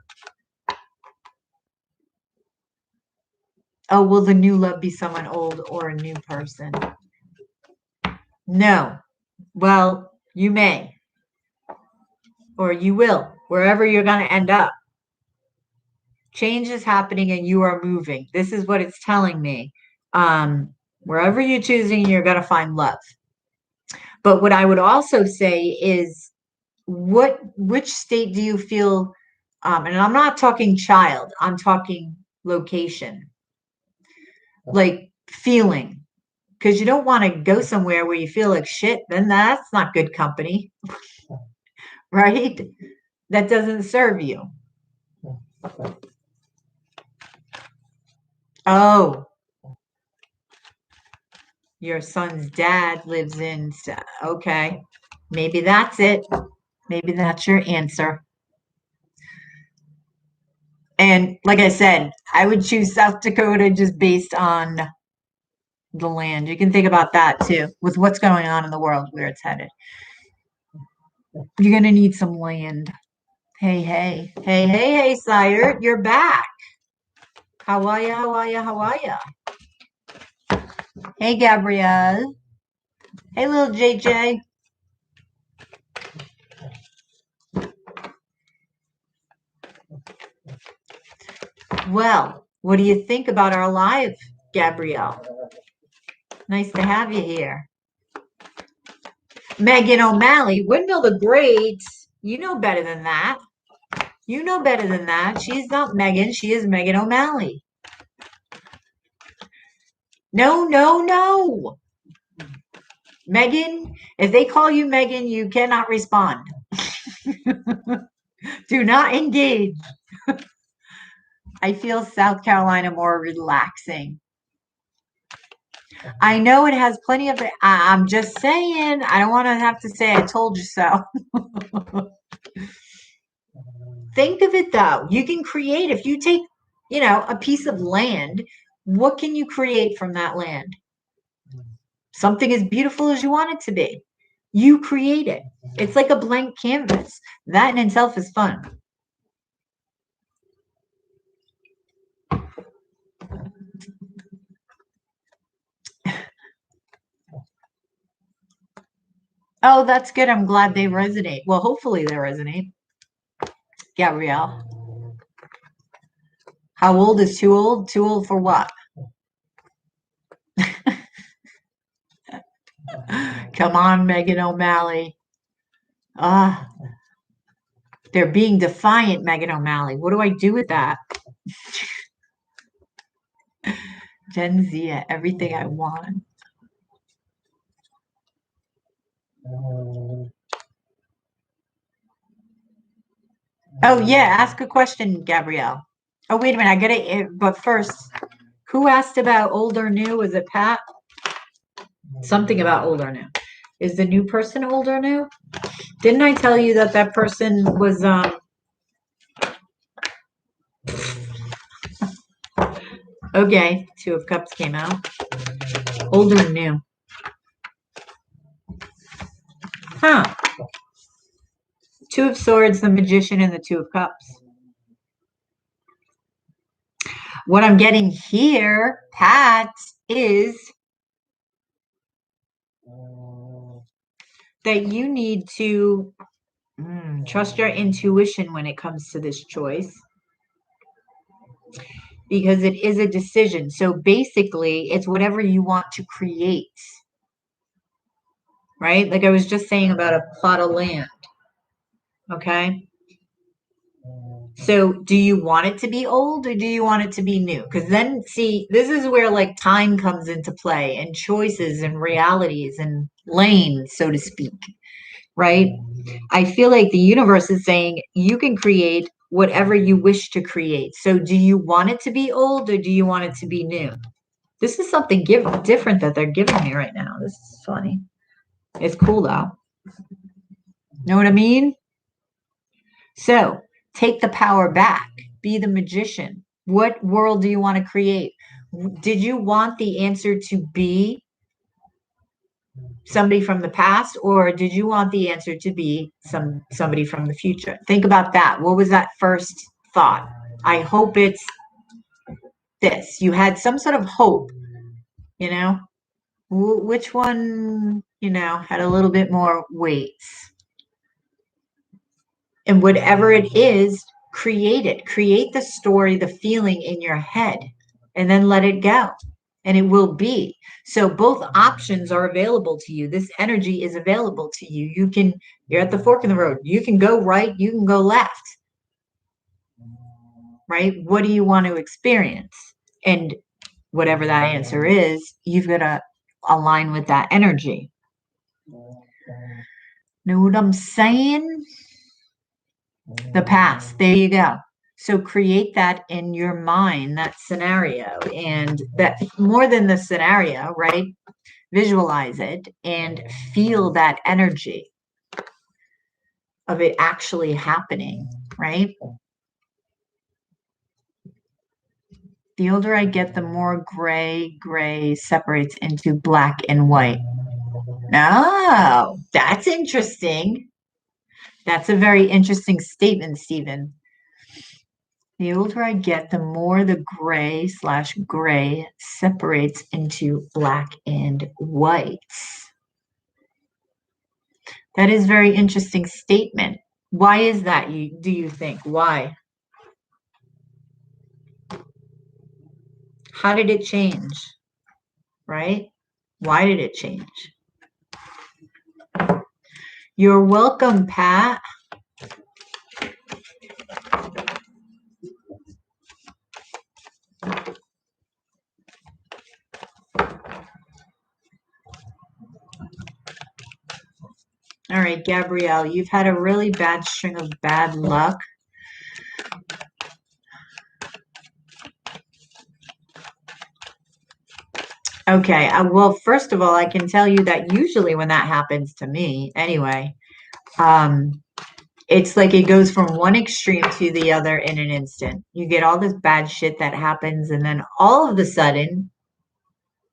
Oh, will the new love be someone old or a new person? No. Well, you may. Or you will, wherever you're going to end up. Change is happening and you are moving. This is what it's telling me. Wherever you're choosing, you're going to find love. But what I would also say is which state do you feel, and I'm not talking child, I'm talking location, like feeling, because you don't want to go somewhere where you feel like shit, then that's not good company, right? That doesn't serve you. Oh, your son's dad lives in, okay, maybe that's it. Maybe that's your answer. And like I said, I would choose South Dakota just based on the land. You can think about that too, with what's going on in the world, where it's headed. You're going to need some land. Hey, hey, hey, hey, hey, sire, you're back. How are ya? How are ya? How are ya? Hey, Gabrielle. Hey, little JJ. Well, what do you think about our live, Gabrielle? Nice to have you here. Megan O'Malley, Windmill the Great. You know better than that. You know better than that. She's not Megan. She is Megan O'Malley. No, no, no. Megan, if they call you Megan, you cannot respond. Do not engage. I feel South Carolina more relaxing. I know it has plenty of, I'm just saying, I don't want to have to say I told you so. Think of it though. You can create, if you take, a piece of land, what can you create from that land? Something as beautiful as you want it to be. You create it. It's like a blank canvas. That in itself is fun. Oh, that's good. I'm glad they resonate. Well, hopefully they resonate. Gabrielle. How old is too old? Too old for what? Come on, Megan O'Malley. They're being defiant, Megan O'Malley. What do I do with that? Gen Z, everything I want. Oh, yeah. Ask a question, Gabrielle. Oh, wait a minute. I got it. But first, who asked about old or new? Was it Pat? Something about old or new. Is the new person old or new? Didn't I tell you that that person was okay, Two of Cups came out. Old or new? Huh. Two of Swords, the Magician, and the Two of Cups. What I'm getting here, Pat, is that you need to trust your intuition when it comes to this choice, because it is a decision. So basically, it's whatever you want to create, right? Like I was just saying about a plot of land, okay? So do you want it to be old or do you want it to be new? Because then, see, this is where like time comes into play and choices and realities and lanes, so to speak, right? I feel like the universe is saying you can create whatever you wish to create. So do you want it to be old or do you want it to be new? This is something different that they're giving me right now. This is funny. It's cool though. Know what I mean? So take the power back. Be the magician. What world do you want to create? Did you want the answer to be somebody from the past, or did you want the answer to be somebody from the future? Think about that. What was that first thought? I hope it's this. You had some sort of hope, which one, had a little bit more weight. And whatever it is, create it. Create the story, the feeling in your head, and then let it go. and it will be. So both options are available to you. This energy is available to you. You're at the fork in the road. You can go right, you can go left. Right? What do you want to experience? And whatever that answer is, you've got to align with that energy. Know what I'm saying? The past. There you go. So create that in your mind, that scenario, and that more than the scenario, right? Visualize it and feel that energy of it actually happening, right? The older I get, the more gray separates into black and white. Oh, that's interesting. That's a very interesting statement, Stephen. The older I get, the more the gray separates into black and white. That is very interesting statement. Why is that, do you think? Why? How did it change? Right? Why did it change? You're welcome, Pat. All right, Gabrielle, you've had a really bad string of bad luck. Okay, well, first of all, I can tell you that usually when that happens to me, anyway, it's like it goes from one extreme to the other in an instant. You get all this bad shit that happens, and then all of a sudden,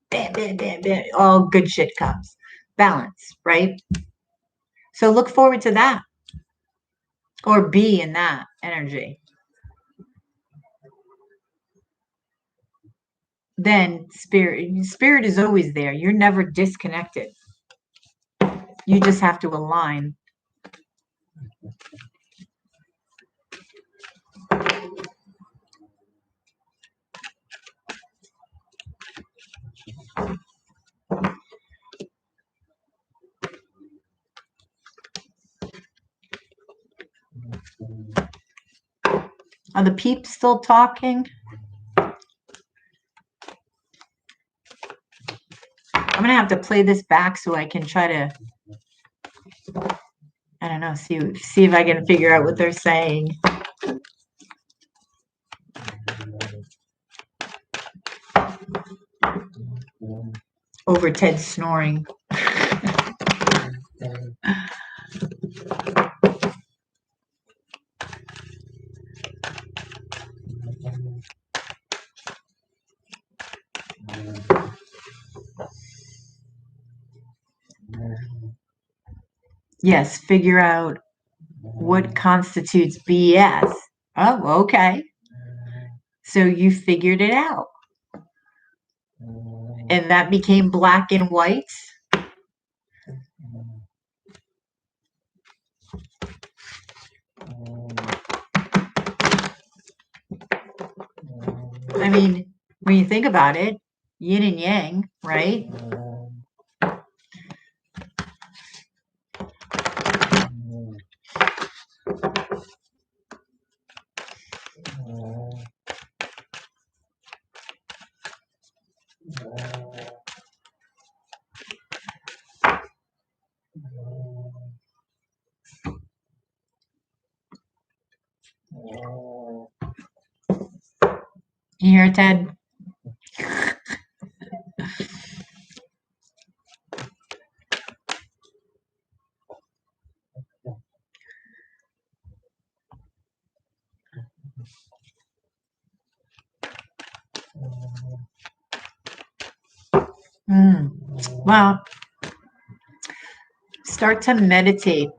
bam, bam, bam, bam, all good shit comes. Balance, right? So look forward to that, or be in that energy. Then spirit is always there. You're never disconnected. You just have to align. Are the peeps still talking? I'm gonna have to play this back so I can try to, I don't know, see if I can figure out what they're saying. Over Ted snoring. Yes, figure out what constitutes BS. Oh, okay. So you figured it out. And that became black and white. I mean, when you think about it, yin and yang, right? You hear it, Ted? Well, start to meditate.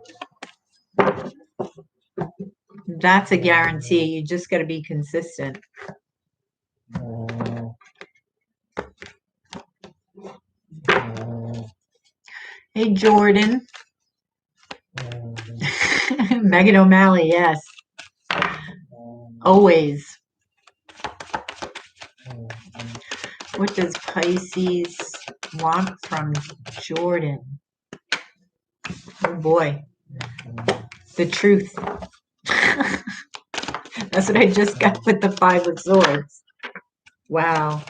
That's a guarantee. You just got to be consistent. Hey, Jordan. Megan O'Malley, yes. Always. What does Pisces want from Jordan? Oh boy. The truth. That's what I just got with the Five of Swords. Wow.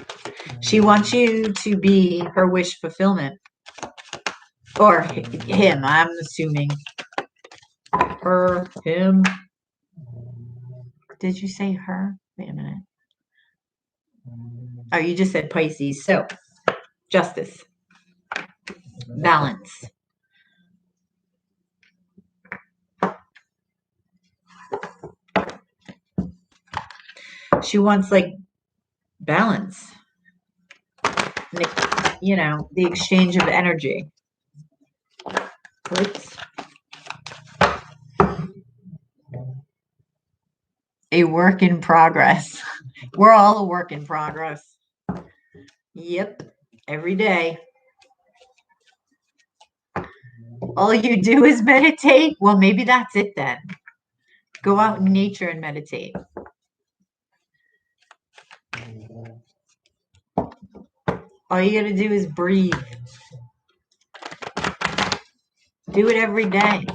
She wants you to be her wish fulfillment. Or him, I'm assuming. Her, him. Did you say her? Wait a minute. Oh, you just said Pisces. So, justice. Balance. She wants, like, balance. You know, the exchange of energy. Whoops. A work in progress. We're all a work in progress. Yep. Every day. All you do is meditate. Well, maybe that's it then. Go out in nature and meditate. All you got to do is breathe. Do it every day,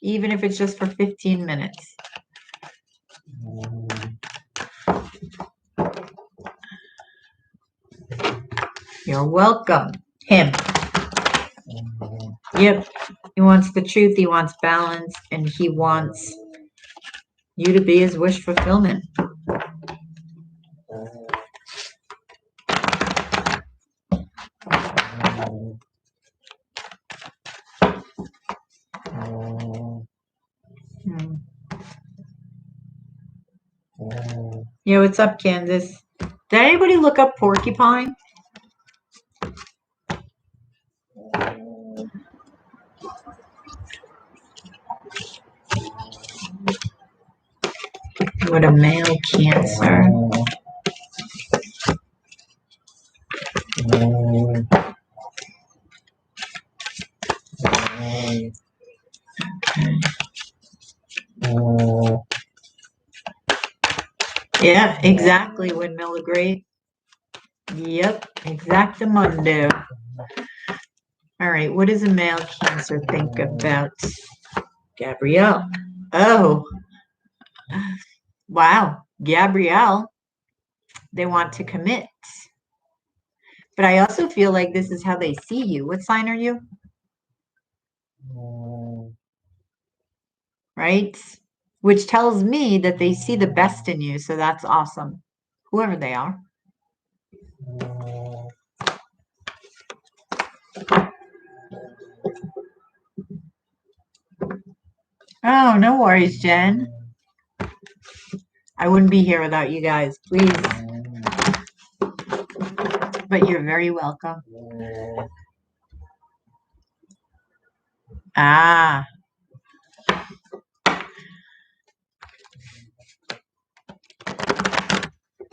even if it's just for 15 minutes. You're welcome. Him. Yep. He wants the truth. He wants balance. And he wants you to be his wish fulfillment. Yeah, what's up, Kansas? Did anybody look up porcupine? What a male Cancer. Yeah, exactly, Windmill agree. Yep, exactamundo. All right, what does a male Cancer think about Gabrielle? Oh, wow, Gabrielle. They want to commit. But I also feel like this is how they see you. What sign are you? Right? Which tells me that they see the best in you. So that's awesome. Whoever they are. Oh, no worries, Jen. I wouldn't be here without you guys. Please. But you're very welcome. Ah.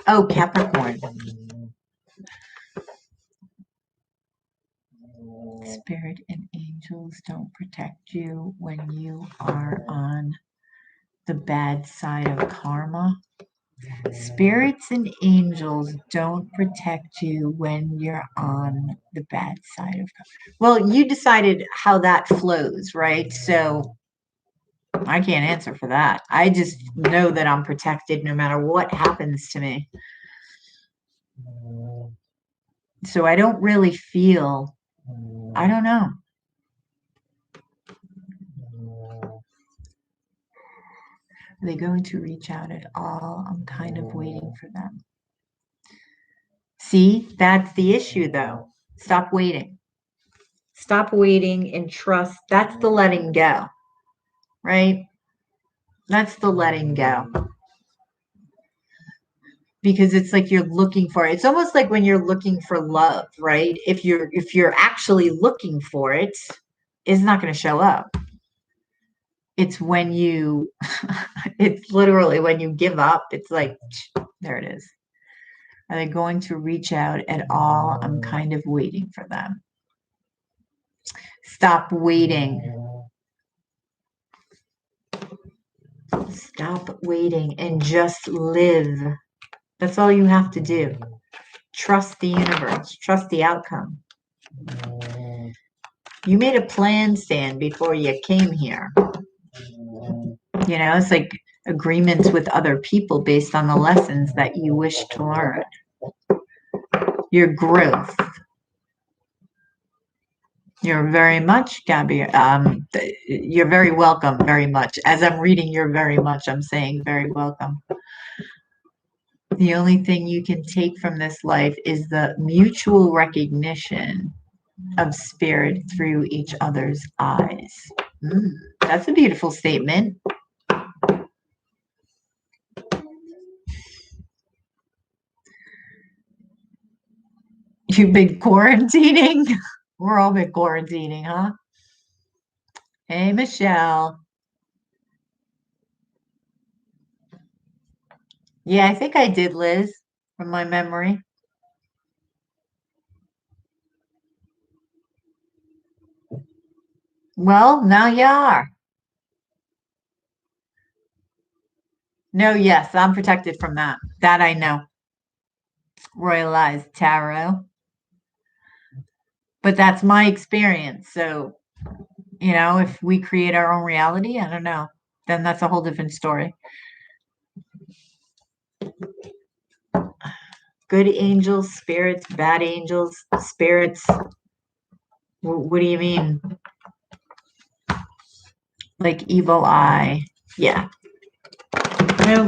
Oh, Capricorn. Spirit and angels don't protect you when you are on the bad side of karma. Spirits and angels don't protect you when you're on the bad side of karma. Well, you decided how that flows, right? So I can't answer for that. I just know that I'm protected no matter what happens to me. So I don't really feel, I don't know. Are they going to reach out at all? I'm kind of waiting for them. See, that's the issue though. Stop waiting. Stop waiting and trust. That's the letting go, right? That's the letting go. Because it's like you're looking for it. It's almost like when you're looking for love, right? If you're actually looking for it, it's not going to show up. It's when you, it's literally when you give up, it's like, there it is. Are they going to reach out at all? I'm kind of waiting for them. Stop waiting. Stop waiting and just live. That's all you have to do. trust the universe, trust the outcome. You made a plan, Stan, before you came here. You know, it's like agreements with other people based on the lessons that you wish to learn. Your growth. You're very much, Gabby. You're very welcome, very much. As I'm reading you're very much, I'm saying very welcome. The only thing you can take from this life is the mutual recognition of spirit through each other's eyes. That's a beautiful statement. You've been quarantining? We're all been quarantining, huh? Hey, Michelle. Yeah, I think I did, Liz, from my memory. Well, now you are. No, yes, I'm protected from that. That I know. Royalized tarot. But that's my experience. So, you know, if we create our own reality, I don't know. Then that's a whole different story. Good angels, spirits, bad angels, spirits. What do you mean? Like evil eye. Yeah. No.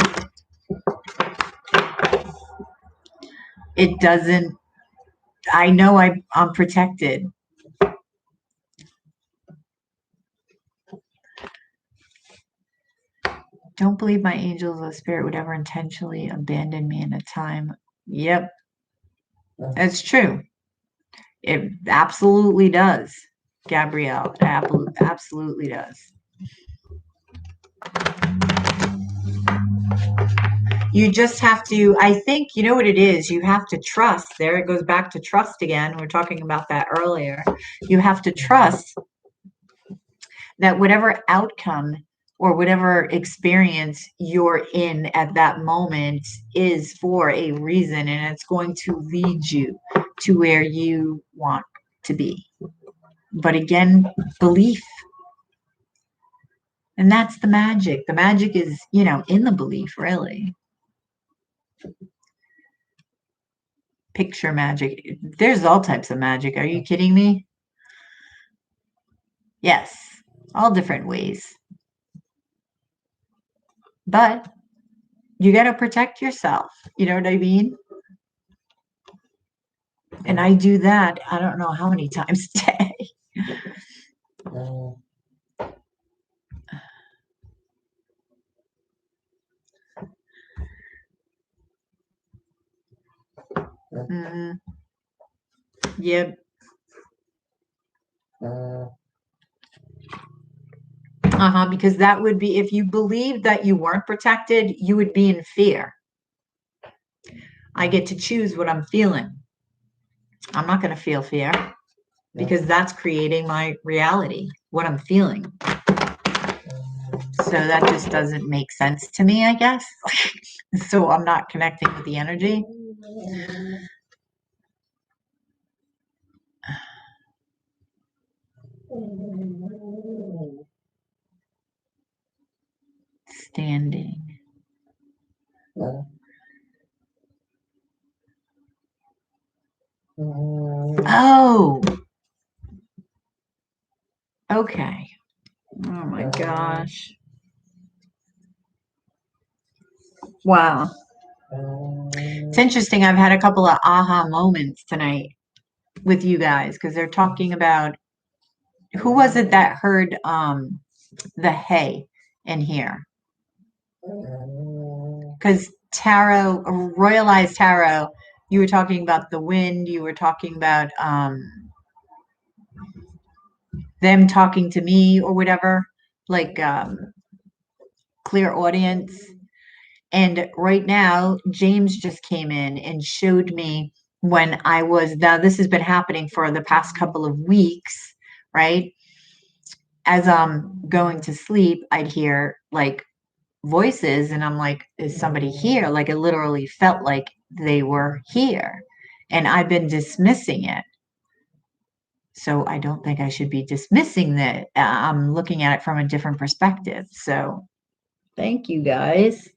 It doesn't. I know I'm protected. Don't believe my angels or spirit would ever intentionally abandon me in a time. Yep. That's true. It absolutely does, Gabrielle. It absolutely does. You just have to, I think, you know what it is? You have to trust. There it goes back to trust again. We were talking about that earlier. You have to trust that whatever outcome or whatever experience you're in at that moment is for a reason, and it's going to lead you to where you want to be. But again, belief. And that's the magic. The magic is, you know, in the belief, really. Picture magic. There's all types of magic. Are you kidding me? Yes, all different ways. But you got to protect yourself. You know what I mean? And I do that, I don't know how many times a day. Mm, yep. Because that would be, if you believed that you weren't protected, you would be in fear. I get to choose what I'm feeling. I'm not going to feel fear because that's creating my reality, what I'm feeling. So that just doesn't make sense to me, I guess. So I'm not connecting with the energy. Standing. Oh. Okay. Oh my gosh. Wow. It's interesting. I've had a couple of aha moments tonight with you guys because they're talking about, who was it that heard the hay in here? Because tarot, royalized tarot, you were talking about the wind, you were talking about them talking to me or whatever, like clear audience. And right now, James just came in and showed me when I was, now this has been happening for the past couple of weeks, right? As I'm going to sleep, I'd hear like voices and I'm like, is somebody here? Like it literally felt like they were here. and I've been dismissing it. So I don't think I should be dismissing that. I'm looking at it from a different perspective. So thank you guys.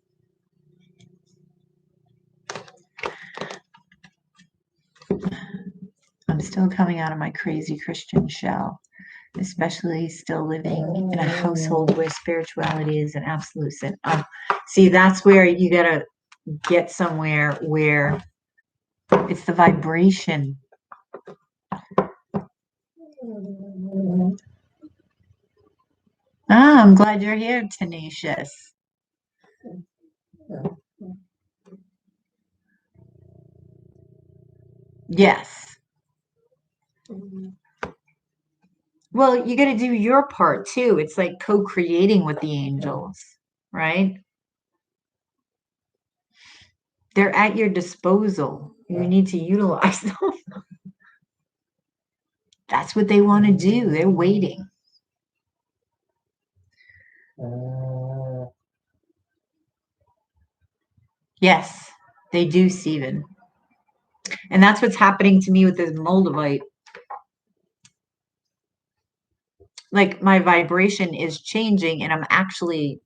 I'm still coming out of my crazy Christian shell, especially still living in a household where spirituality is an absolute sin. See, that's where you got to get somewhere where it's the vibration. I'm glad you're here, Tenacious. Yes. Well, you got to do your part too. It's like co-creating with the angels, right? They're at your disposal. You need to utilize them. That's what they want to do. They're waiting. Yes, they do, Stephen. And that's what's happening to me with this Moldavite. Like my vibration is changing, and I'm actually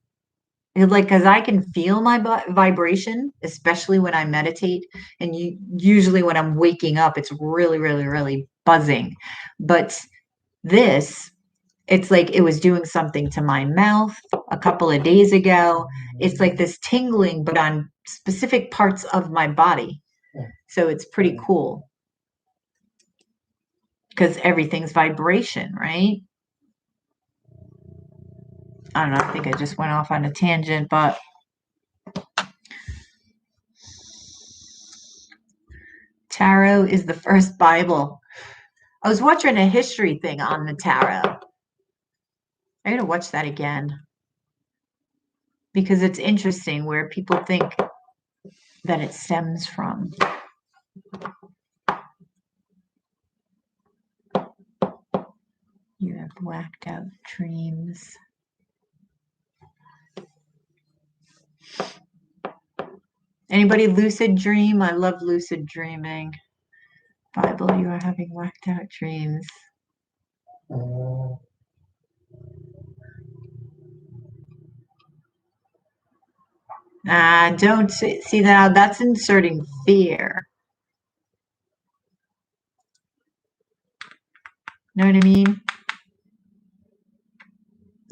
like, because I can feel my vibration, especially when I meditate. And usually when I'm waking up, it's really, really, really buzzing. But this, it's like it was doing something to my mouth a couple of days ago. It's like this tingling, but on specific parts of my body. So it's pretty cool. Because everything's vibration, right? I don't know. I think I just went off on a tangent, but tarot is the first Bible. I was watching a history thing on the tarot. I gotta watch that again because it's interesting where people think that it stems from. You have whacked out dreams. Anybody lucid dream? I love lucid dreaming. Bible, you are having whacked out dreams. Don't see that. That's inserting fear. Know what I mean?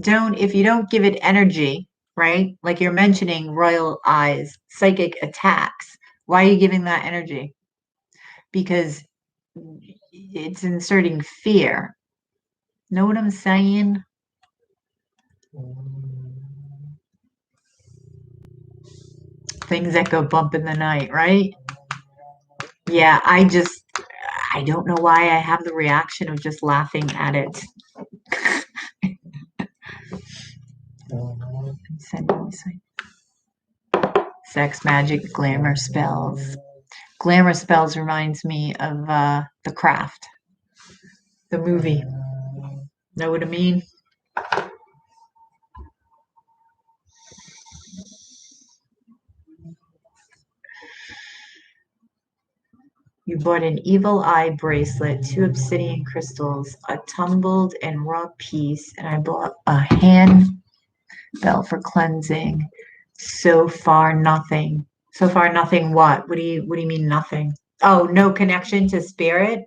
If you don't give it energy, right? Like you're mentioning royal eyes, psychic attacks. Why are you giving that energy? Because it's inserting fear. Know what I'm saying? Things that go bump in the night, right? Yeah, I don't know why I have the reaction of just laughing at it. Sex, magic, glamour spells. Glamour spells reminds me of The Craft, the movie. Know what I mean? You bought an evil eye bracelet, 2 obsidian crystals, a tumbled and raw piece, and I bought a hand bell for cleansing. So far, nothing. So far, nothing. What? What do you mean nothing? Oh, no connection to spirit?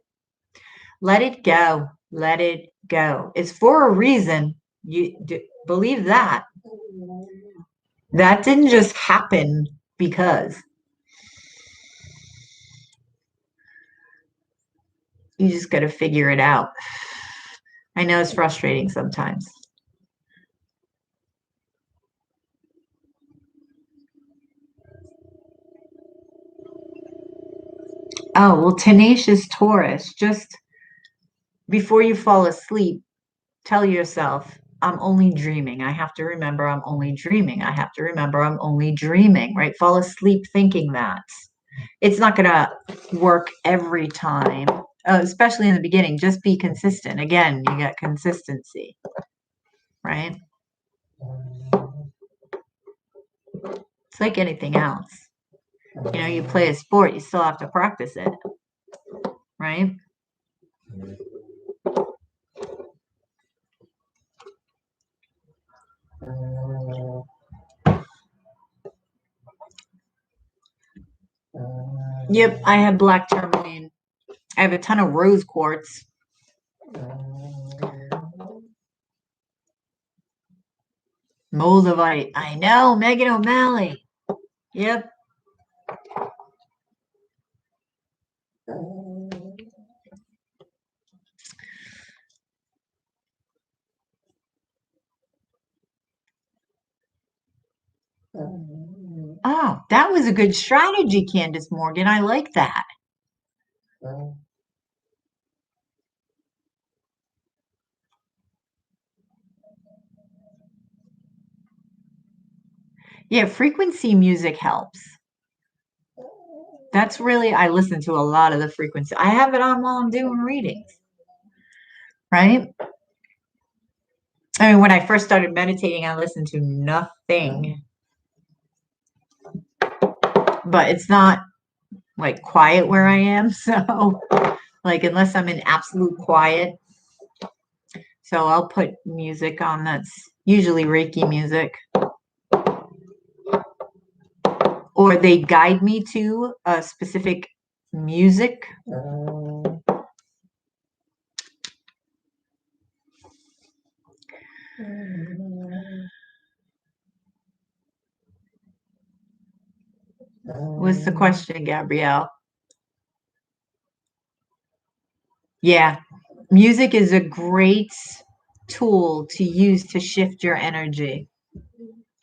Let it go. Let it go. It's for a reason. Believe that. That didn't just happen because. You just got to figure it out. I know it's frustrating sometimes. Oh, well, tenacious Taurus, just before you fall asleep, tell yourself, I'm only dreaming. I have to remember I'm only dreaming. I have to remember I'm only dreaming, right? Fall asleep thinking that. It's not going to work every time, especially in the beginning. Just be consistent. Again, you got consistency, right? It's like anything else. You play a sport, you still have to practice it. right? Yep, I have black tourmaline. I have a ton of rose quartz. Moldavite. I know, Megan O'Malley. Yep. Oh, that was a good strategy, Candace Morgan. I like that. Yeah, frequency music helps. That's really, I listen to a lot of the frequency. I have it on while I'm doing readings, right? I mean, when I first started meditating, I listened to nothing. But it's not like quiet where I am. So, like, unless I'm in absolute quiet. So I'll put music on that's usually Reiki music. Or they guide me to a specific music. What's the question, Gabrielle? Yeah, music is a great tool to use to shift your energy.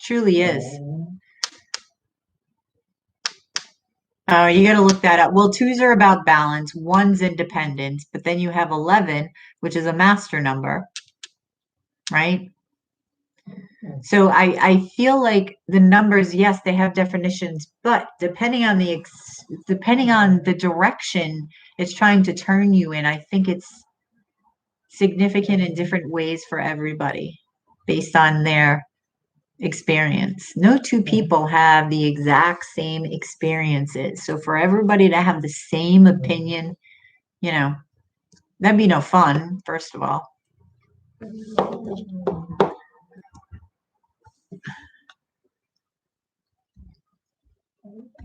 Truly is. Oh, you got to look that up. Well, 2s are about balance, 1's independence, but then you have 11, which is a master number, right? So I feel like the numbers, yes, they have definitions, but depending on the direction it's trying to turn you in, I think it's significant in different ways for everybody based on their experience. No two people have the exact same experiences. So for everybody to have the same opinion, you know, that'd be no fun, first of all.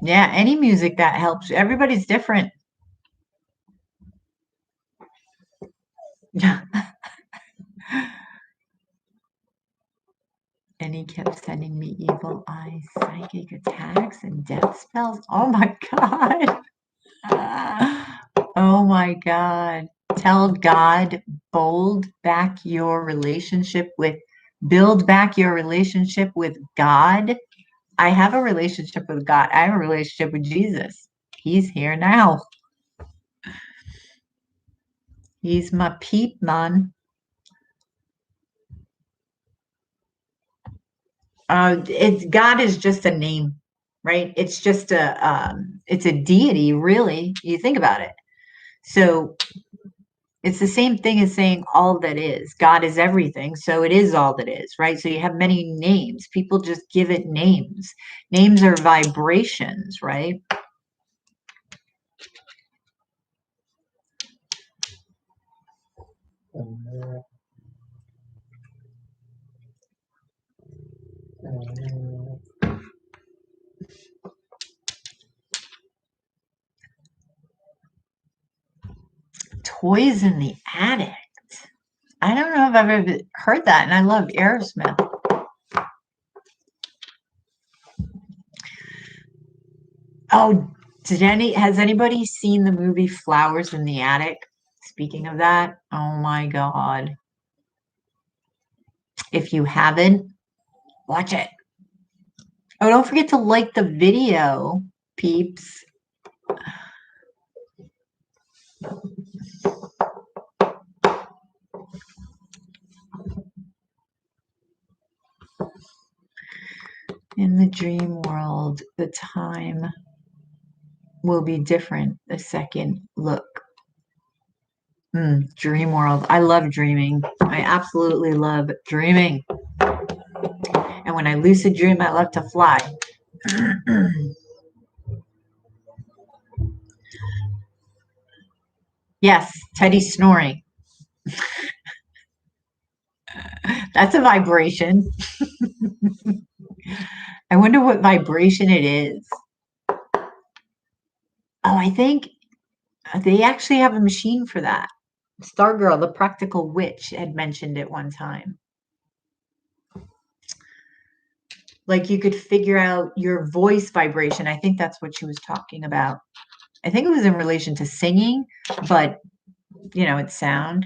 Yeah, any music that helps. Everybody's different. And he kept sending me evil eye psychic attacks and death spells. Oh my God. Oh my God. Tell God, build back your relationship with God. I have a relationship with God. I have a relationship with Jesus. He's here now. He's my peep, man. It's God is just a name, right? It's just it's a deity, really. You think about it. So it's the same thing as saying all that is. God is everything, so it is all that is, right? So you have many names. People just give it names. Names are vibrations, right? Toys in the Attic. I don't know if I've ever heard that, and I love Aerosmith. Oh, has anybody seen the movie Flowers in the Attic? Speaking of that, oh my God. If you haven't, watch it. Oh, don't forget to like the video, peeps. In the dream world, the time will be different the second look. Dream world. I love dreaming. I absolutely love dreaming. And when I lucid dream, I love to fly. Yes, Teddy's snoring. That's a vibration. I wonder what vibration it is. Oh, I think they actually have a machine for that. Stargirl, the practical witch, had mentioned it one time. Like you could figure out your voice vibration. I think that's what she was talking about. I think it was in relation to singing, but it's sound.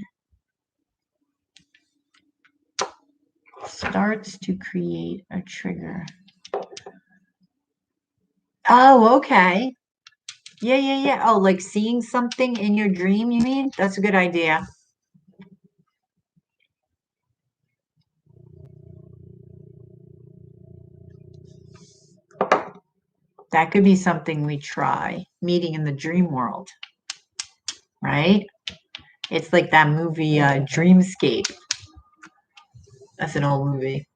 Starts to create a trigger. Oh, okay. Yeah. Oh, like seeing something in your dream, you mean? That's a good idea. That could be something we try, meeting in the dream world, right? It's like that movie, Dreamscape. That's an old movie.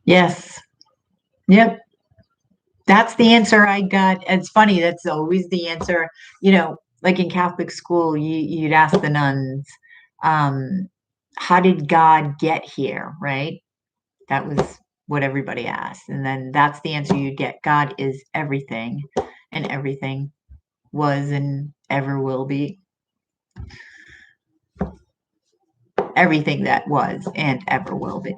Yes. Yep. That's the answer I got. It's funny. That's always the answer. Like in Catholic school, you'd ask the nuns, how did God get here? Right? That was what everybody asked. And then that's the answer you'd get. God is everything, and everything was and ever will be. Everything that was and ever will be.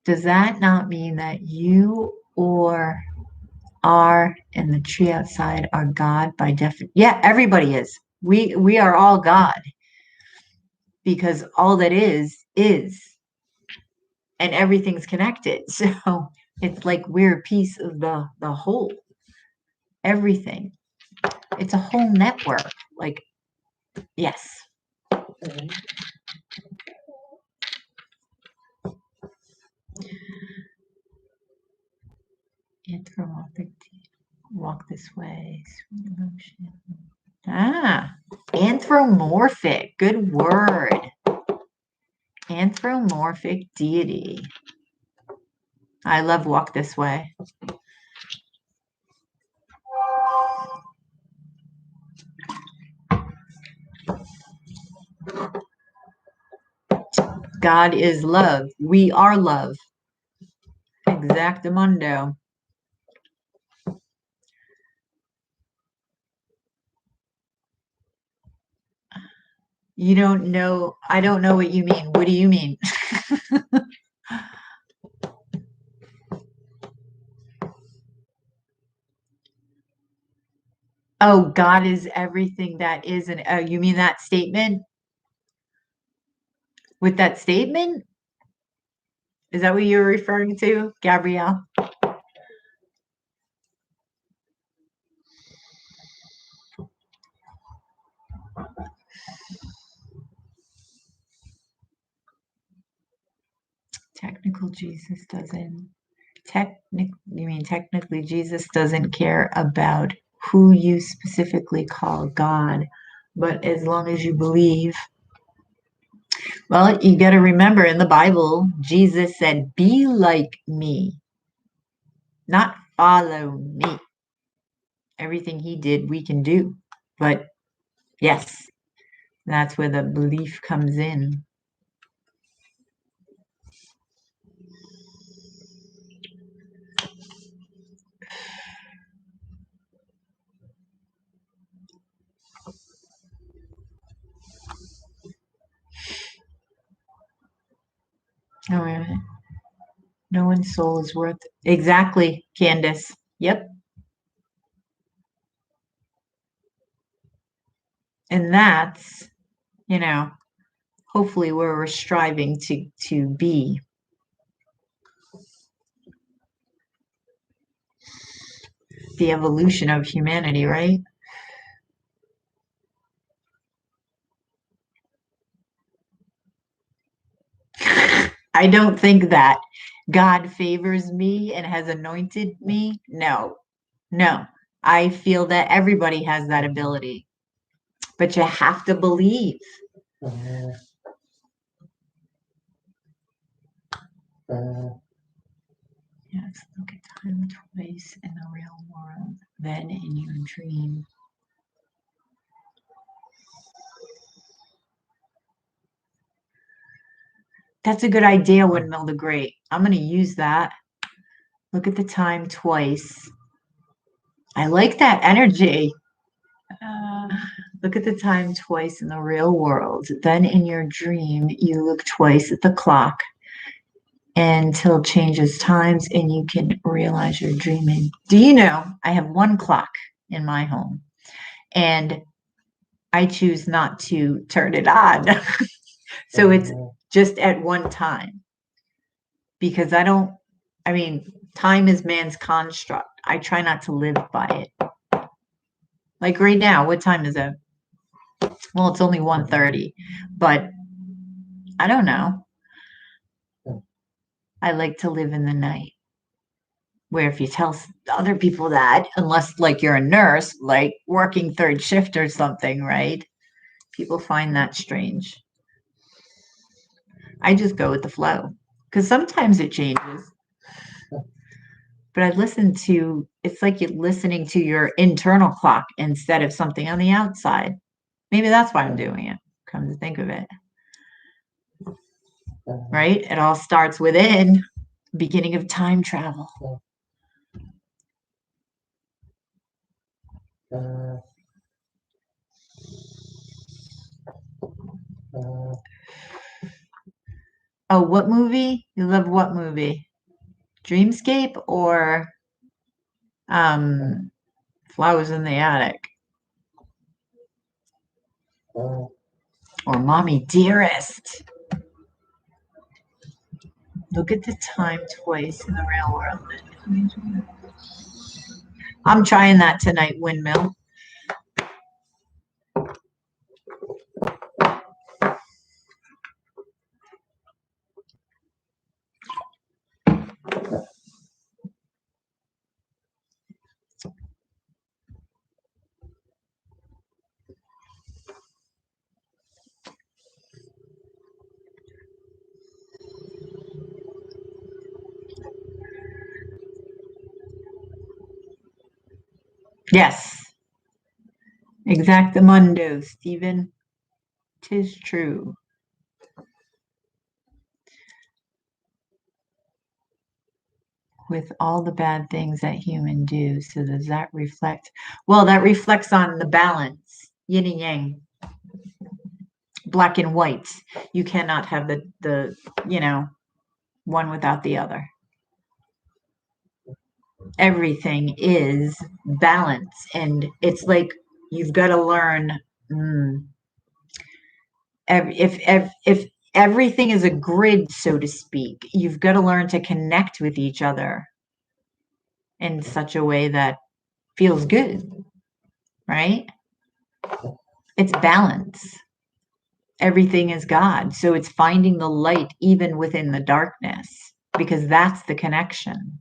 Does that not mean that you or are and the tree outside are God by definition? Yeah, everybody is. We are all God because all that is, and everything's connected. So it's like we're a piece of the whole. Everything. It's a whole network. Like, yes. Anthropomorphic. Walk this way. Anthropomorphic. Good word. Anthropomorphic deity. I love walk this way. God is love. We are love. Exactamundo. You don't know. I don't know what you mean. What do you mean? Oh, God is everything that is. And you mean that statement? With that statement? Is that what you're referring to, Gabrielle? Technically, Jesus doesn't care about who you specifically call God, but as long as you believe. Well, you got to remember in the Bible, Jesus said, be like me, not follow me. Everything he did, we can do. But yes, that's where the belief comes in. Oh, wait a minute. No one's soul is worth exactly, Candace. Yep. And that's, hopefully where we're striving to be. The evolution of humanity, right? I don't think that God favors me and has anointed me. No, no. I feel that everybody has that ability, but you have to believe. Yes, look at time twice in the real world, then in your dream. That's a good idea, Windmill the Great. I'm going to use that. Look at the time twice. I like that energy. Look at the time twice in the real world. Then in your dream, you look twice at the clock until it changes times and you can realize you're dreaming. Do you know I have one clock in my home and I choose not to turn it on. So it's just at one time because time is man's construct. I try not to live by it. Like right now, what time is it? Well, it's only 1:30, but I don't know. I like to live in the night. Where if you tell other people that, unless like you're a nurse, like working third shift or something, right? People find that strange. I just go with the flow because sometimes it changes. But it's like you're listening to your internal clock instead of something on the outside. Maybe that's why I'm doing it, come to think of it. Right? It all starts within, beginning of time travel. Oh, what movie? You love what movie? Dreamscape or Flowers in the Attic? Or Mommy Dearest? Look at the time twice in the real world. I'm trying that tonight, Windmill. Yes. Exactamundo, Stephen. 'Tis true. With all the bad things that humans do, so does that reflect? Well, that reflects on the balance, yin and yang, black and white. You cannot have the one without the other. Everything is balance, and it's like you've got to learn. If everything is a grid, so to speak, you've got to learn to connect with each other in such a way that feels good, right? It's balance. Everything is God. So it's finding the light even within the darkness, because that's the connection.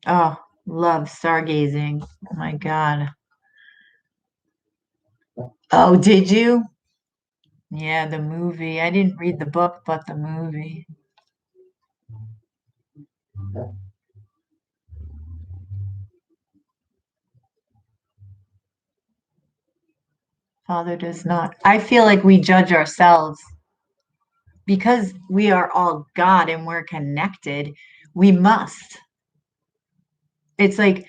Oh, love stargazing. Oh my God. Oh, did you? Yeah, the movie. I didn't read the book, but the movie. Father does not. I feel like we judge ourselves because we are all God and we're connected. We must. It's like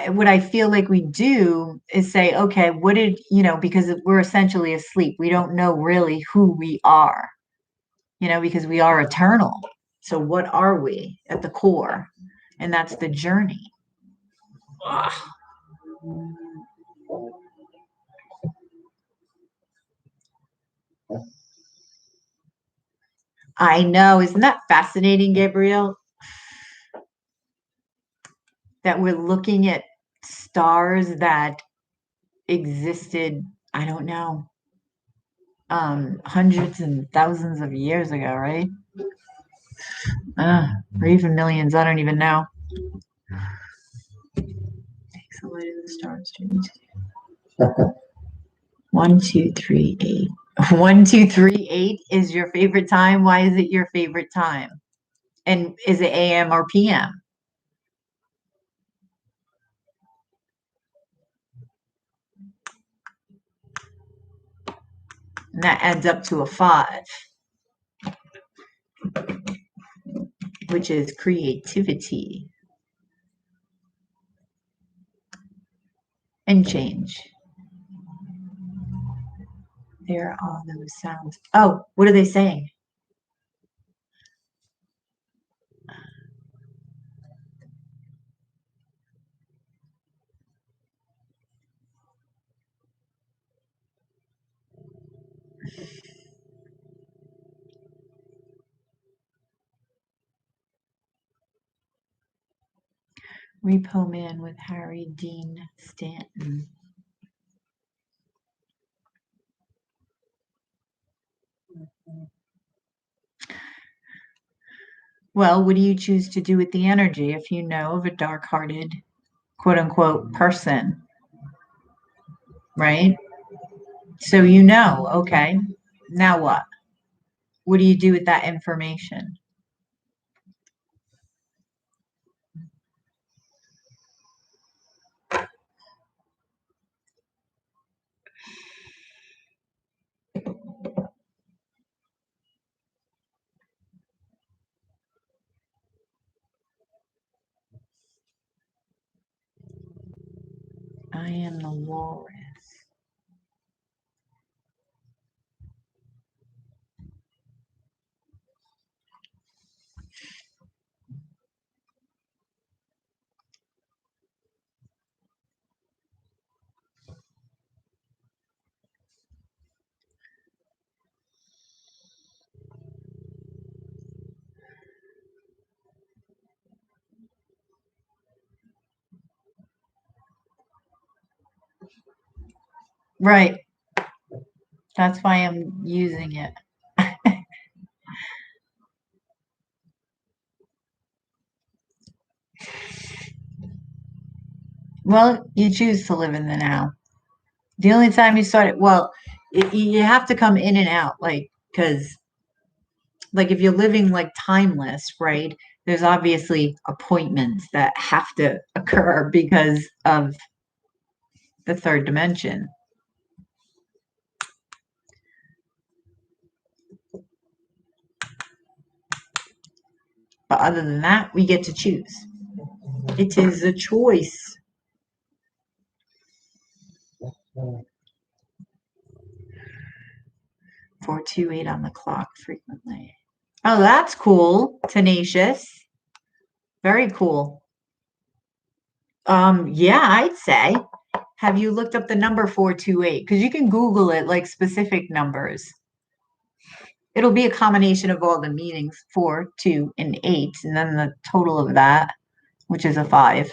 what I feel like we do is say, okay, because we're essentially asleep. We don't know really who we are, because we are eternal. So what are we at the core? And that's the journey. Ugh. I know. Isn't that fascinating, Gabriel? That we're looking at stars that existed, I don't know, hundreds and thousands of years ago, right? Or even millions, I don't even know. Takes the light of the stars to 1, 2, 3, 8. 1, 2, 3, 8 is your favorite time. Why is it your favorite time? And is it AM or PM? And that adds up to a 5, which is creativity and change. There are all those sounds. Oh, what are they saying? Repo Man with Harry Dean Stanton. Well, what do you choose to do with the energy if you know of a dark-hearted, quote-unquote, person, right? So you know, okay, now what? What do you do with that information? I am the walrus. Right. That's why I'm using it. Well, you choose to live in the now. The only time you start it, well, you have to come in and out, like, because, like, if you're living like timeless, right? There's obviously appointments that have to occur because of the third dimension. But other than that, we get to choose. It is a choice. 428 on the clock frequently. Oh, that's cool. Tenacious. Very cool. Yeah, I'd say. Have you looked up the number 428? Because you can Google it, like specific numbers. It'll be a combination of all the meanings, 4, 2, and 8, and then the total of that, which is a 5.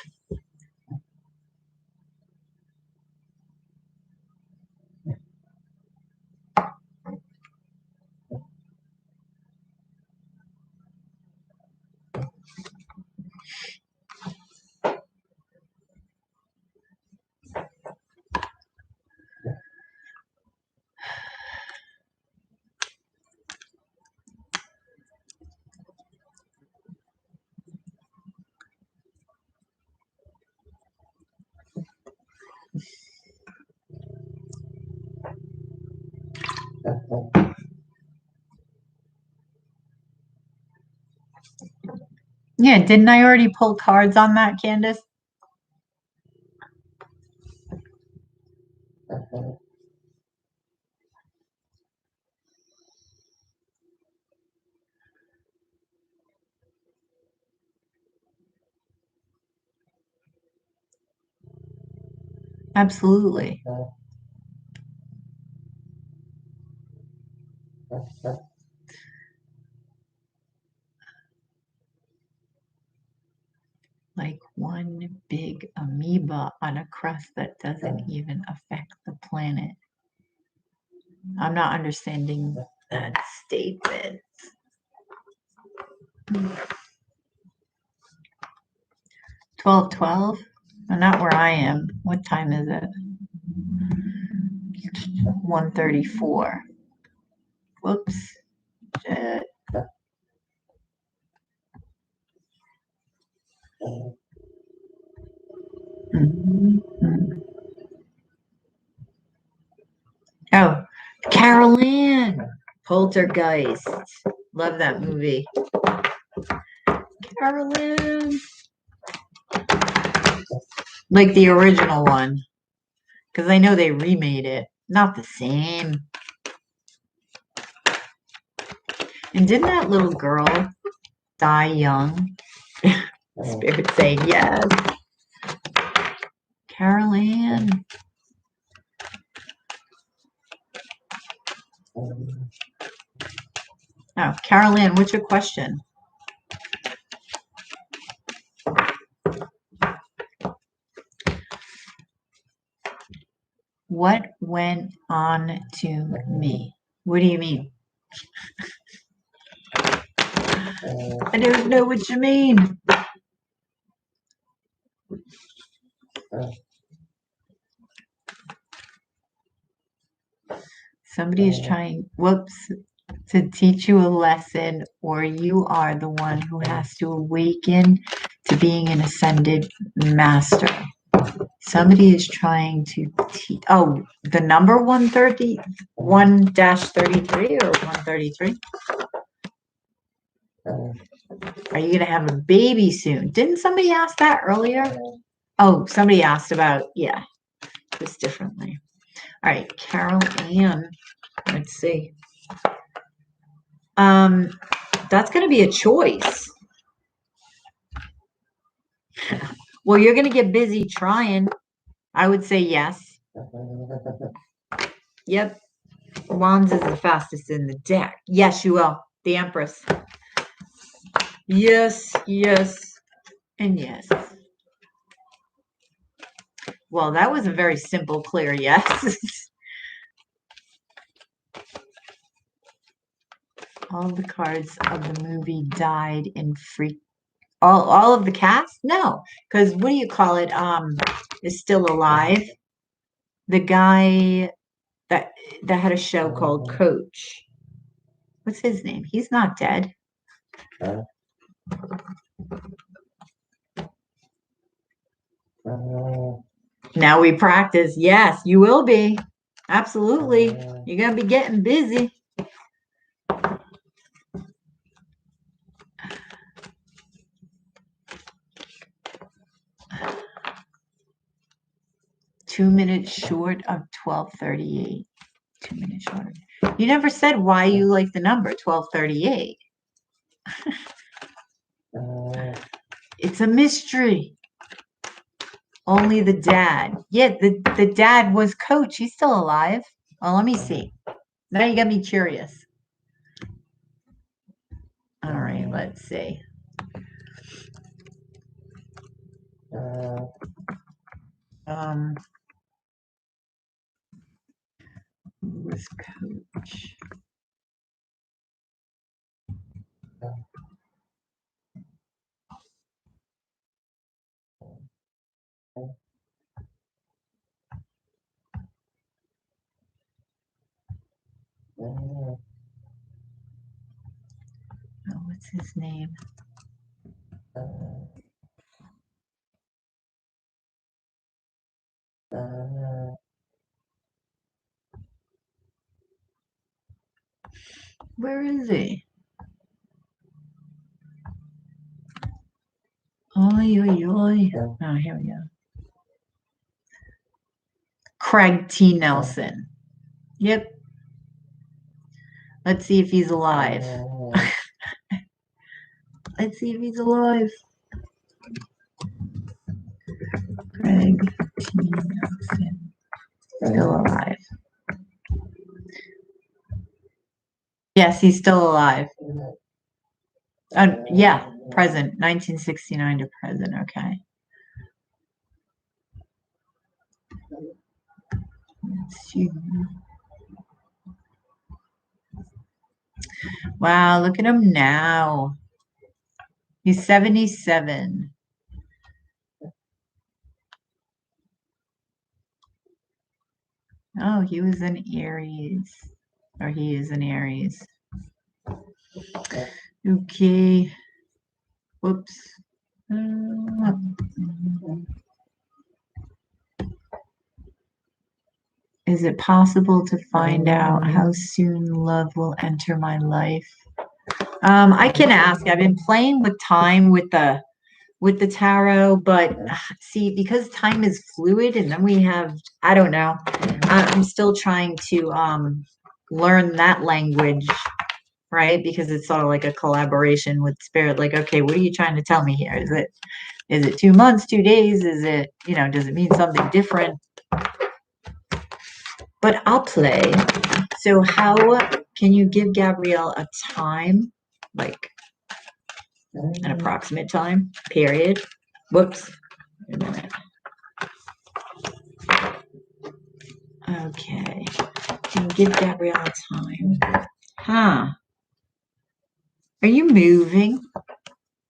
Yeah, didn't I already pull cards on that, Candace? Absolutely. one big amoeba on a crust that doesn't even affect the planet. I'm not understanding that statement. 12:12? Not where I am. What time is it? 1:34. Whoops. Shit. Mhm. Oh, Carol Ann. Poltergeist. Love that movie. Carol Ann. Like the original one. Because I know they remade it. Not the same. And didn't that little girl die young? Spirit saying yes. Carol Ann. Oh, Carol Ann, what's your question? What went on to me? What do you mean? I don't know what you mean. Somebody is trying, whoops, to teach you a lesson, or you are the one who has to awaken to being an ascended master. Somebody is trying to teach. Oh, the number 130, 1-33 or 133? Are you going to have a baby soon? Didn't somebody ask that earlier? Oh, somebody asked about, yeah, just differently. All right, Carol Ann. Let's see. That's going to be a choice. Well, you're going to get busy trying. I would say yes. Yep. Wands is the fastest in the deck. Yes, you will. The Empress. Yes, yes, and yes. Well, that was a very simple, clear yes. All the cards of the movie died in free. All of the cast? No, because what do you call it? Is still alive. The guy that had a show called Coach. What's his name? He's not dead. Now we practice. Yes, you will be. Absolutely. You're going to be getting busy. Two minutes short of 12:38. 2 minutes short. You never said why you like the number 12:38. It's a mystery. Only the dad. Yeah, the dad was Coach. He's still alive. Well, let me see. Now you got me curious. All right, let's see. Who was Coach? Oh, what's his name? Where is he? Oi, oi, oi. Oh, here we go. Craig T. Nelson. Yep. Let's see if he's alive. Let's see if he's alive. Craig T. Nelson. Still alive. Yes, he's still alive. Yeah, present. 1969 to present. Okay. Wow, look at him now. He's 77. Oh, he was an Aries. Or he is an Aries. Okay. Whoops. Is it possible to find out how soon love will enter my life? I can ask. I've been playing with time with the tarot, but see, because time is fluid, and then we have, I don't know. I'm still trying to learn that language, right? Because it's sort of like a collaboration with spirit. Like, okay, what are you trying to tell me here? Is it 2 months, 2 days? Is it, does it mean something different? But I'll play. So how can you give Gabrielle a time, like an approximate time, period? Whoops. Wait a minute. Okay. Can you give Gabrielle a time? Huh. Are you moving?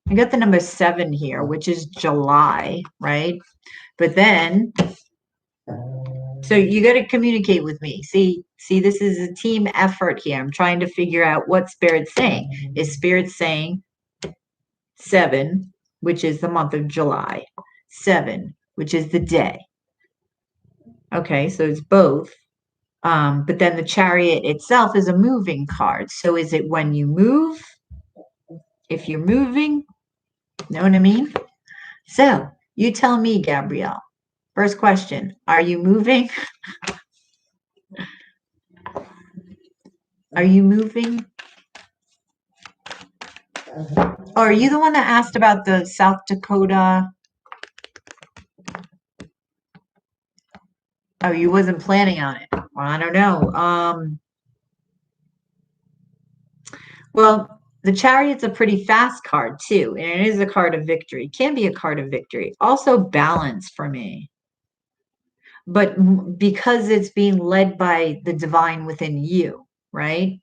I got the number 7 here, which is July, right? But then, so you got to communicate with me. See, this is a team effort here. I'm trying to figure out what Spirit's saying. Is Spirit saying 7, which is the month of July, 7, which is the day? Okay, so it's both. But then the Chariot itself is a moving card. So is it when you move? If you're moving? Know what I mean? So you tell me, Gabrielle. First question, are you moving? Are you moving? Or are you the one that asked about the South Dakota? Oh, you wasn't planning on it. Well, I don't know. Well, the Chariot's a pretty fast card too, and it is a card of victory. Can be a card of victory. Also balance for me. But because it's being led by the divine within you, right?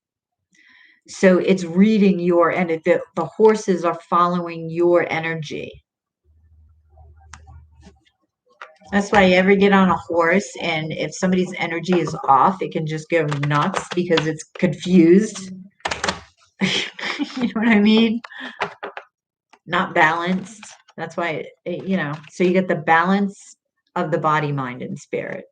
So it's reading your, and the horses are following your energy. That's why you ever get on a horse, and if somebody's energy is off, it can just go nuts because it's confused. You know what I mean? Not balanced. That's why, so you get the balance of the body, mind, and spirit.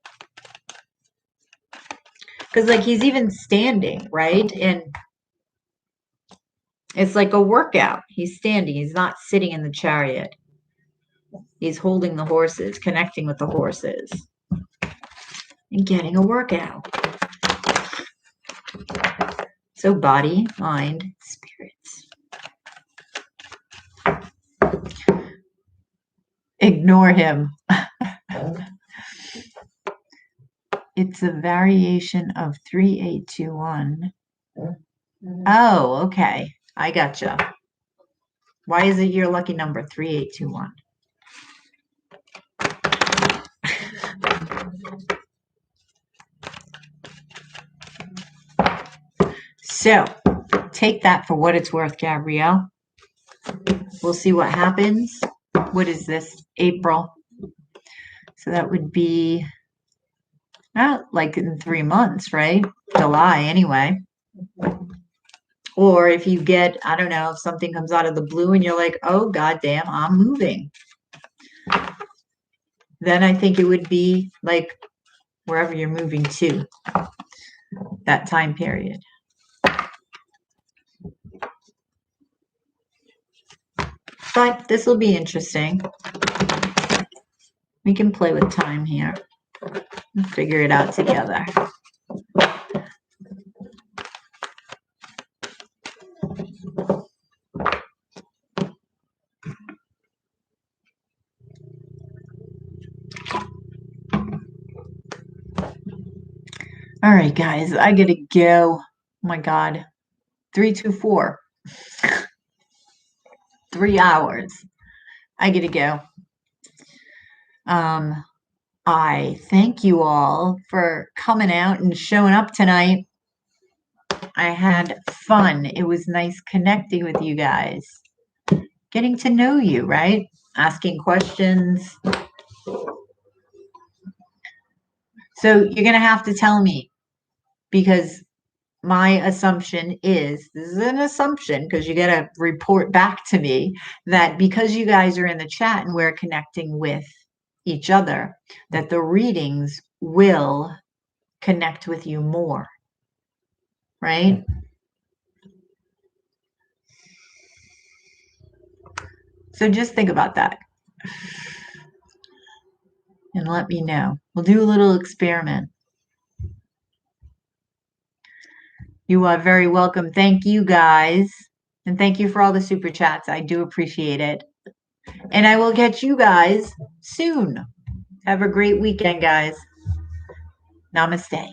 Because, like, he's even standing, right? And it's like a workout. He's standing. He's not sitting in the chariot. He's holding the horses, connecting with the horses, and getting a workout. So body, mind, spirits. Ignore him. It's a variation of 3821. Oh, okay. I gotcha. Why is it your lucky number 3821? So, take that for what it's worth, Gabrielle. We'll see what happens. What is this? April. So that would be like in 3 months, right? July, anyway. Or if you get, I don't know, if something comes out of the blue and you're like, oh, goddamn, I'm moving. Then I think it would be like wherever you're moving to, that time period. But this will be interesting. We can play with time here and figure it out together. All right, guys, I gotta go. Oh my God. 324. 3 hours. I gotta go. I thank you all for coming out and showing up tonight. I had fun. It was nice connecting with you guys, getting to know you, right? Asking questions. So you're going to have to tell me, because my assumption is, this is an assumption because you got to report back to me, that because you guys are in the chat and we're connecting with each other, that the readings will connect with you more, right? So just think about that and let me know. We'll do a little experiment. You are very welcome. Thank you, guys. And thank you for all the super chats. I do appreciate it. And I will catch you guys soon. Have a great weekend, guys. Namaste.